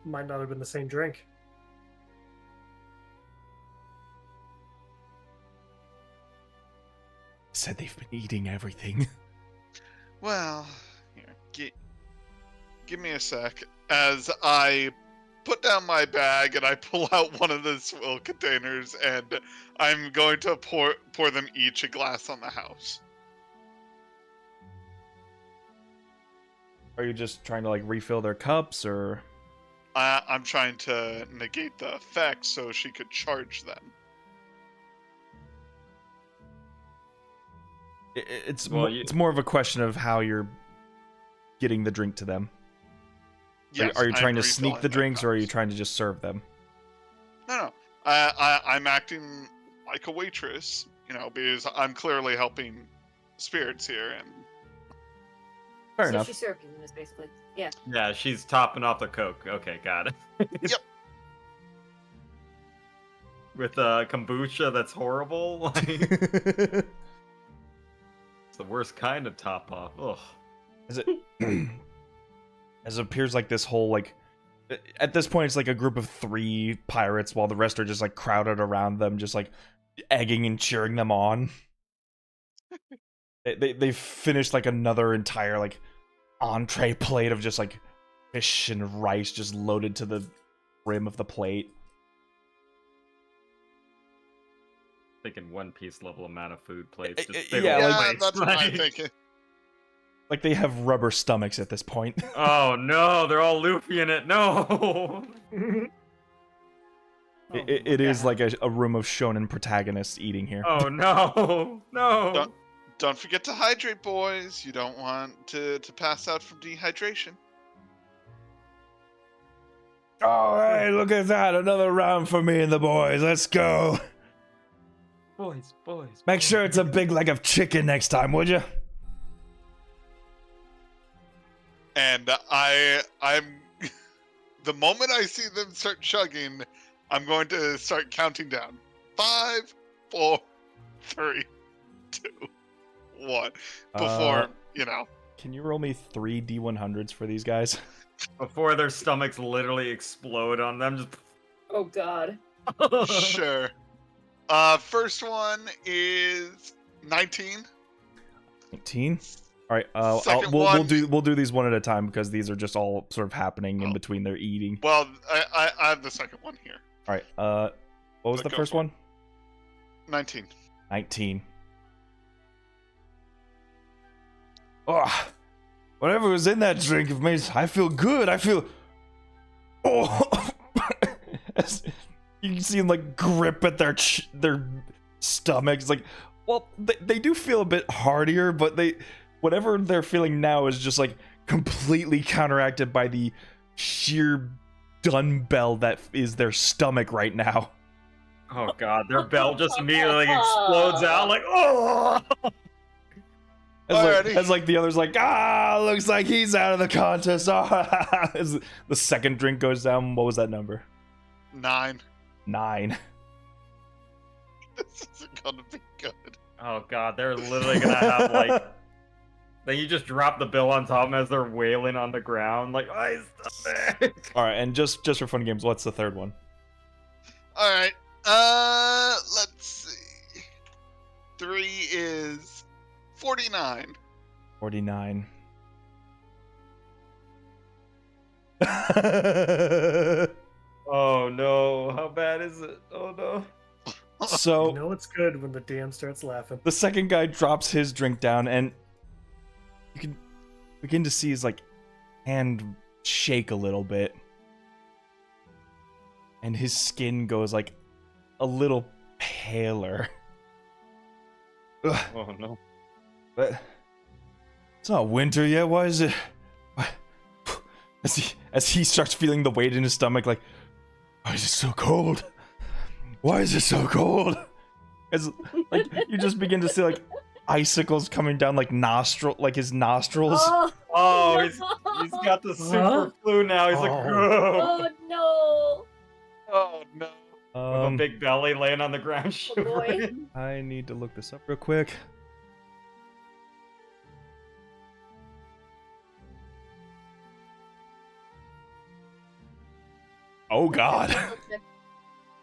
Might not have been the same drink. Said they've been eating everything. Well, here, give me a sec. As I put down my bag and I pull out one of the swill containers, and I'm going to pour them each a glass on the house. Are you just trying to like refill their cups, or I'm trying to negate the effect so she could charge them. it's Well, it's more of a question of how you're getting the drink to them? Yes, Are you I'm trying to sneak refilling the their drinks, or are you cups. trying to just serve them? No. I'm acting like a waitress, because I'm clearly helping spirits here, and Fair so enough. she's serving them, is basically. Yeah. Yeah, she's topping off the Coke. Okay, got it. Yep. With kombucha that's horrible. Like, it's the worst kind of top off. Ugh. As it as it appears like this whole like at this point it's like a group of 3 pirates while the rest are just like crowded around them, just like egging and cheering them on. They've finished like another entire like entree plate of just like fish and rice just loaded to the rim of the plate. Thinking One Piece level amount of food plates. Eh, Just eh, big yeah, old like- plates. that's what I'm Like, thinking. Like they have rubber stomachs at this point. oh no, they're all Luffy in it. No. It is like a room of shonen protagonists eating here. Oh no, no. Don't forget to hydrate, boys. You don't want to pass out from dehydration. Oh, hey, look at that. Another round for me and the boys. Let's go. Boys. Make sure it's a big leg of chicken next time, would you? And I'm the moment I see them start chugging, I'm going to start counting down. 5, 4, 3, 2, 1. Before, Can you roll me 3 D100s for these guys? Before their stomachs literally explode on them. Just Oh god. Sure. First one is 19. 19. All right. Second we'll one- do these one at a time because these are just all sort of happening in between their eating. Well, I have the second one here. All right. What was But the go first for it. one? 19. 19. Oh, whatever was in that drink of me, I feel good. I feel. Oh, you can see them like grip at their stomachs. Like, well, they do feel a bit heartier, but whatever they're feeling now is just like completely counteracted by the sheer dumbbell that is their stomach right now. Oh god, their bell just immediately explodes out like, oh! As like the other's like, looks like he's out of the contest. As the second drink goes down, what was that number? 9. 9. This isn't gonna be good. Oh god, they're literally gonna have like. Then you just drop the bill on top of them as they're wailing on the ground, like, my stomach. All right, and just for fun games, what's the third one? All right. Let's see. 3 is 49. 49. Oh no, how bad is it? Oh no. So You know it's good when the DM starts laughing. the second guy drops his drink down, and you can begin to see his like hand shake a little bit, and his skin goes like a little paler. Ugh, Oh no. but it's not winter yet. Why is it? Why? As he starts feeling the weight in his stomach, like, why is it so cold? Why is it so cold? As like you just begin to see like icicles coming down like his nostrils. Oh, he's got the super flu now. He's like, Oh. oh, no! Oh no. with a big belly laying on the ground Oh, boy. shivering. I need to look this up real quick. Oh god.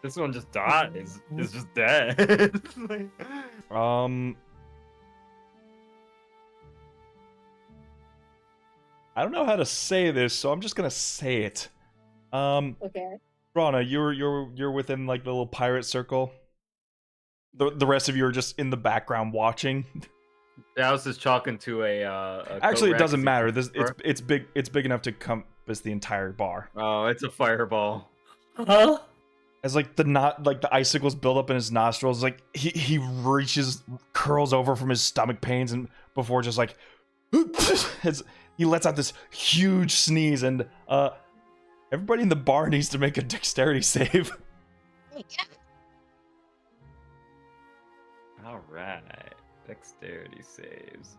This one just died. It's just dead. I don't know how to say this, so I'm just gonna say it. Okay. Rana, you're within like the little pirate circle. The rest of you are just in the background watching. Galleus is chalking to a Actually, it coat doesn't rack. matter. It's big. It's big enough to compass the entire bar. Oh, it's a fireball. Huh? As like the icicles build up in his nostrils, like he curls over from his stomach pains, and before just like he lets out this huge sneeze, and everybody in the bar needs to make a dexterity save. All right, dexterity saves.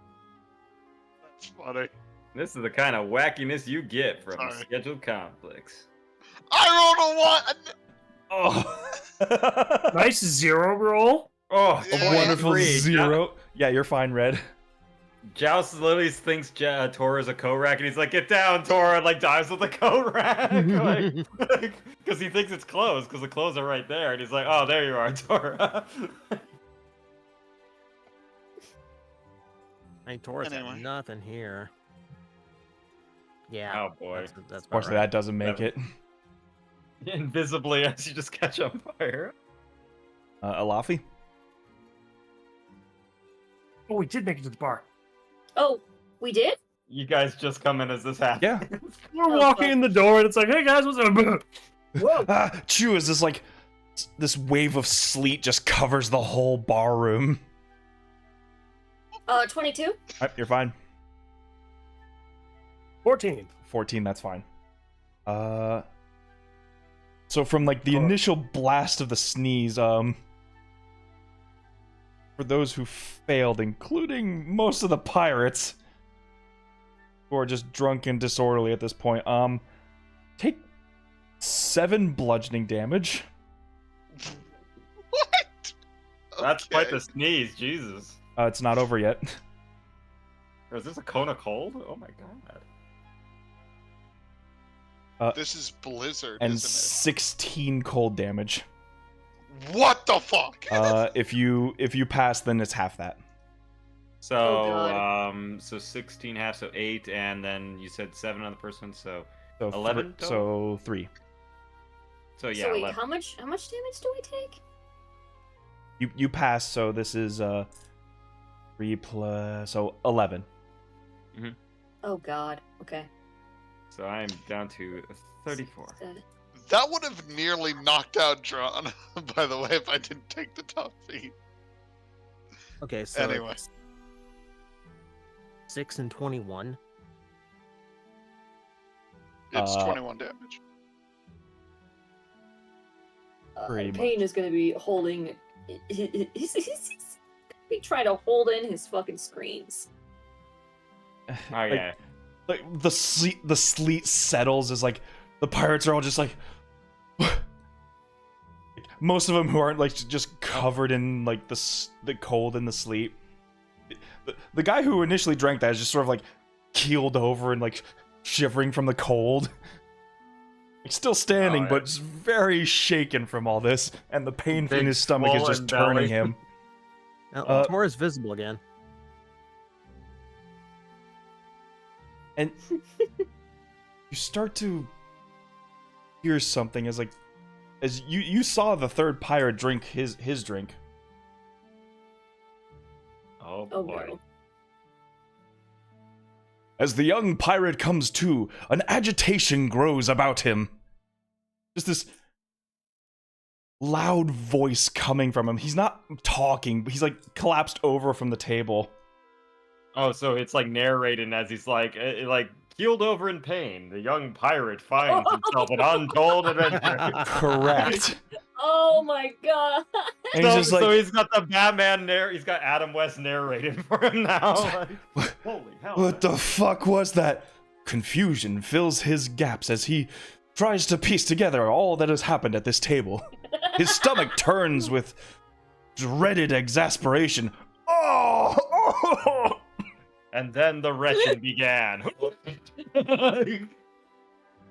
That's funny. This is the kind of wackiness you get from Sorry. scheduled conflicts. I rolled a 1! Oh, Nice 0 roll. Oh, A a wonderful 23. 0. Yeah, you're fine, Red. Joust literally thinks Tora's a coat rack, and he's like, "Get down, Tora!" and like dives with the coat rack, because he thinks it's closed, because the clothes are right there, and he's like, "Oh, there you are, Tora." Hey, Taurus Anyway. got nothing here. Yeah. Oh boy! That's about Unfortunately, right. that doesn't make it. Invisibly, as you just catch on fire. Alafi? Oh, we did make it to the bar. Oh, we did? You guys just come in as this happens. Yeah. We're walking in the door, and it's like, hey guys, what's up? Whoa. Chew, is this like this wave of sleet just covers the whole bar room? 22? You're fine. 14. 14, that's fine. So from like the initial blast of the sneeze, for those who failed, including most of the pirates, who are just drunk and disorderly at this point, take 7 bludgeoning damage. What? That's quite Okay. the sneeze, Jesus. It's not over yet. Or is this a cone of cold? Oh my god. This is Blizzard, And isn't 16 cold damage. it? What the fuck? If you pass, then it's half that. So, Oh, God. so 16 half, so 8, and then you said 7 on the first one, so So 11 so 3. So yeah, so wait, 11. how much damage do I take? You pass, so this is 3 plus, so 11. Oh god. Okay. So I'm down to 34. That would have nearly knocked out Drawn, by the way, if I didn't take the top feat. Okay, so Anyway. it's 6 and 21. It's 21 damage. Pretty Payne much. is going to be holding. He's gonna be trying to hold in his fucking screams. Oh yeah. Like the sleet settles as like the pirates are all just like most of them who aren't like just covered in like the cold and the sleet. The guy who initially drank that is just sort of like keeled over and like shivering from the cold. Like still standing, but just very shaken from all this, and the pain in Big his stomach is just swollen belly. turning him. Now, Tora's visible again. And you start to hear something as you saw the third pirate drink his drink. Oh Oh boy. no. As the young pirate comes to, an agitation grows about him. Just this loud voice coming from him. He's not talking, but he's like collapsed over from the table. Oh, so it's like narrating as he's like keeled over in pain. The young pirate finds himself an untold adventure. Correct. Oh my god. And he's just like, So he's got the Batman he's got Adam West narrating for him now. Like, holy hell. what the fuck was that? Confusion fills his gaps as he tries to piece together all that has happened at this table. His stomach turns with dreaded exasperation. Oh! And then the retching began.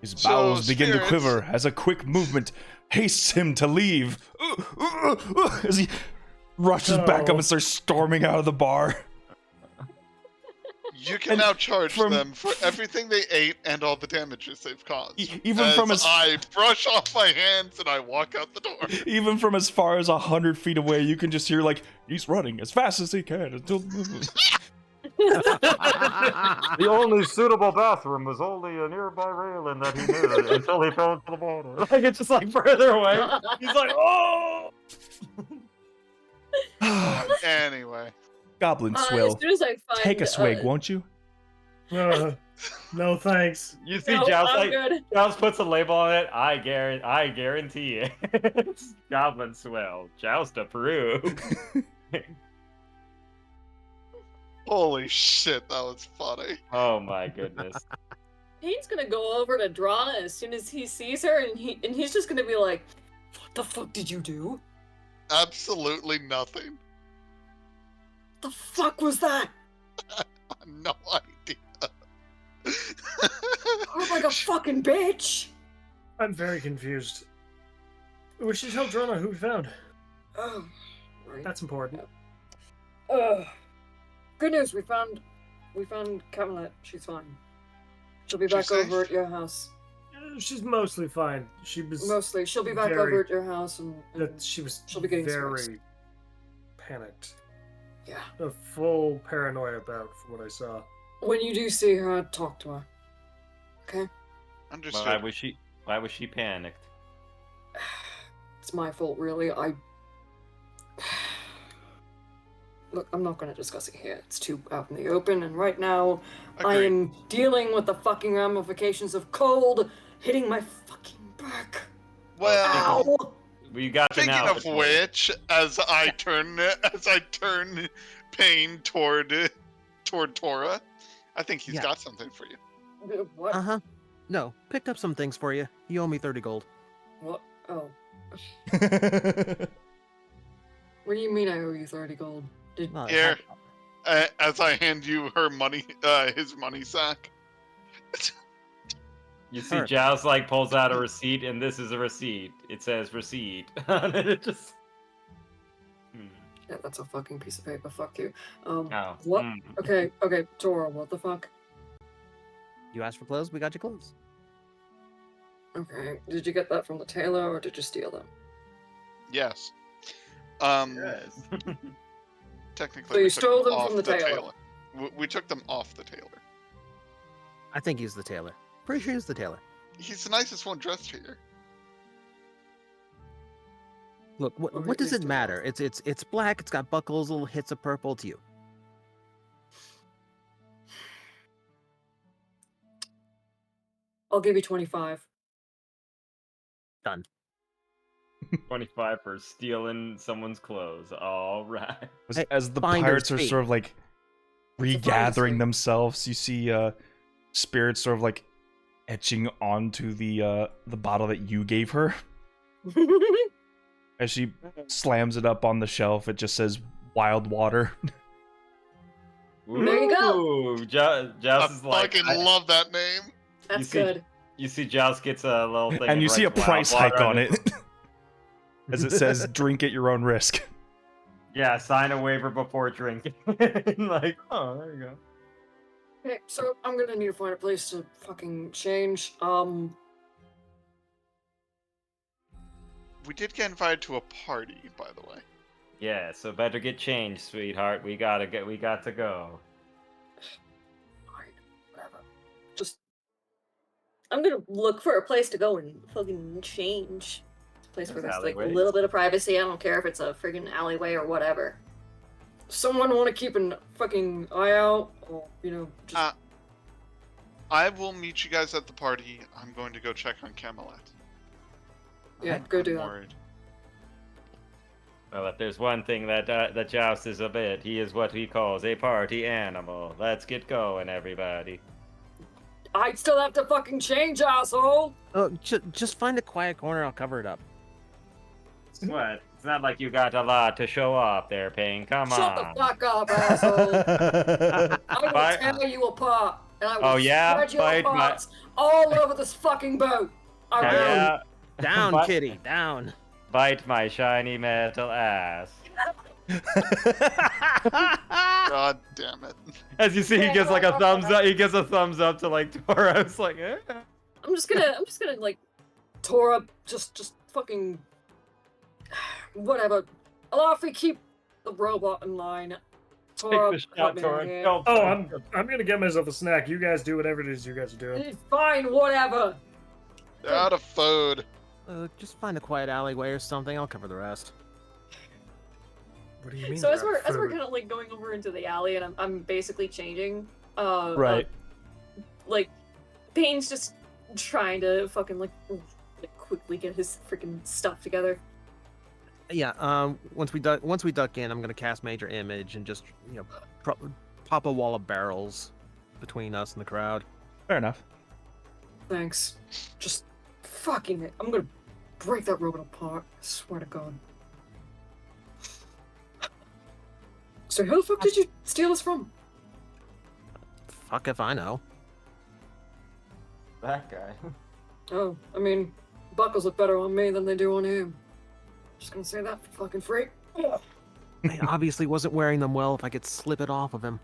His So, bowels begin to spirits- quiver as a quick movement hastes him to leave. As he rushes back up No. and starts storming out of the bar. You can And now charge from- them for everything they ate and all the damages they've caused. Even As from as I brush off my hands and I walk out the door. even from as far as 100 feet away, you can just hear like he's running as fast as he can until. The only suitable bathroom was only a nearby railing that he knew until he fell into the water. Like it's just like further away. He's like, oh! Anyway. Goblin As Swill, soon as I find, take a swig, won't you? No thanks. You see, No, Joust I'm like good. Joust puts a label on it. I guarantee it. It's Goblin Swell. Joust approved. Holy shit, that was funny. Oh my goodness. Payne's gonna go over to Drana as soon as he sees her, and he's just gonna be like, "What the fuck did you do? Absolutely nothing. The fuck was that? No idea. I'm like a fucking bitch." I'm very confused. We should tell Drona who we found. Oh, right. That's important. Good news. We found Camelet. She's fine. She'll be Did you back say over at your house. She's mostly fine. She was Mostly, she'll be back very- over at your house, and that she was she'll be getting smoked. very panicked. Yeah. A full paranoia about from what I saw. When you do see her, talk to her. Okay. Understood. Why was she panicked? It's my fault, really. Look, I'm not going to discuss it here. It's too out in the open, and right now, I Agreed. am dealing with the fucking ramifications of cold hitting my fucking back. Well, Ow! We got the speaking now. of which, as I turn Pain toward Tora, I think he's Yeah. got something for you. What? Uh huh. No, picked up some things for you. You owe me 30 gold. What? Oh. What do you mean I owe you 30 gold? Did... Well, Here, as I hand you her money, his money sack. You see, Sure. Joust like pulls out a receipt, and this is a receipt. It says receipt. It just. Yeah, that's a fucking piece of paper. Fuck you. Oh. What? mm. Okay, Tora, what the fuck? You asked for clothes, we got you clothes. Okay. Did you get that from the tailor, or did you steal them? Yes. Yes. Technically, So you we took stole them off from the tailor. We took them off the tailor. I think he's the tailor. Pretty sure he's the tailor. He's the nicest one dressed here. Look, Or what at does least it a matter? lot. It's black. It's got buckles, little hits of purple. To you. I'll give you 25. Done. 25 for stealing someone's clothes. All right. Hey, As the finder's pirates are fee. sort of like What's a finder's regathering fee? themselves, you see spirits sort of like etching onto the bottle that you gave her. As she slams it up on the shelf, it just says "Wild Water." There you go. Ooh, Joust I is like, fucking love that name. That's see- good. you see Joust gets a little thing. And you see a writes price Wild hike Water on it. As it says, "Drink at your own risk." Yeah, sign a waiver before drinking. Like, oh, there you go. Okay, so I'm gonna need to find a place to fucking change. We did get invited to a party, by the way. Yeah, so better get changed, sweetheart. We got to go. Fine, whatever. Just, I'm gonna look for a place to go and fucking change. A place where There's there's like a alleyways. little bit of privacy. I don't care if it's a friggin' alleyway or whatever. Someone want to keep an fucking eye out, or just I will meet you guys at the party. I'm going to go check on Camelet. yeah, go do I'm that. worried. Well, if there's one thing that Joust is a bit, he is what he calls a party animal. Let's get going, everybody. I'd still have to fucking change, asshole. Oh, just find a quiet corner. I'll cover it up. What? It's not like you got a lot to show off there, Payne. Come Shut on. the fuck up, asshole. I will Bye. tear you apart, and I will Oh, yeah? spread your Bite my- parts all over this fucking boat. I will. Yeah, Down, But- kitty, down. bite my shiny metal ass. God damn it. As you see, he gives like a thumbs up. He gives a thumbs up to like Tauros, like, eh. I'm just gonna like tore up, just fucking whatever. Alafi, keep the robot in line. Tore Take up, the shot, cut me Tauros. here. Go. Oh, I'm gonna get myself a snack. You guys do whatever it is you guys are doing. Fine, whatever. They're out of food. Just find a quiet alleyway or something. I'll cover the rest. What do you mean? So as they're out we're of food? kind of like going over into the alley, and I'm basically changing. Right. Like, Payne's just trying to fucking like quickly get his freaking stuff together. Yeah. Once we duck in, I'm gonna cast Major Image and just pop a wall of barrels between us and the crowd. Fair enough. Thanks. Just fucking it. I'm gonna break that robot apart. I swear to God. So who the fuck did you steal this from? Fuck if I know. That guy. Oh, I mean, buckles look better on me than they do on him. Just gonna say that for fucking free. I obviously wasn't wearing them well if I could slip it off of him.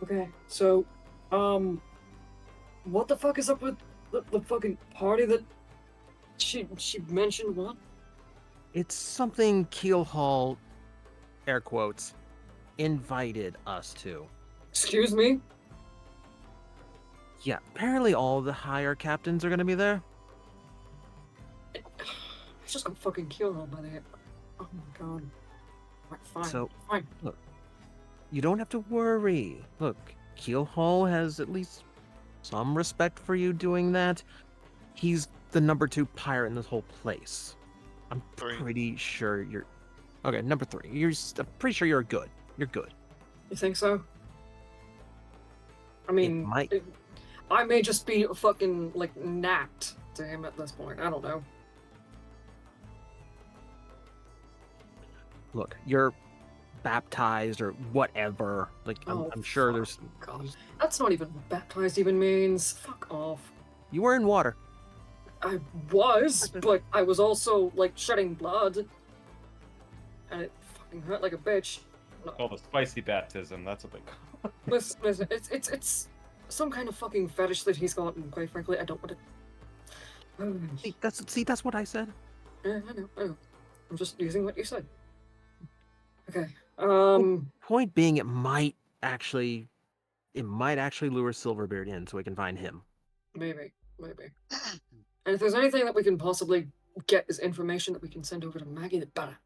Okay, so, what the fuck is up with the fucking party that she mentioned? What? It's something Keel Hall, air quotes, invited us to. Excuse me? Yeah, apparently all the higher captains are gonna be there. I just got fucking killed on by that. Oh my God. Right, fine. So- fine. You don't have to worry. Look, Keel Hall has at least some respect for you doing that. He's the number 2 pirate in this whole place. I'm Three. pretty sure you're... Okay, number 3. I'm pretty sure you're good. You're good. You think so? I mean, might- I may just be fucking like napped to him at this point. I don't know. Look, you're baptized or whatever. Like, Oh, I'm sure fuck. there's... God, that's not even what baptized even means. Fuck off. You were in water. I was, but I was also like shedding blood, and it fucking hurt like a bitch. Called a spicy baptism. That's what they call it. Listen, it's some kind of fucking fetish that he's got, and quite frankly, I don't want to. That's what I said. Yeah, I know. I'm just using what you said. Okay. Point being, it might actually lure Silverbeard in so we can find him. Maybe. And if there's anything that we can possibly get as information that we can send over to Maggie, the better.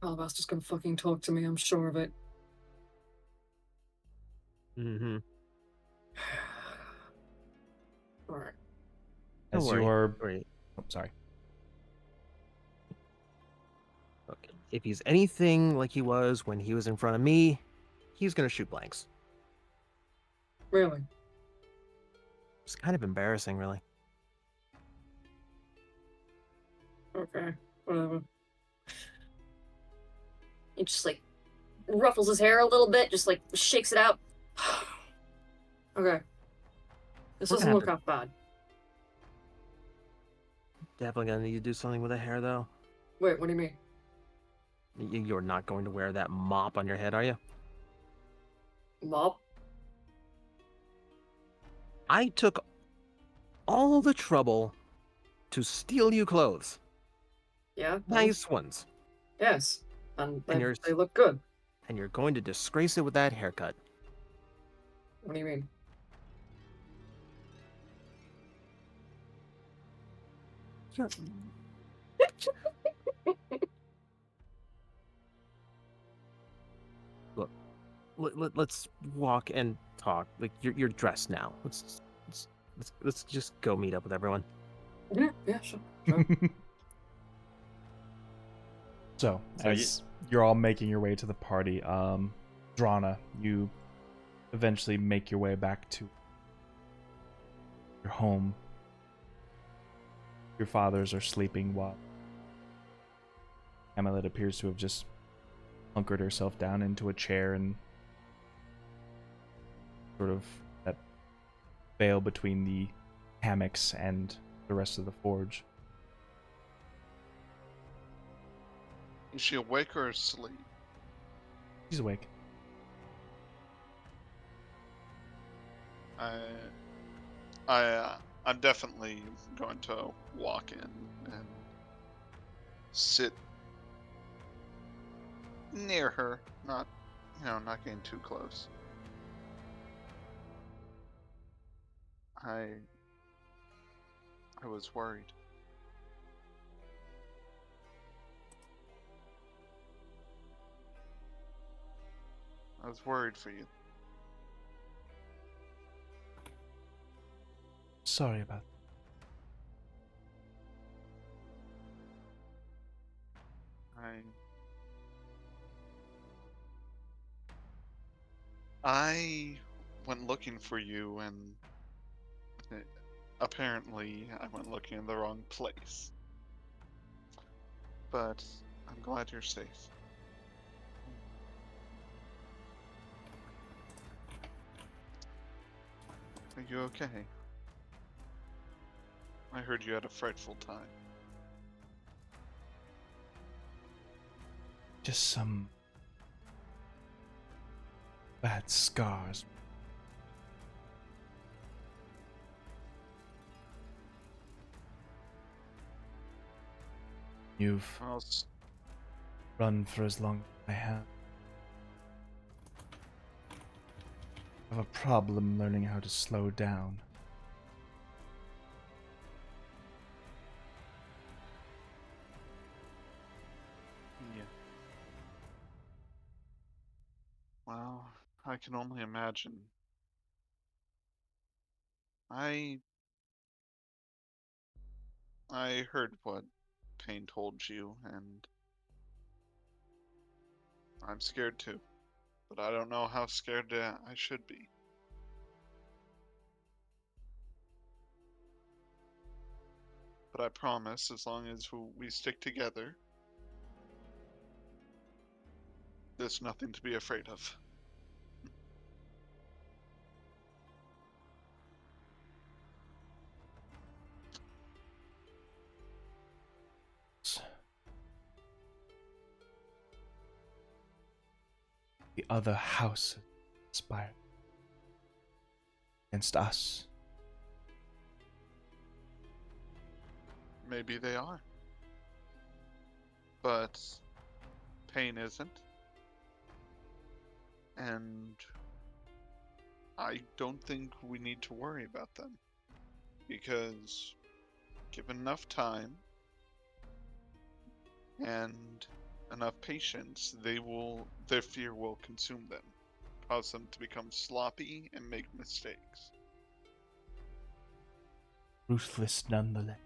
Alabaster's gonna fucking talk to me, I'm sure of it. Mm-hmm. Alright. As Don't worry. you're... Oh, sorry. Okay. If he's anything like he was when he was in front of me, he's gonna shoot blanks. Really? It's kind of embarrassing, really. Okay. Whatever. He just, like, ruffles his hair a little bit, just, like, shakes it out. Okay. This We're doesn't gonna look have half bad. Definitely gonna need to do something with the hair, though. Wait, what do you mean? You're not going to wear that mop on your head, are you? Mop? I took all the trouble to steal you clothes. Yeah? Nice ones. Yes. And you're- they look good. And you're going to disgrace it with that haircut. What do you mean? Look, let's walk and talk. Like you're dressed now. Let's just go meet up with everyone. Yeah, sure. So, So as you're all making your way to the party, Drana, you eventually make your way back to your home. Your fathers are sleeping while Camelet appears to have just hunkered herself down into a chair and sort of that veil between the hammocks and the rest of the forge. Is she awake or asleep? She's awake. I'm definitely going to walk in and sit near her, not getting too close. I was worried. I was worried for you. Sorry about that. I went looking for you, and apparently I went looking in the wrong place. But I'm glad you're safe. Are you okay? I heard you had a frightful time. Just some bad scars. You've Well, run for as long as I have. I have a problem learning how to slow down. yeah. Well, I can only imagine. I heard what Payne told you, and I'm scared too. But I don't know how scared I should be. But I promise, as long as we stick together, there's nothing to be afraid of. the other house conspired against us. Maybe they are. But Pain isn't. And I don't think we need to worry about them. Because given enough time and enough patience, their fear will consume them, cause them to become sloppy and make mistakes. Ruthless nonetheless.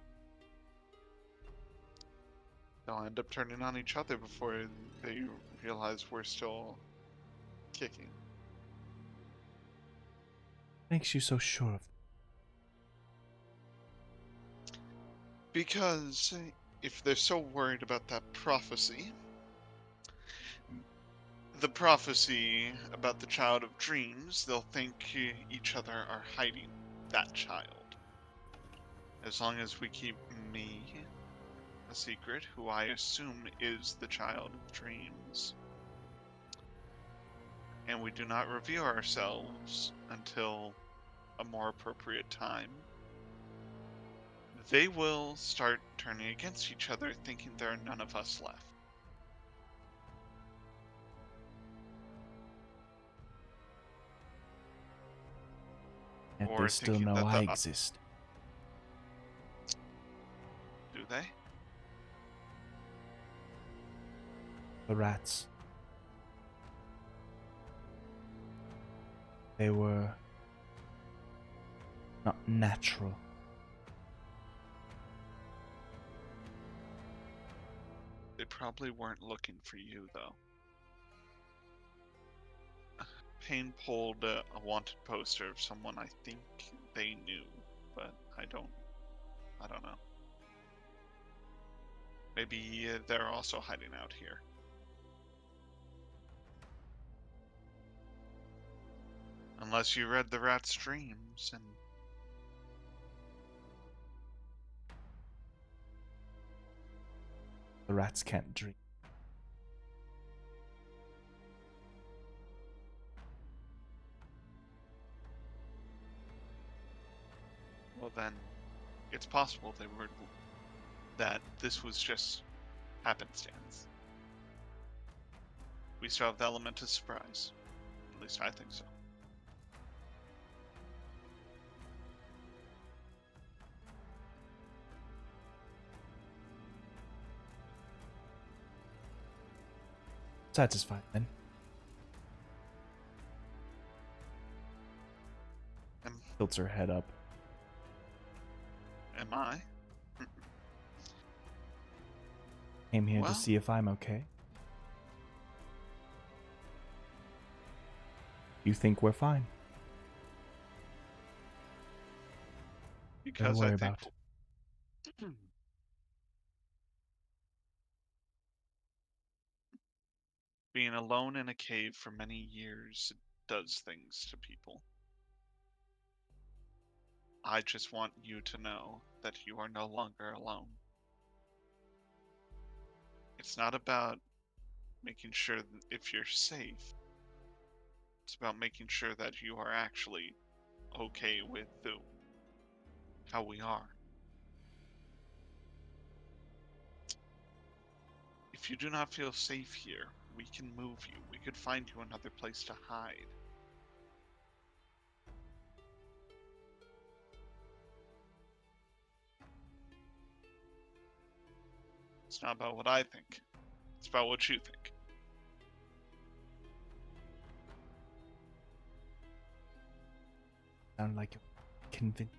They'll end up turning on each other before they realize we're still kicking. Makes you so sure of Because if they're so worried about that prophecy, the prophecy about the child of dreams, they'll think each other are hiding that child. As long as we keep me a secret, who I assume is the child of dreams, and we do not reveal ourselves until a more appropriate time, they will start turning against each other, thinking there are none of us left. and Or they still thinking know that I the- exist. Do they? The rats. They were not natural. They probably weren't looking for you, though. Payne pulled a wanted poster of someone I think they knew, but I don't know. Maybe they're also hiding out here. Unless you read the rat's dreams and... The rats can't dream. Well then, it's possible that this was just happenstance. We still have the element of surprise. At least I think so. Satisfied then. Tilts her head up. Am I? Came here Well. to see if I'm okay. You think we're fine? Because worry I think about being alone in a cave for many years does things to people. I just want you to know that you are no longer alone. It's not about making sure that if you're safe. It's about making sure that you are actually okay with how we are. If you do not feel safe here, we can move you. We could find you another place to hide. It's not about what I think. It's about what you think. Sound like you're convinced.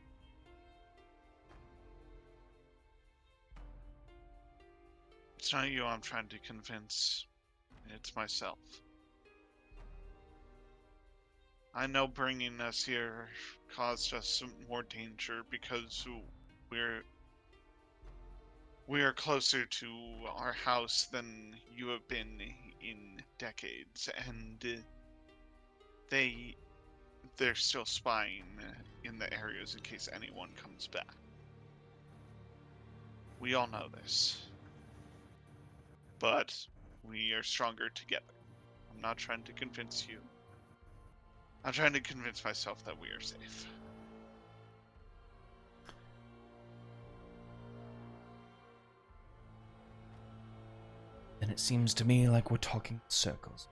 It's not you I'm trying to convince. It's myself. I know bringing us here caused us some more danger because we are closer to our house than you have been in decades, and they're still spying in the areas in case anyone comes back. We all know this, but we are stronger together. I'm not trying to convince you. I'm trying to convince myself that we are safe. Then it seems to me like we're talking in circles.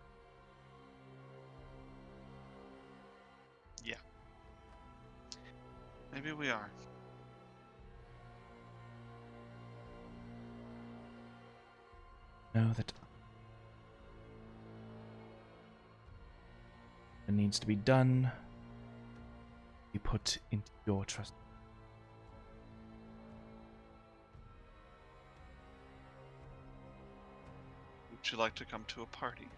Yeah. Maybe we are. Know that it needs to be done. Be put into your trust. Would you like to come to a party?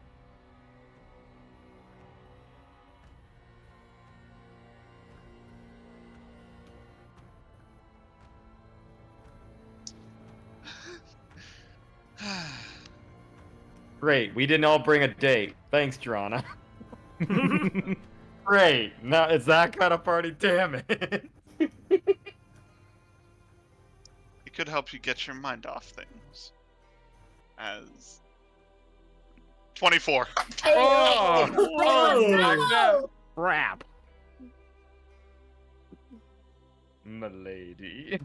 Great, we didn't all bring a date. Thanks, Drana. Great, now it's that kind of party, damn it. It could help you get your mind off things. As 24. Oh, no! crap. Milady.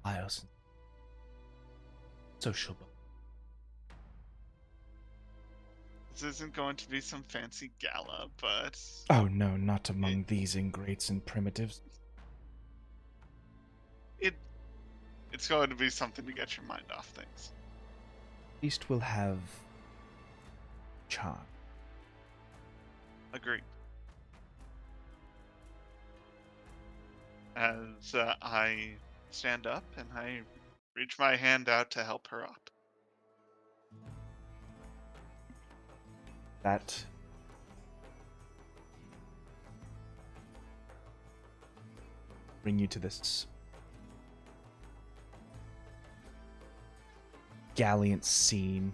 Miles. Social. This isn't going to be some fancy gala, but Oh no, not among these ingrates and primitives. it's going to be something to get your mind off things. At least we'll have charm. Agreed. As I stand up and I reach my hand out to help her up. That bring you to this gallant scene.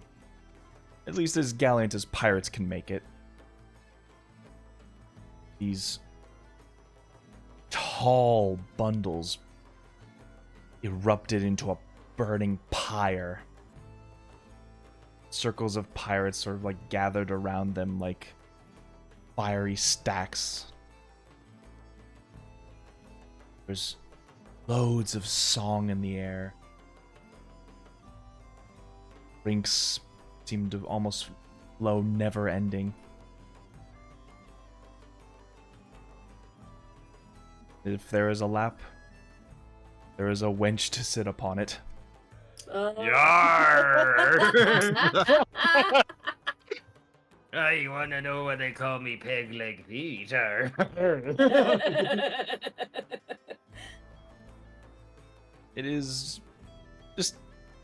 At least as gallant as pirates can make it. These tall bundles erupted into a burning pyre. Circles of pirates sort of like gathered around them like fiery stacks. There's loads of song in the air. Drinks seem to almost flow never ending. If there is a lap, there is a wench to sit upon it. Yar! Oh, you want to know why they call me Peg Leg Peter? It is just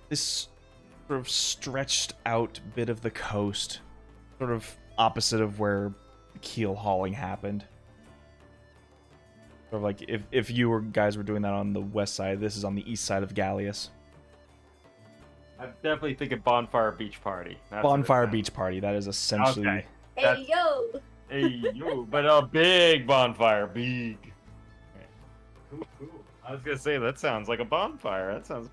this sort of stretched out bit of the coast, sort of opposite of where keel hauling happened. Sort of like if you guys were doing that on the west side, this is on the east side of Galleus. I'm definitely thinking Bonfire Beach Party. That's what it Bonfire sounds. Beach Party. That is essentially. Okay. Hey yo! Hey, yo, but a big bonfire, big. Okay. Cool, cool. I was gonna say, that sounds like a bonfire. That sounds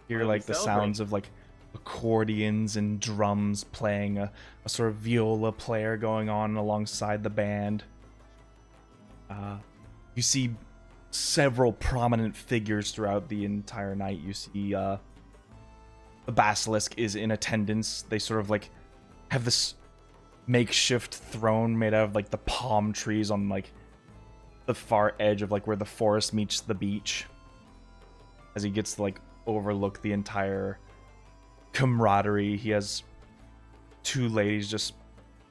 Hear like the sounds of like accordions and drums playing, a sort of viola player going on alongside the band. You see several prominent figures throughout the entire night. You see the basilisk is in attendance. They sort of like have this makeshift throne made out of like the palm trees on like the far edge of like where the forest meets the beach, as he gets to like overlook the entire camaraderie. He has two ladies just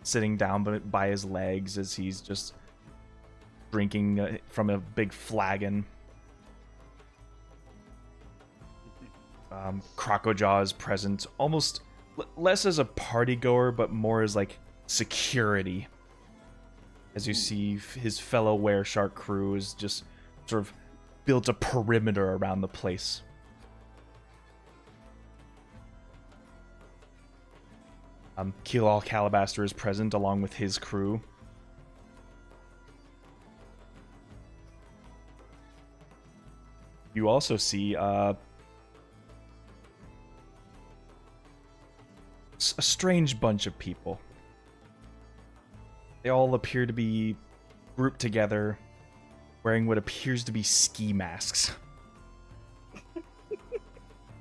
sitting down by his legs as he's just drinking from a big flagon. Crocodile is present, almost less as a party goer, but more as like security. As you see, his fellow Wereshark crew is just sort of built a perimeter around the place. Keelal Calabaster is present along with his crew. You also see a strange bunch of people. They all appear to be grouped together, wearing what appears to be ski masks.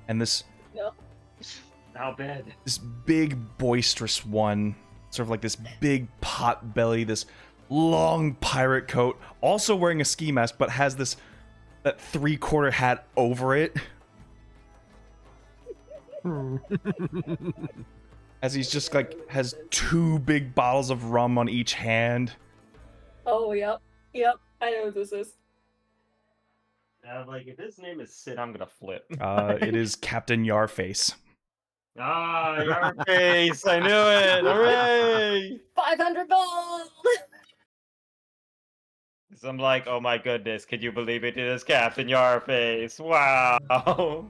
And this No. How bad? this big boisterous one, sort of like this big pot belly, this long pirate coat, also wearing a ski mask, but has that 3/4 hat over it. As he's just like has 2 big bottles of rum on each hand. Oh, yep. I know what this is. Like, if his name is Sid, I'm gonna flip. It is Captain Yarface. Ah, your face! I knew it! Hooray! 500 gold! So I'm like, oh my goodness, could you believe it is Captain Yarface? Wow!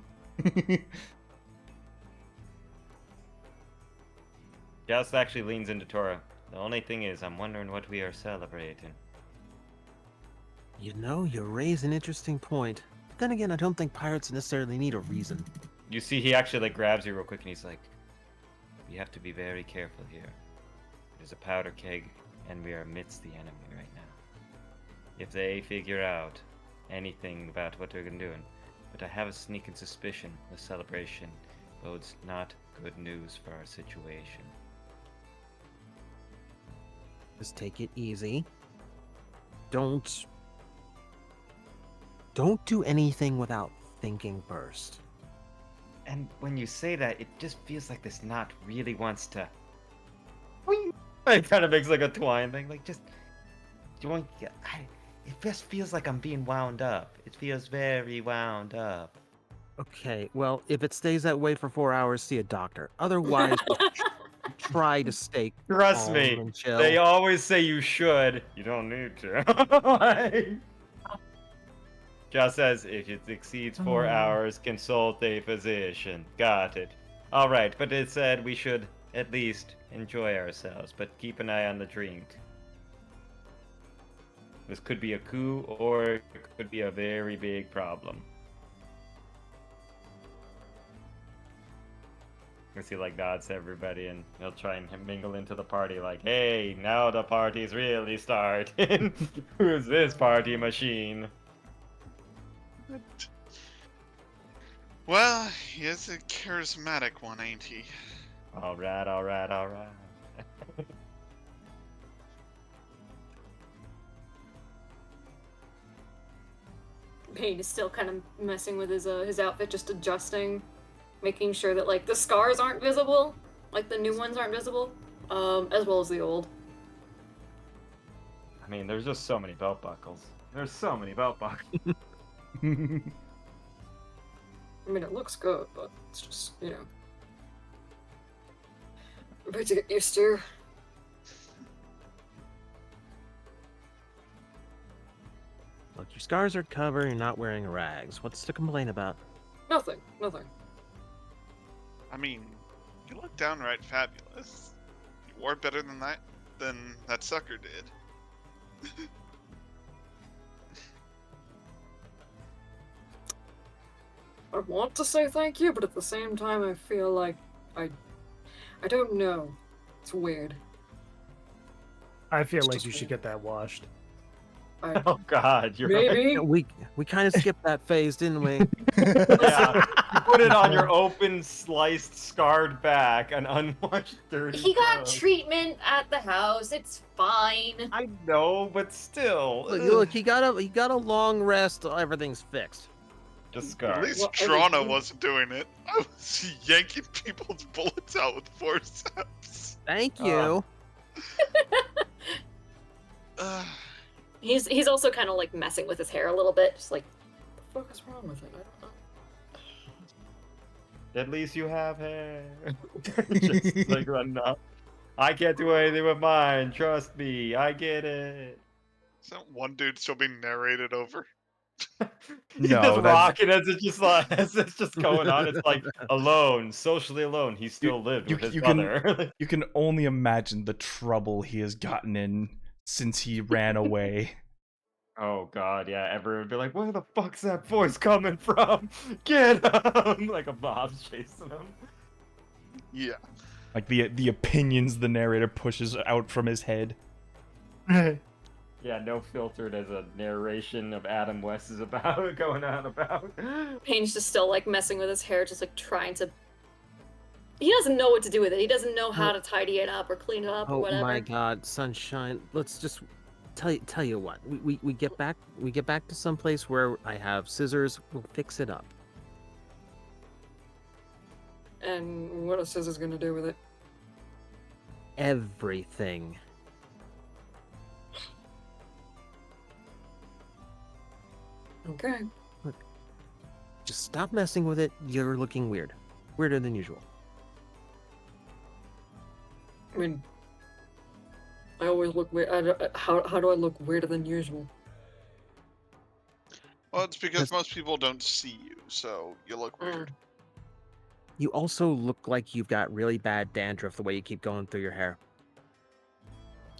Just actually leans into Tora. The only thing is, I'm wondering what we are celebrating. You know, you raise an interesting point. Then again, I don't think pirates necessarily need a reason. You see, he actually like grabs you real quick and he's like, "We have to be very careful here. There's a powder keg, and we are amidst the enemy right now. If they figure out anything about what we're doing, but I have a sneaking suspicion the celebration bodes not good news for our situation." Just take it easy. Don't do anything without thinking first. And when you say that, it just feels like this knot really wants to. It kind of makes like a twine thing, like just. It just feels like I'm being wound up. It feels very wound up. Okay, well, if it stays that way for 4 hours, see a doctor. Otherwise, try to stay Trust calm me, and chill. they always say you should. You don't need to. Just says if it exceeds 4 hours, consult a physician. Got it. All right, but it said we should at least enjoy ourselves, but keep an eye on the drink. This could be a coup, or it could be a very big problem. He like nods to everybody, and he'll try and mingle into the party. Like, hey, now the party's really starting. Who's this party machine? Well, he is a charismatic one, ain't he? All right, all right, all right. Bane is still kind of messing with his outfit, just adjusting, making sure that like the scars aren't visible, like the new ones aren't visible, as well as the old. I mean, there's just so many belt buckles. There's so many belt buckles. I mean, it looks good, but it's just, you know, a bit to get used to. Look, your scars are covered, you're not wearing rags. What's to complain about? Nothing. I mean, you look downright fabulous. You wore better than that sucker did. I want to say thank you, but at the same time, I feel like I don't know. It's weird. I feel like you should get that washed. Oh God, you're Maybe. We kind of skipped that phase, didn't we? Yeah. You put it on your open, sliced, scarred back, an unwashed, dirty. He got clothes. treatment at the house. It's fine. I know, but still. Look, he got a long rest. Everything's fixed. Just At scarred. least Well, Trana everything- wasn't doing it. I was yanking people's bullets out with forceps. Thank you. He's also kind of like messing with his hair a little bit, just like, what the fuck is wrong with it? I don't know. At least you have hair. Just like enough. I can't do anything with mine. Trust me, I get it. Is that one dude still being narrated over? He's No, just that's- rocking as it's just like as it's just going on. It's like alone, socially alone. He still lived with his you can- brother. You can only imagine the trouble he has gotten in since he ran away. Oh God, yeah. Everyone would be like, "Where the fuck's that voice coming from? Get him!" Like a mob's chasing him. Yeah. Like the opinions the narrator pushes out from his head. Yeah, no filtered as a narration of Adam West is about going on about. Payne's just still like messing with his hair, just like trying to. He doesn't know what to do with it. He doesn't know how to tidy it up or clean it up or Oh whatever. my God, Sunshine! Let's just tell you what. We get back to some place where I have scissors. We'll fix it up. And what are scissors gonna do with it? Everything. Okay. Just stop messing with it. You're looking weird. Weirder than usual. I mean, I always look weird. How do I look weirder than usual? Well, it's because most people don't see you, so you look weird. You also look like you've got really bad dandruff the way you keep going through your hair.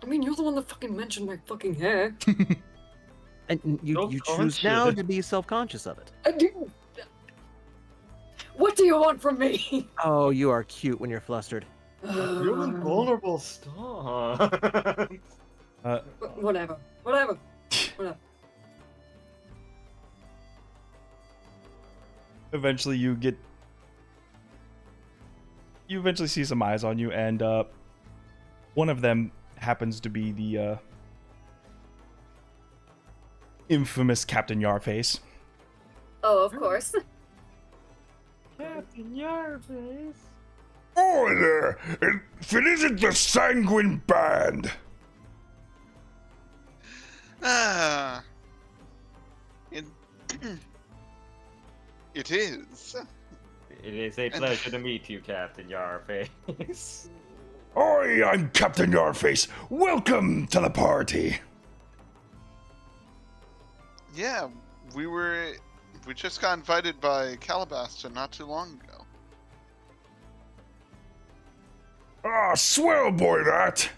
I mean, you're the one that fucking mentioned my fucking hair. And you choose now to be self-conscious of it. What do you want from me? Oh, you are cute when you're flustered. You're invulnerable. Stop. Whatever. Eventually you eventually see some eyes on you, and one of them happens to be the infamous Captain Yarface. Oh, of course. Captain Yarface. Oh there! If it isn't the Sanguine Band! Ah. It is. It is a pleasure to meet you, Captain Yarface. Oi, I'm Captain Yarface. Welcome to the party. Yeah, we just got invited by Calabasas not too long ago. Ah, swell boy that.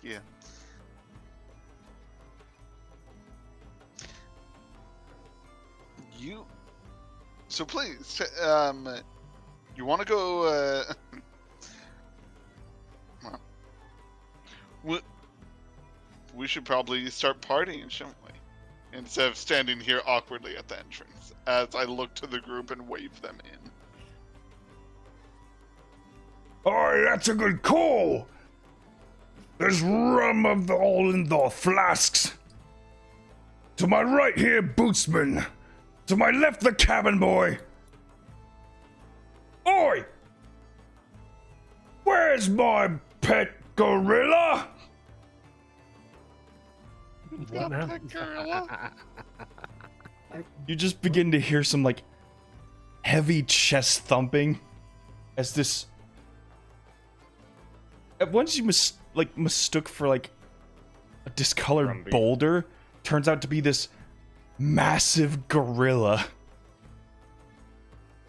Yeah. So please, you want to go, well, we should probably start partying, shouldn't we? Instead of standing here awkwardly at the entrance, as I look to the group and wave them in. Oi, that's a good call. There's rum all in the flasks. To my right here, bootsman. To my left, the cabin boy. Oi! Where's my pet gorilla? What now? Gorilla? You just begin to hear some like heavy chest thumping as this at once you mistook for like a discolored Drumbeat. boulder turns out to be this massive gorilla.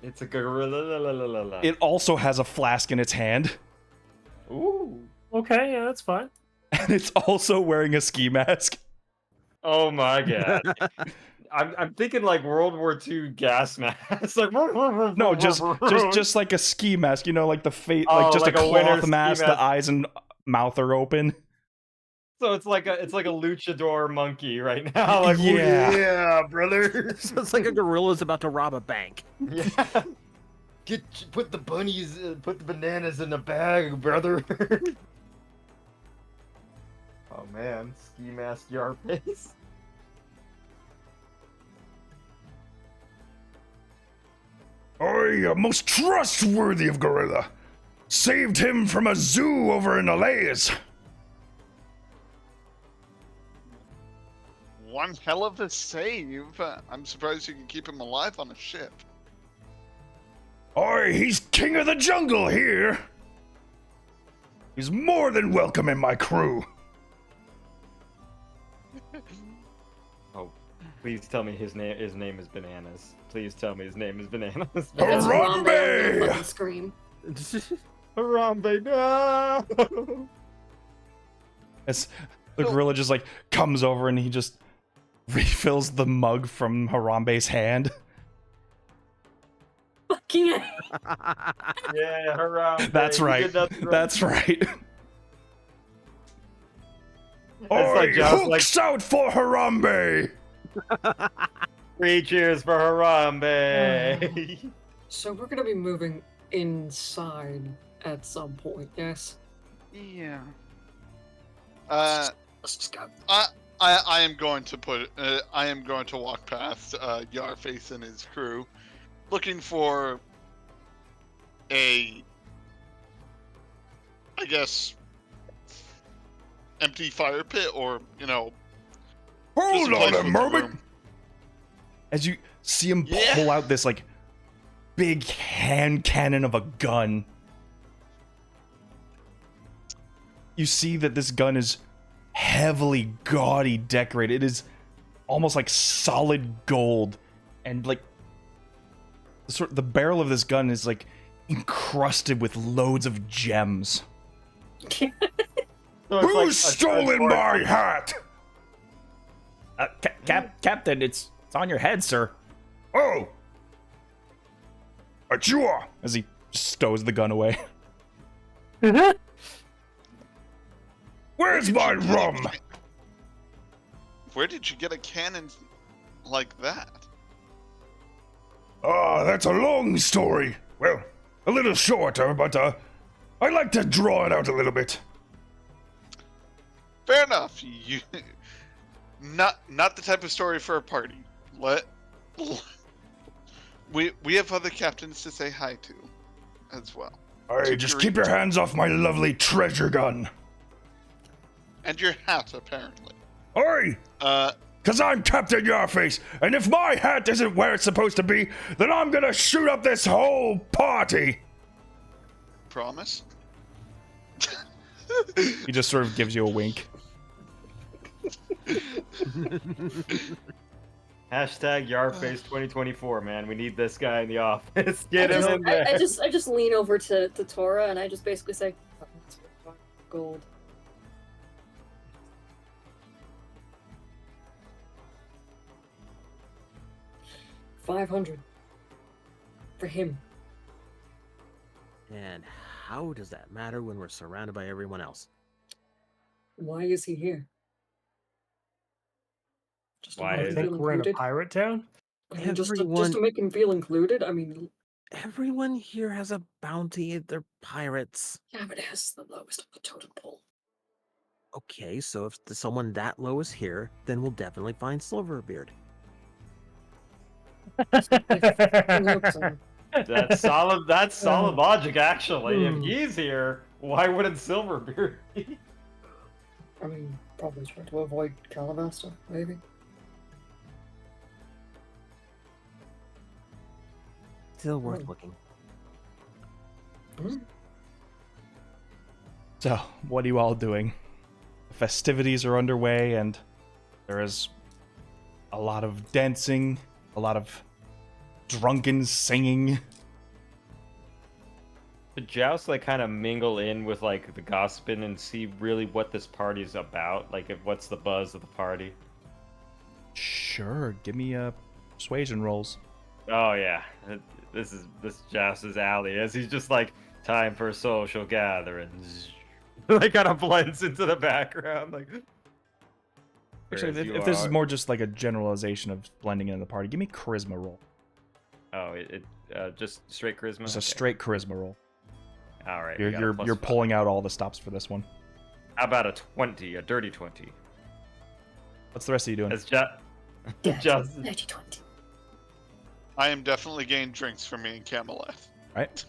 It's a gorilla. It also has a flask in its hand, Ooh. Okay, yeah, that's fine. and it's also wearing a ski mask. Oh my god. I'm thinking like World War II gas mask. Like No, just like a ski mask, you know, like the face, Oh, like just like a a winter cloth ski mask. mask. The eyes and mouth are open. So it's like a luchador monkey right now. Like Yeah. yeah, brother. So it's like a gorilla's about to rob a bank. Yeah. Put the bananas in the bag, brother. Oh man, ski mask yard face. Oi, most trustworthy of gorilla. Saved him from a zoo over in Galleus. One hell of a save. I'm surprised you can keep him alive on a ship. Oi, he's king of the jungle here. He's more than welcome in my crew. Oh, please tell me his name is Bananas. Please tell me his name is Bananas. If it's Harambe, I'm gonna Harambe! fucking scream. Harambe, no! As the gorilla just like comes over and he just refills the mug from Harambe's hand. Can't. Yeah, hurrah! That's you right. did nothing wrong. That's right. It's Oi, like Josh, like hooks out for Harambe! 3 cheers for Harambe. So we're gonna be moving inside at some point, yes? Yeah. Let's just go. I am going to I am going to walk past Yarface and his crew, looking for I guess, empty fire pit, or just Hold a place on a with moment! room. As you see him Yeah. pull out this like big hand cannon of a gun, you see that this gun is heavily gaudy decorated. It is almost like solid gold, and like the barrel of this gun is like encrusted with loads of gems. So it's Who's like a stolen transport- my hat? Captain, it's on your head, sir. Oh! But you are! As he stows the gun away. Where's my rum? Where did you get a cannon like that? Ah, that's a long story. Well, a little shorter, but I like to draw it out a little bit. Fair enough. You not the type of story for a party. We have other captains to say hi to, as well. Alright, just keep your hands off my lovely treasure gun. And your hat, apparently. Oi! Cause I'm Captain Yarface, and if my hat isn't where it's supposed to be, then I'm gonna shoot up this whole party! Promise? He just sort of gives you a wink. Hashtag Yarface 2024, man. We need this guy in the office. Get him in there. I just lean over to Tora and I just basically say, gold. $500 for him. And how does that matter when we're surrounded by everyone else? Why is he here? Just to Why make I him is think feel we're in a included? pirate town? I mean, just to Everyone- make him feel included. I mean, Everyone here has a bounty. They're pirates. yeah, but it has the lowest of the totem pole. Okay, so if someone that low is here, then we'll definitely find Silverbeard. I hope so. That's solid. That's solid logic, actually. If Hmm. he's here, why wouldn't Silverbeard be? I mean, probably trying to avoid Calabaster, maybe. Still worth Hmm. looking. So, what are you all doing? The festivities are underway, and there is a lot of dancing, a lot of drunken singing. Did Joust like kind of mingle in with like the gossiping and see really what this party's about? Like, what's the buzz of the party? Sure, give me persuasion rolls. Oh yeah, this Joust's alley. As he's just like, time for social gatherings. Like kind of blends into the background. Like, Actually, whereas you if this is are- more just like a generalization of blending into the party, give me charisma roll. Oh, just straight charisma. Just a Okay. straight charisma roll. All right. we You're got a you're plus you're 5. pulling out all the stops for this one. How about a 20, a dirty 20? What's the rest of you doing? As Yeah, Just 30-20. I am definitely getting drinks for me and Camelet. Right?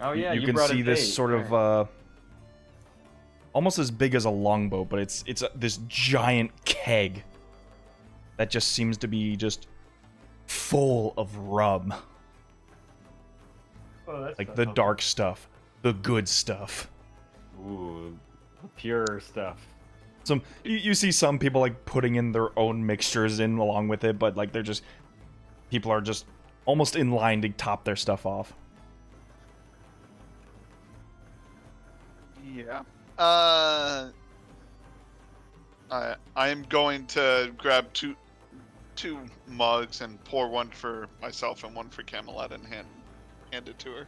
oh yeah, you can brought a see this date. sort of almost as big as a longboat, but it's this giant keg that just seems to be just full of rum, Oh, that's like not the helpful. dark stuff, the good stuff. Ooh, pure stuff. Some you see some people like putting in their own mixtures in along with it, but like people are just almost in line to top their stuff off. Yeah. I am going to grab two mugs and pour one for myself and one for Camelet and hand hand it to her.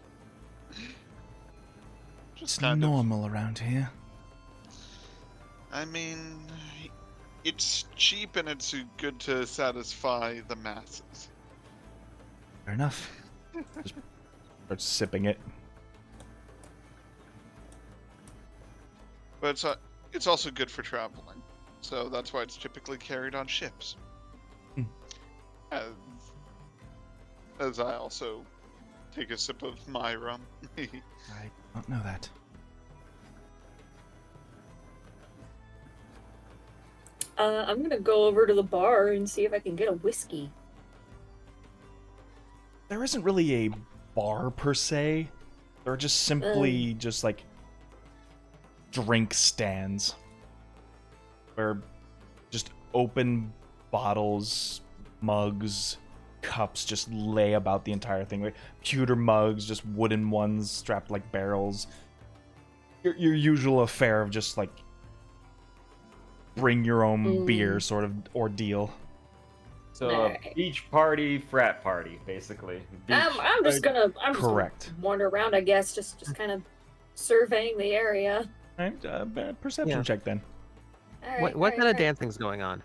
It's Just kind of. normal around here. I mean, it's cheap and it's good to satisfy the masses. Fair enough. Just start sipping it. But it's also good for traveling, so that's why it's typically carried on ships. Hmm. As I also take a sip of my rum. I don't know that. I'm gonna go over to the bar and see if I can get a whiskey. There isn't really a bar per se. There are just simply just like drink stands where just open bottles, mugs, cups just lay about the entire thing. Like pewter mugs, just wooden ones strapped like barrels. Your usual affair of just like bring your own beer sort of ordeal. So Alright. beach party, frat party, basically. I'm just gonna Correct. wander around, I guess, just kind of surveying the area. All right, perception Yeah. check then. What kind of dancing's going on?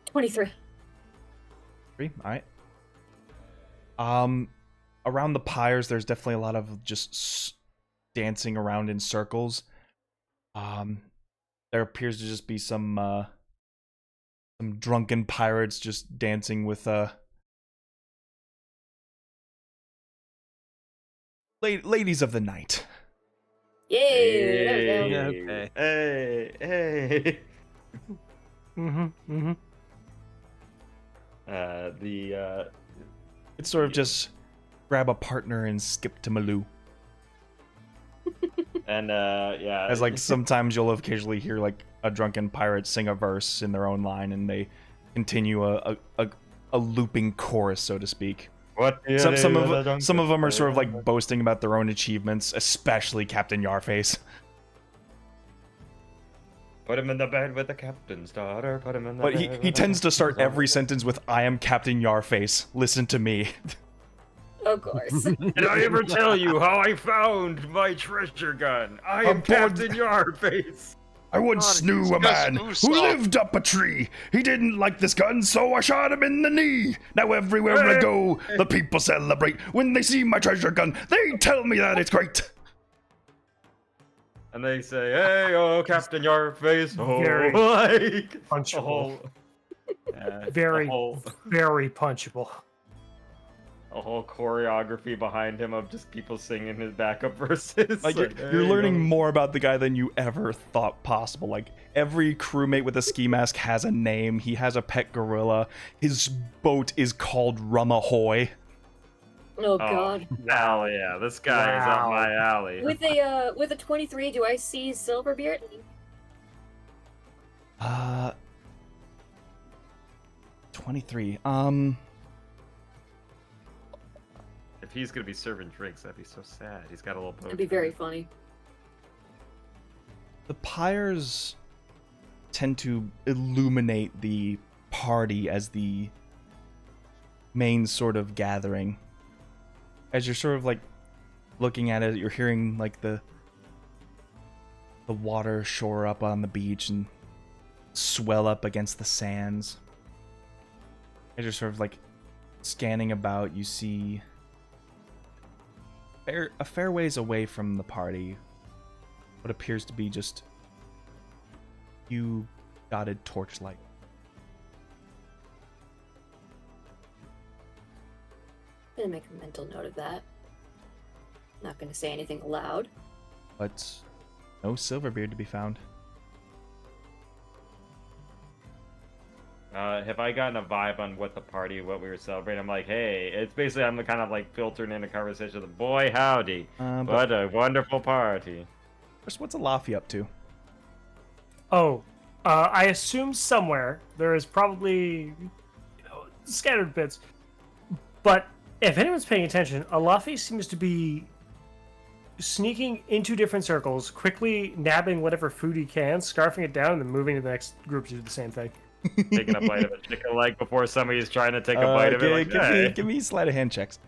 23. 3, all right. Around the pyres, there's definitely a lot of just dancing around in circles. There appears to just be some drunken pirates just dancing with ladies of the night. Yay! There we go. Yeah, okay. Hey! Mm-hmm. It's sort of just grab a partner and skip to Maloo. And yeah. As like sometimes you'll occasionally hear like a drunken pirate sing a verse in their own line, and they continue a looping chorus, so to speak. What? Some of them are sort of like boasting about their own achievements, especially Captain Yarface. Put him in the bed with the captain's daughter. Put him in the But bed with he the tends to start captain's every sentence with "I am Captain Yarface. Listen to me." Of course. daughter. Did I ever tell you how I found my treasure gun? I am Aboard- Captain Yardface. I once knew a man who lived up a tree. He didn't like this gun, so I shot him in the knee. Now everywhere I go, the people celebrate. When they see my treasure gun, they tell me that it's great. And they say, "Hey, oh, Captain Yardface." Oh, Very like punchable. yeah, Very, a whole very punchable. choreography behind him of just people singing his backup verses. Like you're "Hey, learning oh." more about the guy than you ever thought possible. Like every crewmate with a ski mask has a name. He has a pet gorilla. His boat is called Rum Ahoy. Oh god. Hell yeah, this guy is up my alley. With a 23, do I see Silverbeard? 23. If he's gonna be serving drinks, that'd be so sad. He's got a little boat. That'd be very funny. The pyres tend to illuminate the party as the main sort of gathering. As you're sort of like looking at it, you're hearing like the water shore up on the beach and swell up against the sands. As you're sort of like scanning about, you see a fair ways away from the party what appears to be just few dotted torchlight. I'm gonna make a mental note of that. Not gonna say anything aloud. But no Silverbeard to be found. Have I gotten a vibe on what we were celebrating? I'm like, hey, it's basically I'm kind of like filtering in a conversation with boy howdy. But What a wonderful party. first, what's Alafi up to? Oh, I assume somewhere there is probably scattered bits. But if anyone's paying attention, Alafi seems to be sneaking into different circles, quickly nabbing whatever food he can, scarfing it down, and then moving to the next group to do the same thing. Taking a bite of a chicken leg before somebody's trying to take a bite of it. Like, hey. give me sleight of hand checks.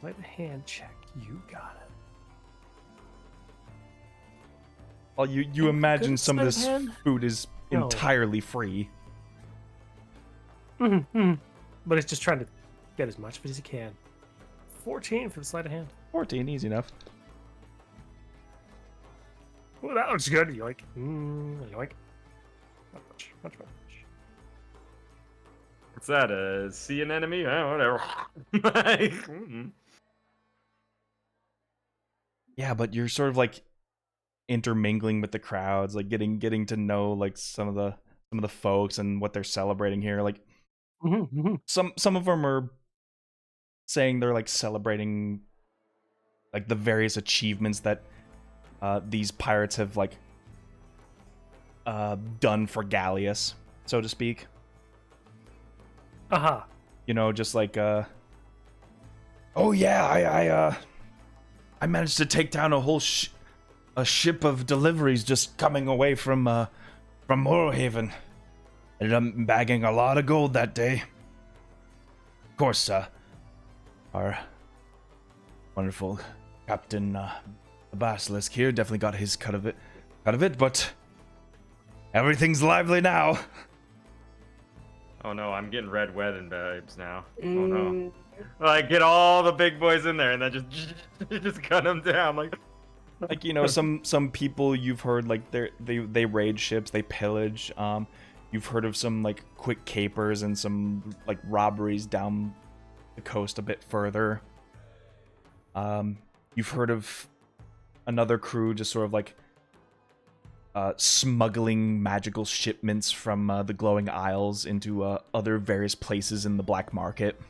Sleight of hand check. You got it. Well, you imagine some of this food is No. entirely free. But he's just trying to get as much of it as he can. 14 for the sleight of hand. 14, easy enough. Oh, that looks good. Yoink. Yoink. Not much. Much. What's that? See an enemy? Whatever. Like, Yeah, but you're sort of like intermingling with the crowds, like getting to know like some of the folks and what they're celebrating here. Like some of them are saying they're like celebrating like the various achievements that these pirates have like done for Galleus, so to speak. You know, just like oh yeah, I managed to take down a whole a ship of deliveries just coming away from Moorhaven. Ended up bagging a lot of gold that day. Of course, our wonderful Captain the Basilisk here definitely got his cut of it, but everything's lively now. oh no, I'm getting red wedding vibes now. Oh no. Like, get all the big boys in there and then just cut them down. Like, you know, some people you've heard like they raid ships, they pillage. You've heard of some like quick capers and some like robberies down the coast a bit further. You've heard of another crew just sort of like smuggling magical shipments from the Glowing Isles into other various places in the black market.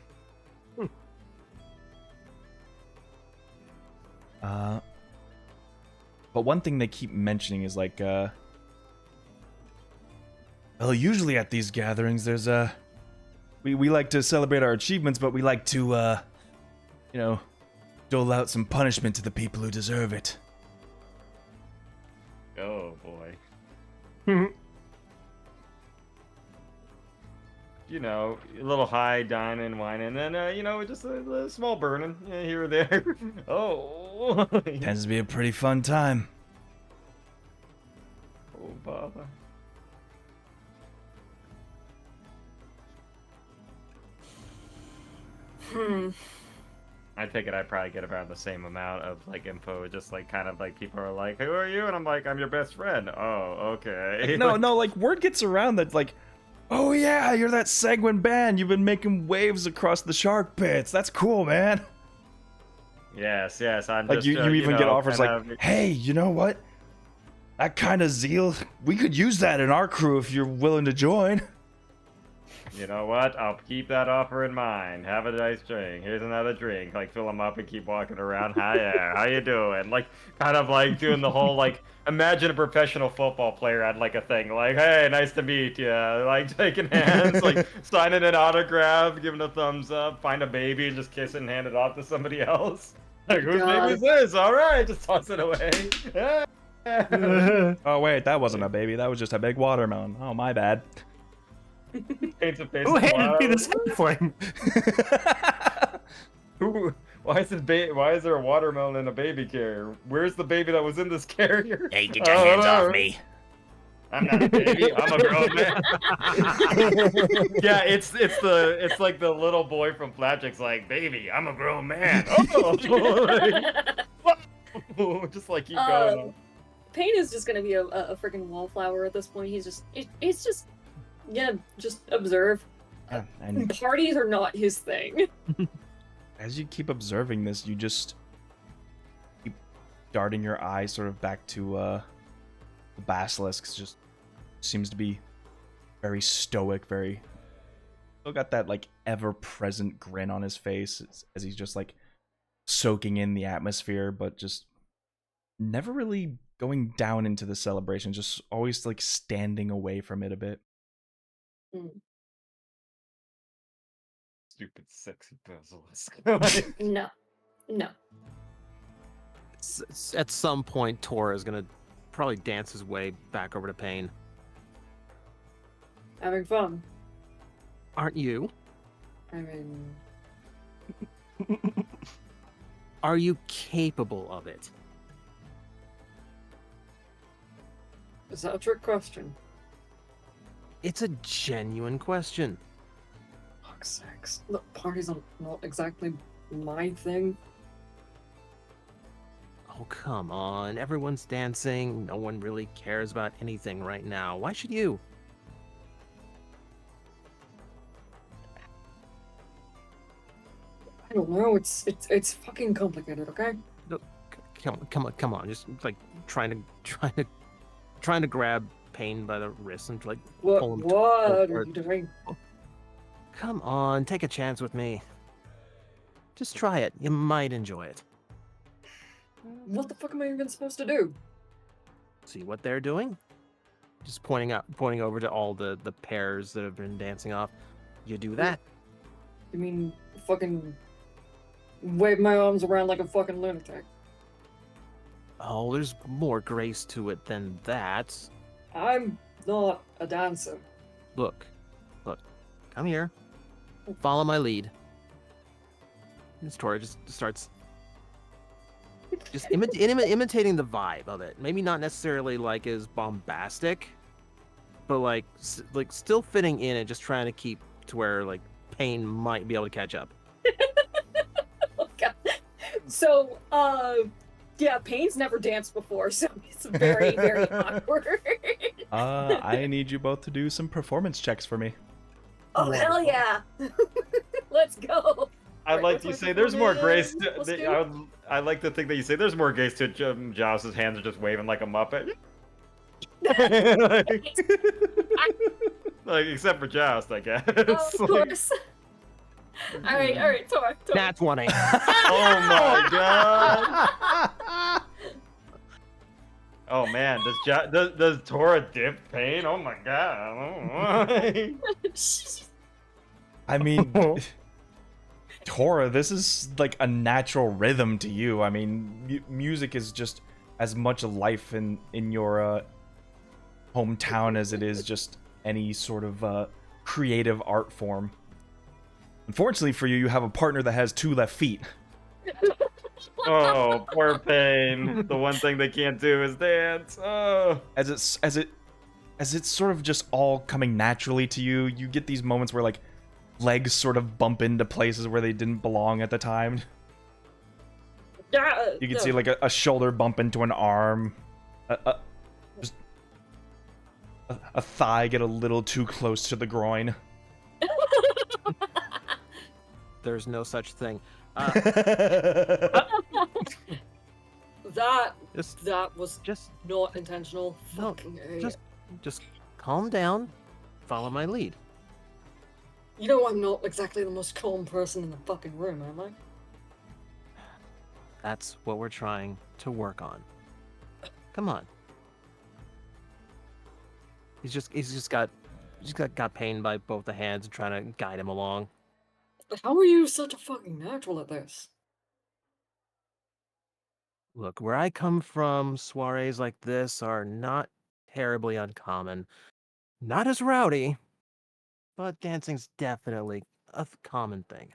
But one thing they keep mentioning is like, well, usually at these gatherings, there's we like to celebrate our achievements, but we like to, you know, dole out some punishment to the people who deserve it. oh boy. You know, a little high dining, whining, and then, you know, just a small burning here or there. Oh. Tends to be a pretty fun time. Oh, bother. I take it I probably get around the same amount of, like, info, just, like, kind of, like, people are like, who are you? And I'm like, I'm your best friend. Oh, okay. No, like, word gets around that, like, oh yeah, you're that Sanguine Band. You've been making waves across the shark pits. That's cool, man. Yes, I'm Like, just, you even get offers like, kind of... hey, you know what? That kind of zeal, we could use that in our crew if you're willing to join. You know what? I'll keep that offer in mind. Have a nice drink. Here's another drink. Like, fill them up and keep walking around. Hi there. How you doing? Like, kind of like doing the whole, like, imagine a professional football player had, like, a thing. Like, hey, nice to meet you. Like, taking hands, like, signing an autograph, giving a thumbs up, find a baby and just kiss it and hand it off to somebody else. Like, whose baby is this? All right, just toss it away. Oh, wait, that wasn't a baby. That was just a big watermelon. Oh, my bad. Paints a face. Who handed me this flame? Why is there a watermelon in a baby carrier? Where's the baby that was in this carrier? Hey, get your hands off me. I'm not a baby. I'm a grown man. Yeah, it's like the little boy from Flapjack's like, baby, I'm a grown man. Oh, just like keep going on. Payne is just gonna be a freaking wallflower at this point. He's just just observe. Yeah, and Parties are not his thing. as you keep observing this, you just keep darting your eye sort of back to the basilisk. Just seems to be very stoic, very still got that like ever-present grin on his face as he's just like soaking in the atmosphere, but just never really going down into the celebration, just always like standing away from it a bit. Stupid sexy basilisk. No. At some point, Tor is gonna probably dance his way back over to Payne. having fun. Aren't you? I mean, Are you capable of it? is that a trick question? It's a genuine question. Fuck's sakes. Look, parties are not exactly my thing. Oh, come on. Everyone's dancing. No one really cares about anything right now. Why should you? I don't know. It's fucking complicated. Okay. Come on. Just like trying to grab Pain by the wrist and like What? pull him What are toward- you doing? Come on, take a chance with me. Just try it. You might enjoy it. What the fuck am I even supposed to do? See what they're doing? Just pointing over to all the pairs that have been dancing off. You do that. You mean fucking wave my arms around like a fucking lunatic? Oh, there's more grace to it than that. I'm not a dancer. Look. Come here. Follow my lead. This Tora just starts imitating the vibe of it. Maybe not necessarily like as bombastic, but like still fitting in and just trying to keep to where like Pain might be able to catch up. Oh, God. So, yeah, Pain's never danced before, so it's very, very awkward. I need you both to do some performance checks for me. Oh, hell yeah! Let's go! I Right, like what's you my say there's more grace performance? to. Let's do I like to think that you say there's more grace to Jous's hands are just waving like a muppet. like except for Joust, I guess. Oh, of course. Alright, Tor. That's 1-8. Oh my god. Oh man, does Tora dip Pain? Oh my god. I mean, Tora, this is like a natural rhythm to you. I mean, music is just as much a life in your hometown as it is just any sort of creative art form. Unfortunately for you, you have a partner that has 2 left feet. Oh, poor Pain. The one thing they can't do is dance. Oh. As it's sort of just all coming naturally to you, you get these moments where like legs sort of bump into places where they didn't belong at the time. You can see like a shoulder bump into an arm, just a thigh get a little too close to the groin. There's no such thing. That Just was just not intentional. No, Fucking A. just calm down. Follow my lead. You know I'm not exactly the most calm person in the fucking room, am I? That's what we're trying to work on. Come on. He's just got Pain by both the hands and trying to guide him along. How are you such a fucking natural at this? Look, where I come from, soirees like this are not terribly uncommon. Not as rowdy, but dancing's definitely a common thing.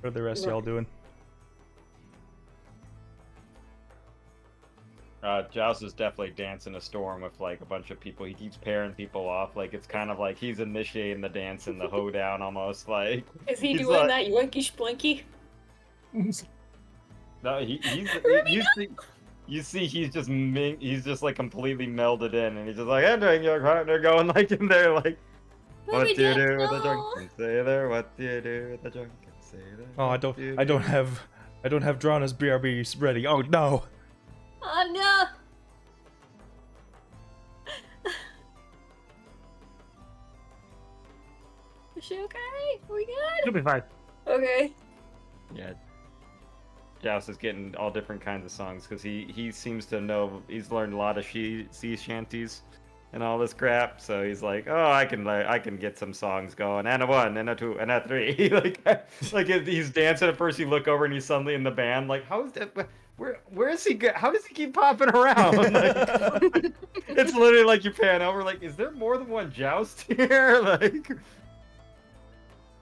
What are the rest of y'all doing? Joust is definitely dancing a storm with like a bunch of people. He keeps pairing people off. Like it's kind of like he's initiating the dance and the hoedown almost. Like Is he he's doing like- that yoinky splinky? No, you see he's just like completely melded in, and he's just like, entering your partner, going like in there, like, what do you do with a drunken sailor? What do you do with a drunken sailor? Oh, I don't have Drana's BRB ready. Oh no. Oh no! Is she okay? Are we good? You'll be fine. Okay. Yeah. Joust is getting all different kinds of songs because he seems to know, he's learned a lot of sea shanties and all this crap. So he's like, oh, I can get some songs going, and a 1 and a 2 and a 3. like he's dancing. At first, you look over and he's suddenly in the band. Like, how is that? Where is he? How does he keep popping around? Like, it's literally like you pan over, like, is there more than one joust here? Like,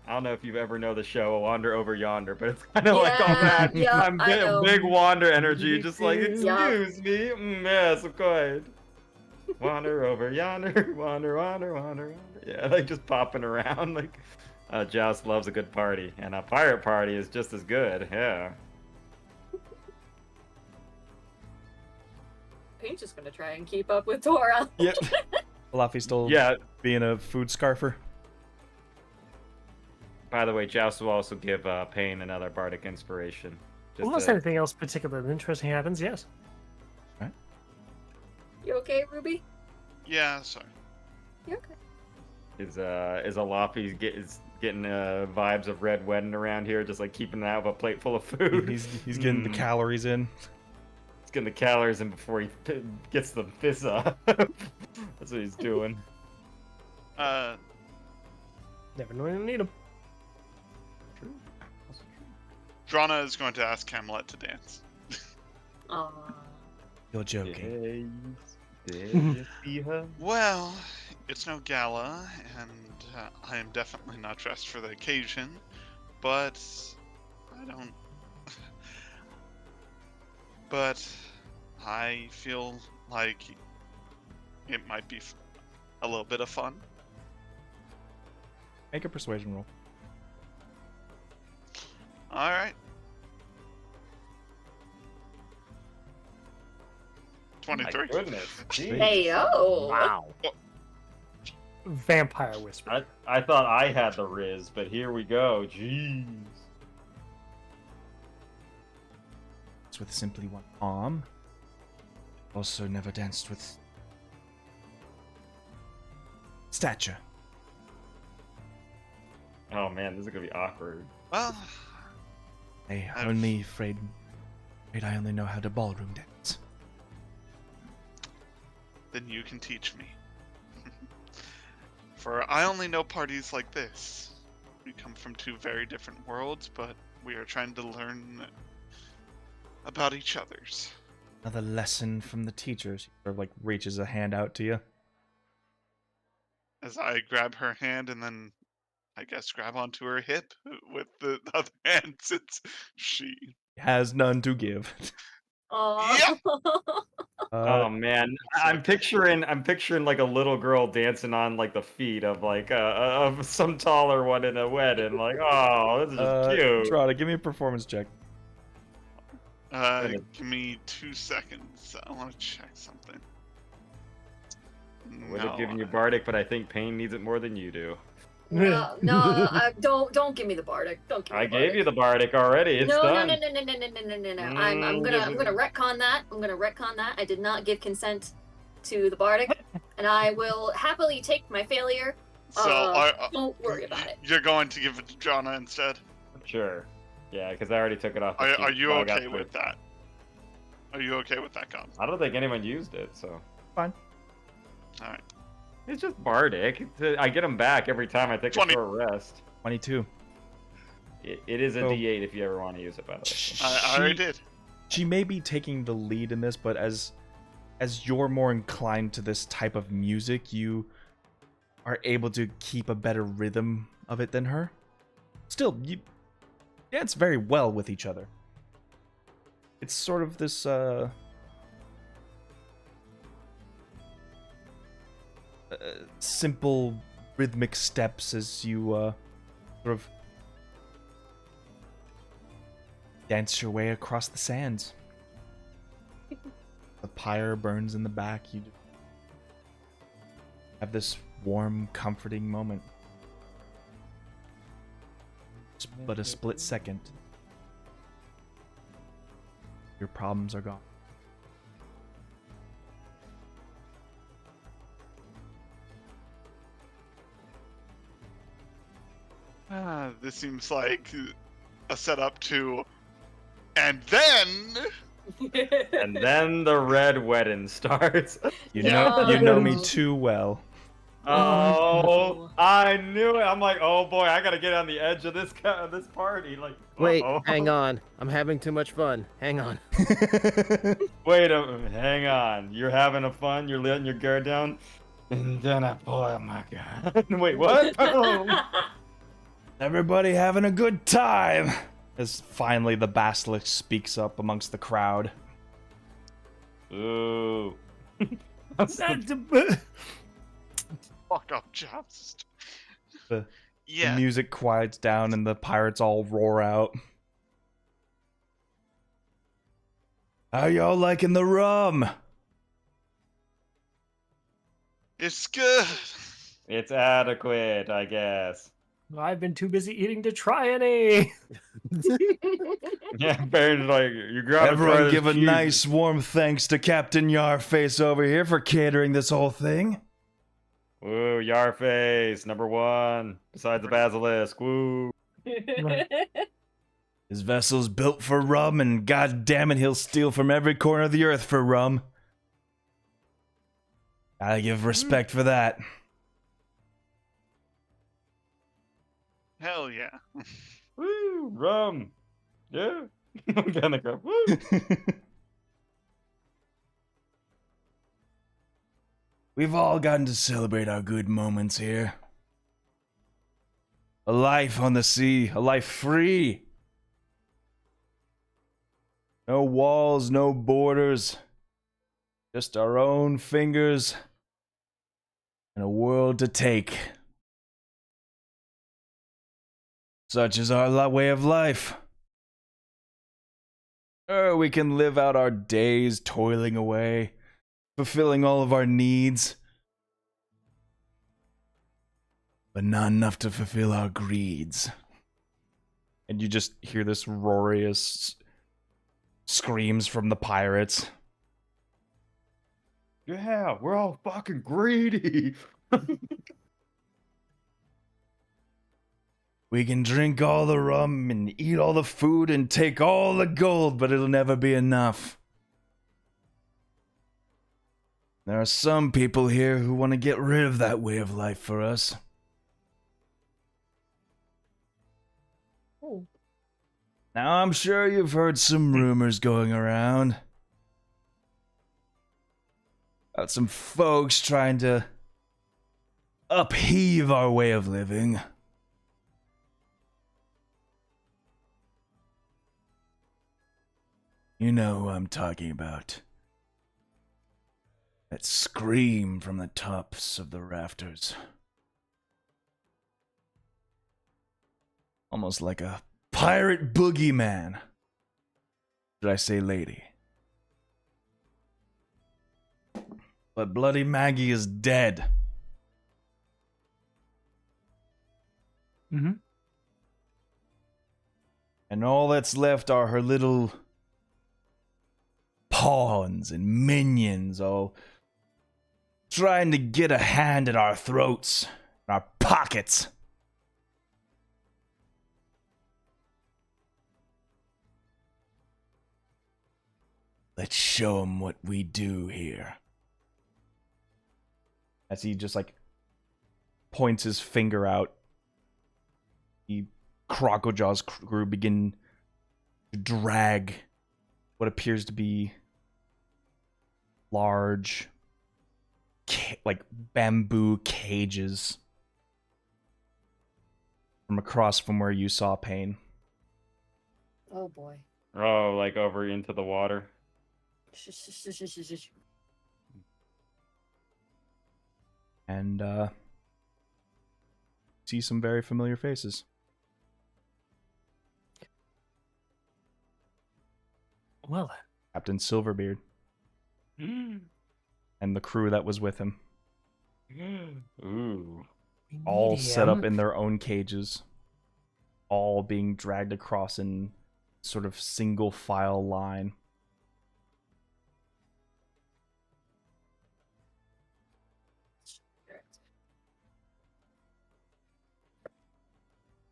I don't know if you ever know the show Wander Over Yonder, but it's kind of like all that. Yeah, I'm I know. big wander energy, just like, Yeah. excuse me. Yes, of course. Wander over yonder, wander, wander, wander, wander. Yeah, like just popping around. Like, Joust loves a good party, and a pirate party is just as good. Yeah. Paint's just gonna try and keep up with Tora. Yep. Laffy's still Yeah. being a food scarfer. By the way, Joust will also give Payne another bardic inspiration. Just Unless to- anything else particularly interesting happens, yes. You okay, Ruby? Yeah, sorry. You okay? Is Alafi getting vibes of Red Wedding around here, just like keeping out of a plate full of food. He's getting the calories in. He's getting the calories in before he gets the fizz up. That's what he's doing. Uh, Never know when you need them. Drana is going to ask Camelet to dance. Aw. You're joking. Did you see her? Well, it's no gala, and I am definitely not dressed for the occasion, but I don't. But I feel like it might be a little bit of fun. Make a persuasion roll. Alright. 23. My goodness. Jeez. Hey yo! Wow. Vampire Whisper. I thought I had the Riz, but here we go. Jeez. It's with simply one arm. Also never danced with stature. Oh man, this is gonna be awkward. Well, I I've- only afraid I only know how to ballroom dance. then you can teach me. For I only know parties like this. We come from two very different worlds, but we are trying to learn about each other's. Another lesson from the teachers. He sort of like reaches a hand out to you. As I grab her hand and then, I guess, grab onto her hip with the other hand since she. Has none to give. Aw. Oh man, I'm picturing like a little girl dancing on like the feet of like of some taller one in a wedding. Like, oh, this is just cute. Trada, give me a performance check. Give me 2 seconds. I want to check something. Would have given you Bardic, but I think Payne needs it more than you do. No, don't give me the Bardic. Don't give me I the gave you the Bardic already. It's no, done. No. I'm gonna retcon that. I'm gonna retcon that. I did not give consent to the Bardic, and I will happily take my failure. So, Don't worry about it. You're going to give it to Jonna instead? Sure. Yeah, because I already took it off. the Are sheet, you so I got okay with that? Are you okay with that, Cobb? I don't think anyone used it, so. Fine. Alright. It's just Bardic. I get them back every time I take 20. a short rest. 22. It is a So- D8 if you ever want to use it, by the way. I already did. She may be taking the lead in this, but as you're more inclined to this type of music, you are able to keep a better rhythm of it than her. Still, you dance very well with each other. It's sort of this simple rhythmic steps as you sort of dance your way across the sands. The pyre burns in the back. You have this warm, comforting moment. But a split second, your problems are gone. This seems like a setup to. And then. And then the red wedding starts. You know me Yes. too well. Oh, I knew it. I'm like, oh boy, I gotta get on the edge of this this party. Like, Wait, uh-oh. hang on. I'm having too much fun. Hang on. Wait a minute, hang on. You're having a fun. You're letting your guard down, and then I pull out my gun. Wait, what? Everybody having a good time. As finally the basilisk speaks up amongst the crowd. Ooh. Fuck up, Joust. The Yeah. music quiets down and the pirates all roar out. How y'all liking the rum? It's good. It's adequate, I guess. I've been too busy eating to try any. Yeah, Baron's like, you gotta try Everyone this give a cheese. nice warm thanks to Captain Yarface over here for catering this whole thing. Woo, Yarface, #1. Besides the basilisk, woo. His vessel's built for rum, and god damn it, he'll steal from every corner of the earth for rum. Gotta give respect for that. Hell yeah. Woo, rum. Yeah. I'm gonna go, woo. We've all gotten to celebrate our good moments here. A life on the sea, a life free. No walls, no borders. Just our own fingers and a world to take. Such is our way of life. Sure, we can live out our days toiling away, fulfilling all of our needs, but not enough to fulfill our greeds. And you just hear this roarious screams from the pirates. Yeah, we're all fucking greedy. We can drink all the rum and eat all the food and take all the gold, but it'll never be enough. There are some people here who want to get rid of that way of life for us. Oh. Now, I'm sure you've heard some rumors going around about some folks trying to upheave our way of living. You know who I'm talking about. That scream from the tops of the rafters. Almost like a pirate boogeyman. Should I say lady? But Bloody Maggie is dead. Mm-hmm. And all that's left are her little pawns and minions all trying to get a hand at our throats, our pockets. Let's show them what we do here. As he just like points his finger out, the Crocojaw's crew begin to drag what appears to be large, like bamboo cages from across from where you saw Pain. Oh boy. Oh, like over into the water. And see some very familiar faces. Well, Captain Silverbeard and the crew that was with him, Ooh. we all need set up him. in their own cages, all being dragged across in sort of single file line.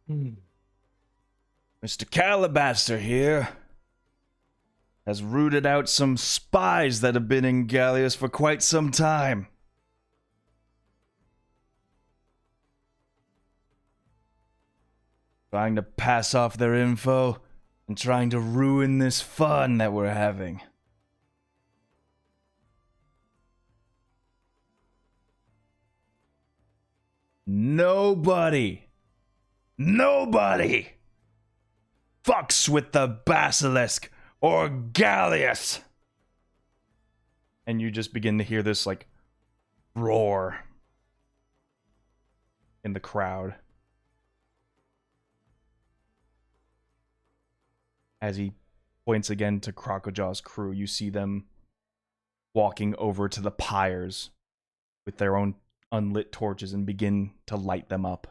Hmm. Mr. Calabaster here has rooted out some spies that have been in Galleus for quite some time. trying to pass off their info and trying to ruin this fun that we're having. Nobody fucks with the basilisk or Galleus. And you just begin to hear this like roar in the crowd as he points again to Crocojaw's crew. You see them walking over to the pyres with their own unlit torches and begin to light them up.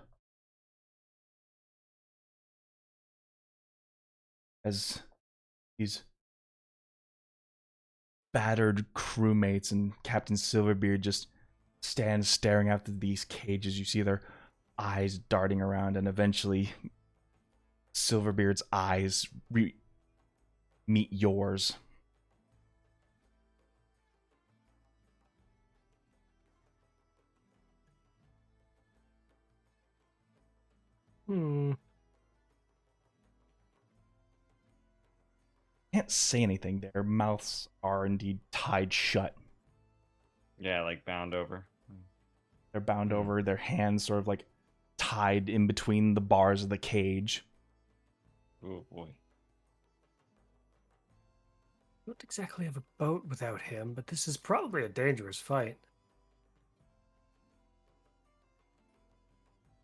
As these battered crewmates and Captain Silverbeard just stand staring after these cages, you see their eyes darting around, and eventually Silverbeard's eyes meet yours. Can't say anything. Their mouths are indeed tied shut. Yeah, like bound over. They're bound over, their hands sort of like tied in between the bars of the cage. Oh boy. Don't exactly have a boat without him, but this is probably a dangerous fight.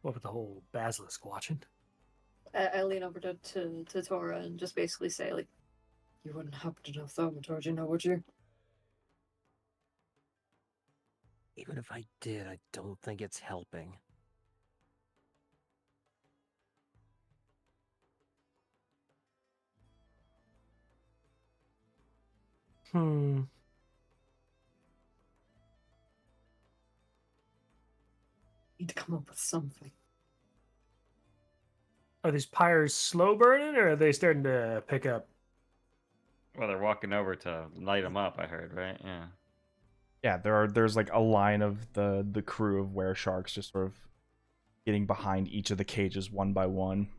What with the whole basilisk watching? I lean over to Tora and just basically say, like, you wouldn't happen to know thaumaturgy, now would you? Even if I did, I don't think it's helping. Need to come up with something. Are these pyres slow burning, or are they starting to pick up? Well, they're walking over to light them up, I heard, right? Yeah. Yeah, there's like a line of the crew of weresharks just sort of getting behind each of the cages one by one.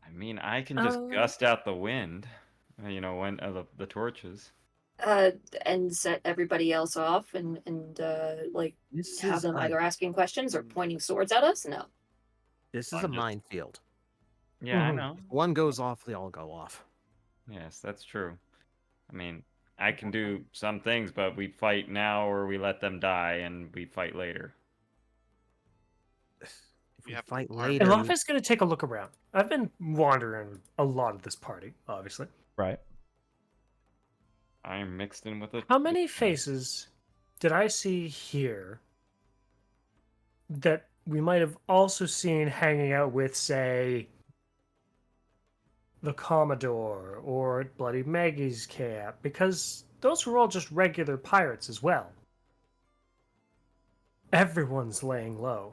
I mean, I can just gust out the wind, when the torches. And set everybody else off and like This have is them a, either asking questions or pointing swords at us? No. this is I'm a just- minefield. Yeah, I Mhm. know. If one goes off, they all go off. Yes, that's true. I mean, I can do some things, but we fight now or we let them die and we fight later. If We we have fight armor. later, And Lafa's going to take a look around. I've been wandering a lot of this party, obviously. Right. I'm mixed in with it. How many faces did I see here that we might have also seen hanging out with, say, the Commodore or at Bloody Maggie's camp? Because those were all just regular pirates as well. Everyone's laying low.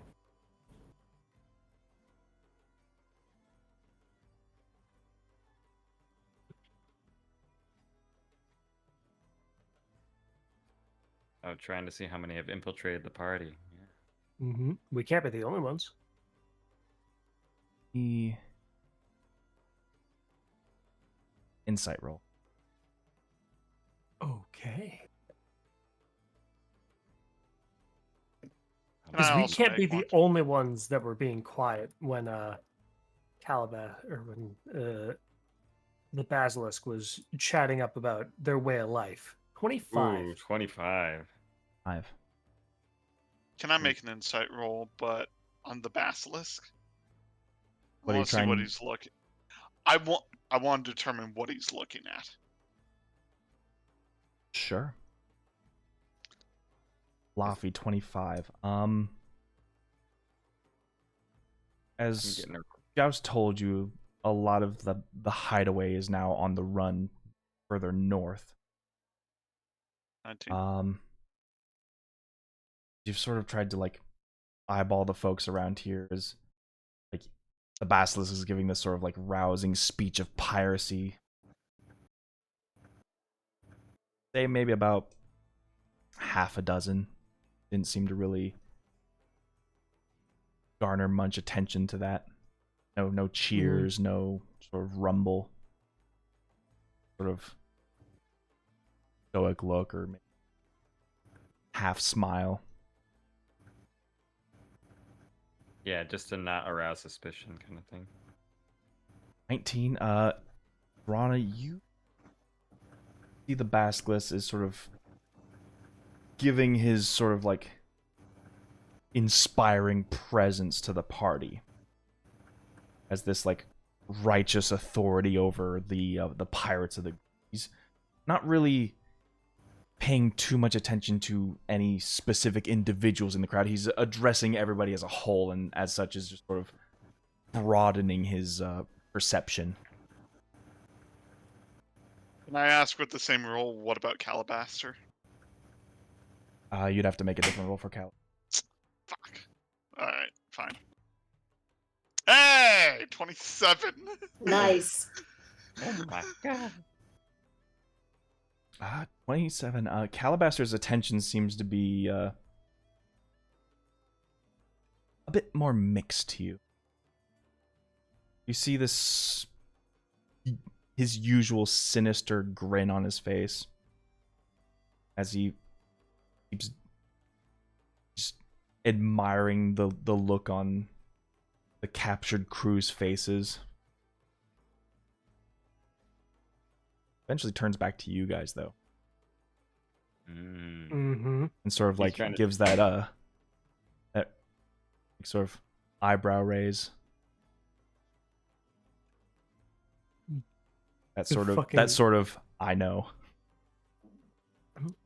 Oh, trying to see how many have infiltrated the party. Yeah. Mm-hmm. We can't be the only ones. The insight roll. Okay. And I Because we also can't be make the one. only ones that were being quiet when the basilisk was chatting up about their way of life. 25. Ooh, 25. 5. Can I make an insight roll, but on the basilisk? What I are you want to see what trying- he's looking. I want to determine what he's looking at. Sure. Laffy 25. I'm As getting her. Joust told you, a lot of the hideaway is now on the run further north. 19. You've sort of tried to like eyeball the folks around here as like the basilisk is giving this sort of like rousing speech of piracy. Say maybe about half a dozen. Didn't seem to really garner much attention to that. No cheers, no sort of rumble. Sort of stoic look or half smile. Yeah, just to not arouse suspicion kind of thing. 19. Rana, you see the Basilisk is sort of giving his sort of like inspiring presence to the party as this like righteous authority over the pirates of the. He's not really paying too much attention to any specific individuals in the crowd. He's addressing everybody as a whole, and as such is just sort of broadening his perception. Can I ask with the same rule, what about Calabaster? You'd have to make a different roll for Cal. Fuck. Alright, fine. Hey! 27! Nice. Oh my god. 27. Calabaster's attention seems to be a bit more mixed to you. You see this his usual sinister grin on his face as he keeps just admiring the look on the captured crew's faces. Eventually turns back to you guys though. Mm-hmm. And sort of He's like trying to- gives that sort of eyebrow raise. That sort of I know.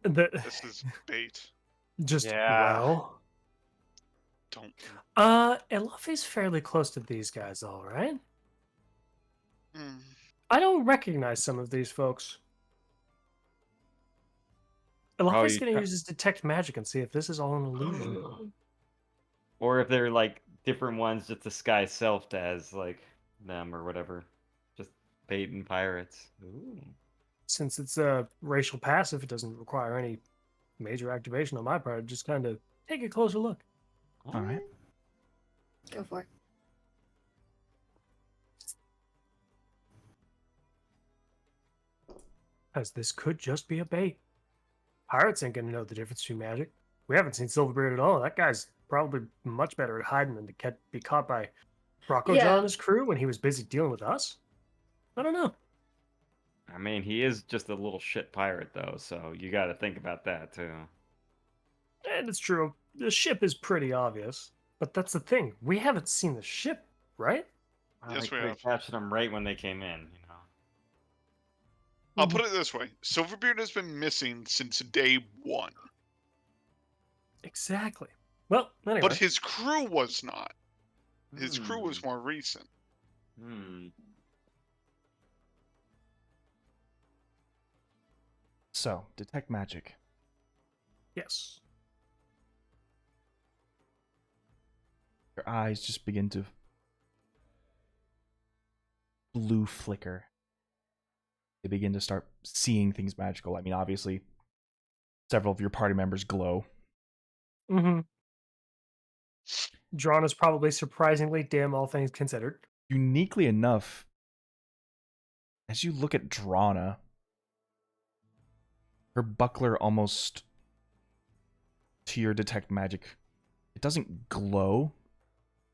This is bait. Just Yeah. well. Don't. Luffy's fairly close to these guys, all right. Mm. I don't recognize some of these folks. Luffy's you gonna ca- use his detect magic and see if this is all an illusion. Or if they're like different ones just disguised self as like them or whatever. Just bait and pirates. Ooh. Since it's a racial passive, it doesn't require any major activation on my part. Just kind of take a closer look. All right. Go for it. As this could just be a bait. Pirates ain't gonna know the difference between magic. We haven't seen Silverbeard at all. That guy's probably much better at hiding than to be caught by Rocco Yeah. John and his crew when he was busy dealing with us. I don't know. I mean, he is just a little shit pirate though, so you got to think about that too. And it's true. The ship is pretty obvious. But that's the thing. We haven't seen the ship, right? Yes, we They have. captured them right when they came in. You know. I'll put it this way. Silverbeard has been missing since day one. Exactly. Well, anyway. But his crew was not. His crew was Hmm. more recent. Hmm. So, detect magic. Yes. Your eyes just begin to blue flicker. They begin to start seeing things magical. I mean, obviously, several of your party members glow. Mm-hmm. Drawn is probably surprisingly dim, all things considered. Uniquely enough, as you look at Drana, her buckler almost, to your detect magic, it doesn't glow,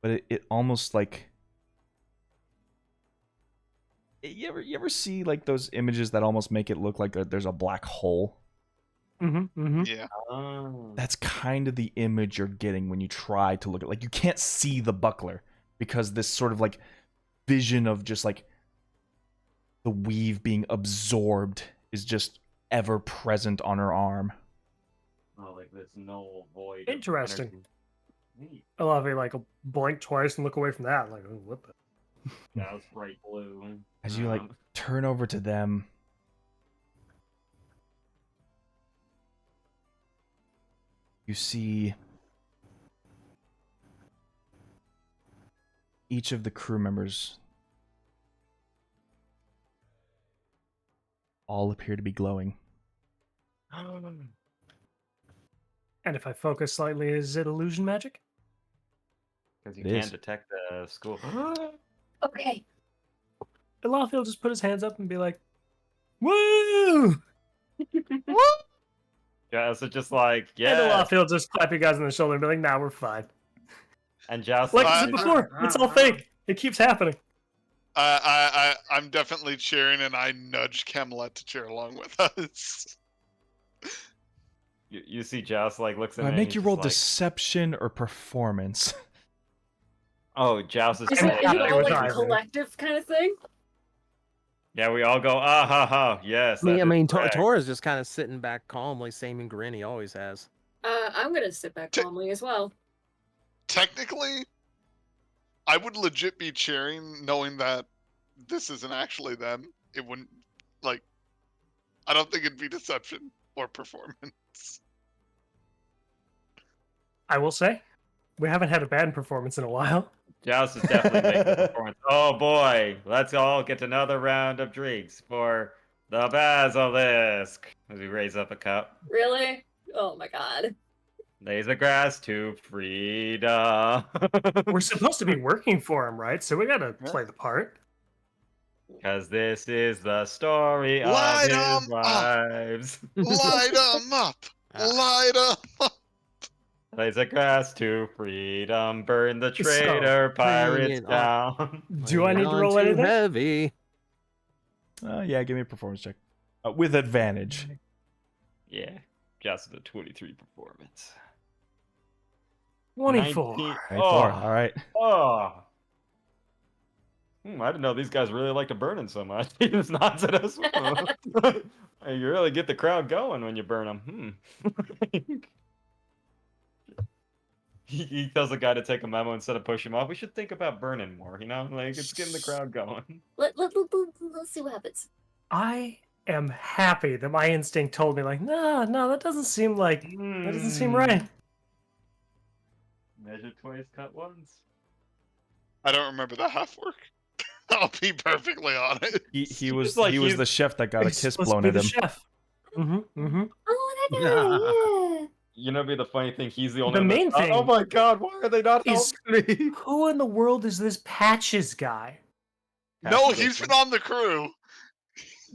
but it almost like... You ever see like those images that almost make it look like there's a black hole? Mm-hmm. Mm-hmm. Yeah. Oh. That's kind of the image you're getting when you try to look at, like, you can't see the buckler because this sort of like vision of just like the weave being absorbed is just ever present on her arm. Oh, like this null void. of Interesting. energy. Neat. I love it. Like, blink twice and look away from that. Like, oh, what the? That was bright blue. As you like turn over to them, you see each of the crew members all appear to be glowing. And if I focus slightly, is it illusion magic? Because you It can't is. detect the school. Okay. And Laffy will just put his hands up and be like, "Woo!" Joust is just like, And yeah. Laffy will just clap you guys on the shoulder and be like, "Nah, we're fine." And Joust Like is I said before, it's all fake. It keeps happening. I'm definitely cheering, and I nudge Camelet to cheer along with us. You see Joust like looks at Do I me. make and you he's roll just like, deception or performance? oh, Joust is Is I'm it, playing is it happy all with like a either. collective kind of thing? Yeah, we all go, ah ha ha, yes. I that mean, is correct. Tora's just kind of sitting back calmly, same and grin he always has. I'm gonna sit back calmly as well. Technically, I would legit be cheering knowing that this isn't actually them. It wouldn't, like, I don't think it'd be deception or performance. I will say, we haven't had a bad performance in a while. Joust is definitely making a performance. Oh boy, let's all get another round of drinks for the basilisk. As we raise up a cup. Really? Oh my god. Lays the grass to freedom. We're supposed to be working for him, right? So we gotta play the part. Because this is the story Light of his 'em up! lives. Light 'em up! Light 'em up! Lays the grass to freedom. Burn the So, traitor pirates bring it down. Do I need to On roll too anything? heavy. Yeah, give me a performance check. With advantage. Yeah, just the 23 performance. 24. 19 24. All right. Oh. I didn't know these guys really like to burn so much. He just nods at us. You really get the crowd going when you burn them. He tells the guy to take a memo instead of push him off. We should think about burning more, you know? Like, it's getting the crowd going. Let's see what happens. I am happy that my instinct told me, like, no, that doesn't seem like, that doesn't seem right. Measure twice, cut once. I don't remember the half work. I'll be perfectly honest. He was like he was he's- the chef that got a He's kiss supposed blown to at be him. the chef. Mm-hmm. Oh, that guy, yeah. You know, be the funny thing. He's the only The one. main that's- thing Oh my god! Why are they not is- helping me? Who in the world is this Patches guy? No, he's been on the crew.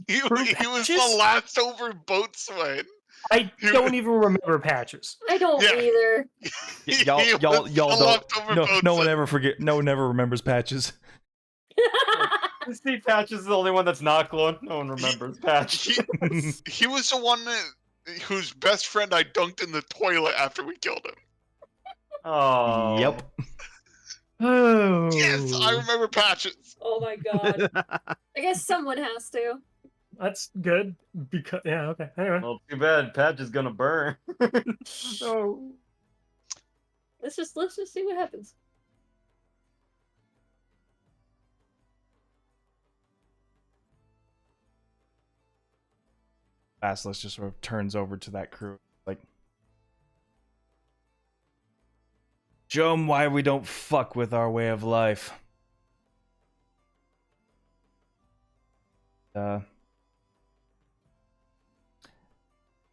He was Patches? the last over boatswain. I don't even remember Patches. I don't Yeah. either. Y'all He y'all was y'all the don't. leftover No one boatswain. ever remembers Patches. Steve Patches is the only one that's not glowing. No one remembers Patches. He was the one whose best friend I dunked in the toilet after we killed him. Oh. Yep. Oh. Yes, I remember Patches. Oh my god. I guess someone has to. That's good because yeah, okay. Anyway. Well, too bad. Patch is gonna burn. No. Let's just see what happens. Basilisk just sort of turns over to that crew, like, show 'em why we don't fuck with our way of life.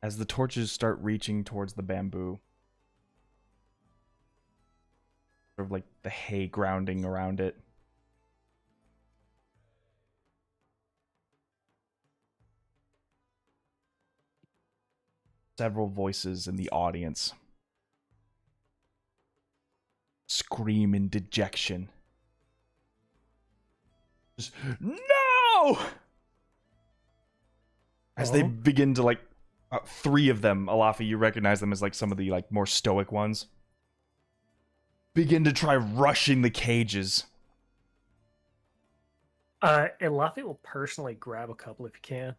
As the torches start reaching towards the bamboo, sort of like the hay grounding around it, several voices in the audience scream in dejection. Just, no! As they begin to, like, three of them, Alafi, you recognize them as, like, some of the, like, more stoic ones, begin to try rushing the cages. Elafi will personally grab a couple if you can.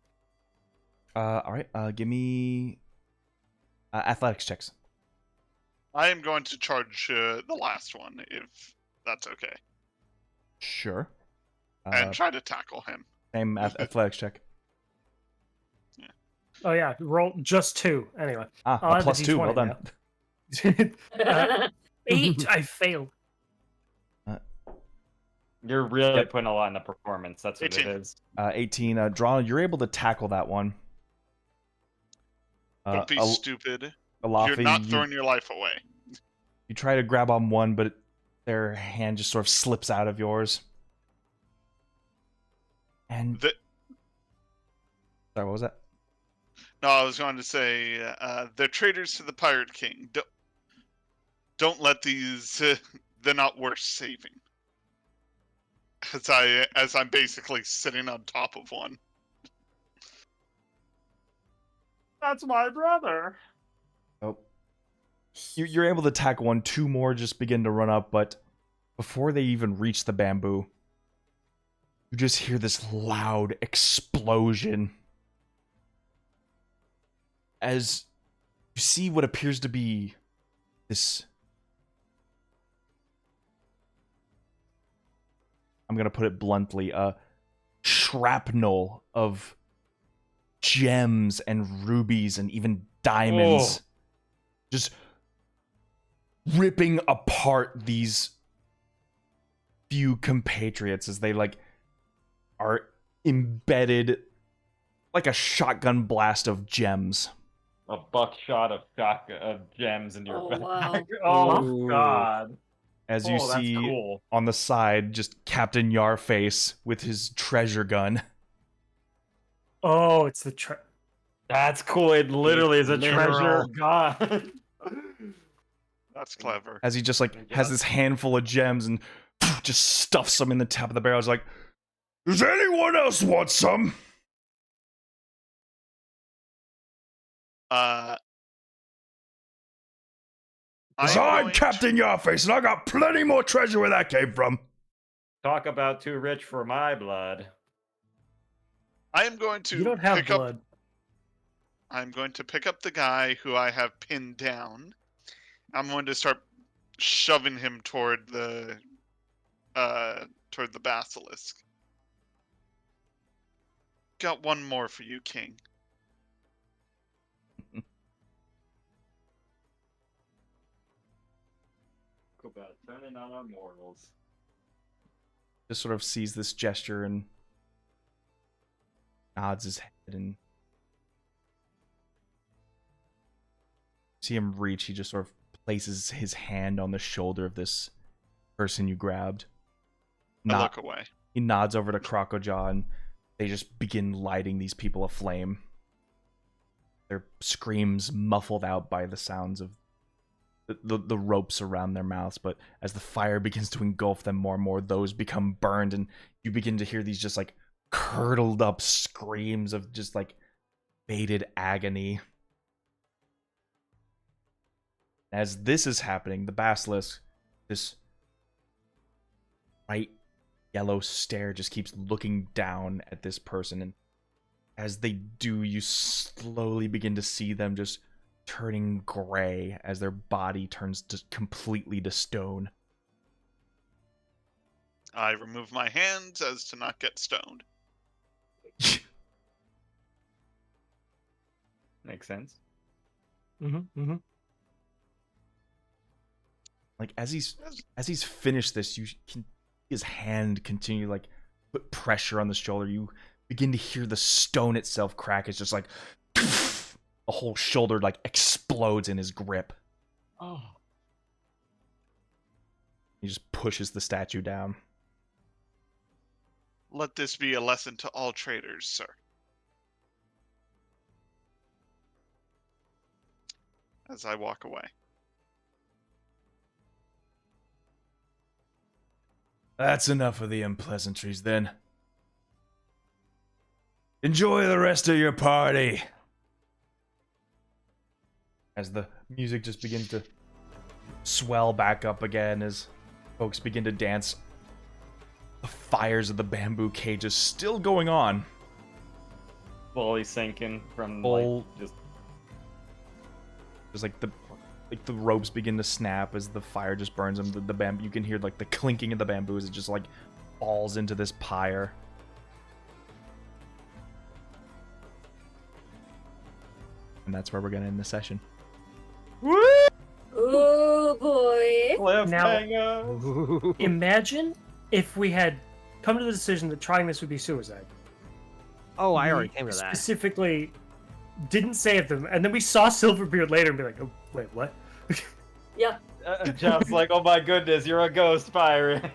Alright, give me athletics checks. I am going to charge the last one, if that's okay, Sure. and try to tackle him. Same athletics check. Oh yeah, roll just 2. Anyway. Ah, I'll a add the +2, well D20 done. 8, I failed. You're really Yep. putting a lot in the performance. That's what 18. it is. 18. Drawn, you're able to tackle that one. Don't be stupid. Alafi, You're not throwing your life away. you try to grab on one, but their hand just sort of slips out of yours. And The- sorry, what was that? No, I was going to say they're traitors to the Pirate King. Don't let these. They're not worth saving. As I'm basically sitting on top of one. That's my brother. Oh, you're able to attack one. Two more just begin to run up, but before they even reach the bamboo, you just hear this loud explosion as you see what appears to be this. I'm gonna put it bluntly, shrapnel of gems and rubies and even diamonds, just ripping apart these few compatriots as they are embedded like a shotgun blast of gems. A buckshot of gems in your Oh, back. wow. Oh, Ooh. God. As you that's see cool. on the side, just Captain Yarface with his treasure gun. Oh, it's the That's cool. It literally is a treasure Literal. gun. That's clever. As he just has this handful of gems and just stuffs them in the top of the barrel. It's like, Does anyone else want some? Because I'm going Captain Yarface, and I got plenty more treasure where that came from. Talk about too rich for my blood. I am going to You don't have pick blood. up. I'm going to pick up the guy who I have pinned down. I'm going to start shoving him toward the basilisk. Got one more for you, King. About turning on our mortals. just sort of sees this gesture and nods his head, and see him reach. He just sort of places his hand on the shoulder of this person you grabbed. I Not- look away. He nods over to Crocojaw, and they just begin lighting these people aflame. Their screams muffled out by the sounds of the ropes around their mouths, but as the fire begins to engulf them more and more, those become burned, and you begin to hear these just curdled up screams of just faded agony. As this is happening, the basilisk, this bright yellow stare, just keeps looking down at this person, and as they do, you slowly begin to see them just turning gray as their body turns completely to stone. I remove my hands as to not get stoned. Makes sense. Mm-hmm. As he's finished this, you can his hand continue put pressure on the shoulder. You begin to hear the stone itself crack. It's just the whole shoulder explodes in his grip. Oh. He just pushes the statue down. Let this be a lesson to all traders, sir. As I walk away. That's enough of the unpleasantries, then. Enjoy the rest of your party. As the music just begins to swell back up again, as folks begin to dance, the fires of the bamboo cage is still going on. Fully sinking from Full- just There's the ropes begin to snap as the fire just burns them. The bamboo, you can hear the clinking of the bamboo as it just falls into this pyre. And that's where we're gonna end the session. Oh boy. cliffhanger. Imagine if we had come to the decision that trying this would be suicide. Oh, I We already came to that. Specifically, didn't save them, and then we saw Silverbeard later and be like, "Oh, wait, what?" Yeah. Just oh my goodness, you're a ghost pirate.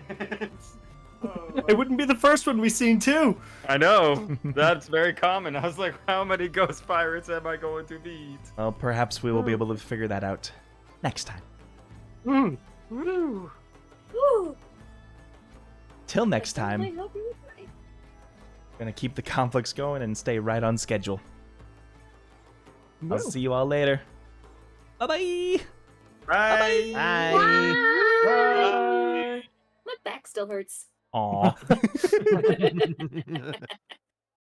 It wouldn't be the first one we've seen too. I know. That's very common. I was like, how many ghost pirates am I going to meet? Well, perhaps we will be able to figure that out next time. Mm. Woo. Till next I time, certainly hope you're right. gonna keep the conflicts going and stay right on schedule. I'll Woo. see you all later. Bye-bye! Bye. Bye. My back still hurts. Aw. Bye.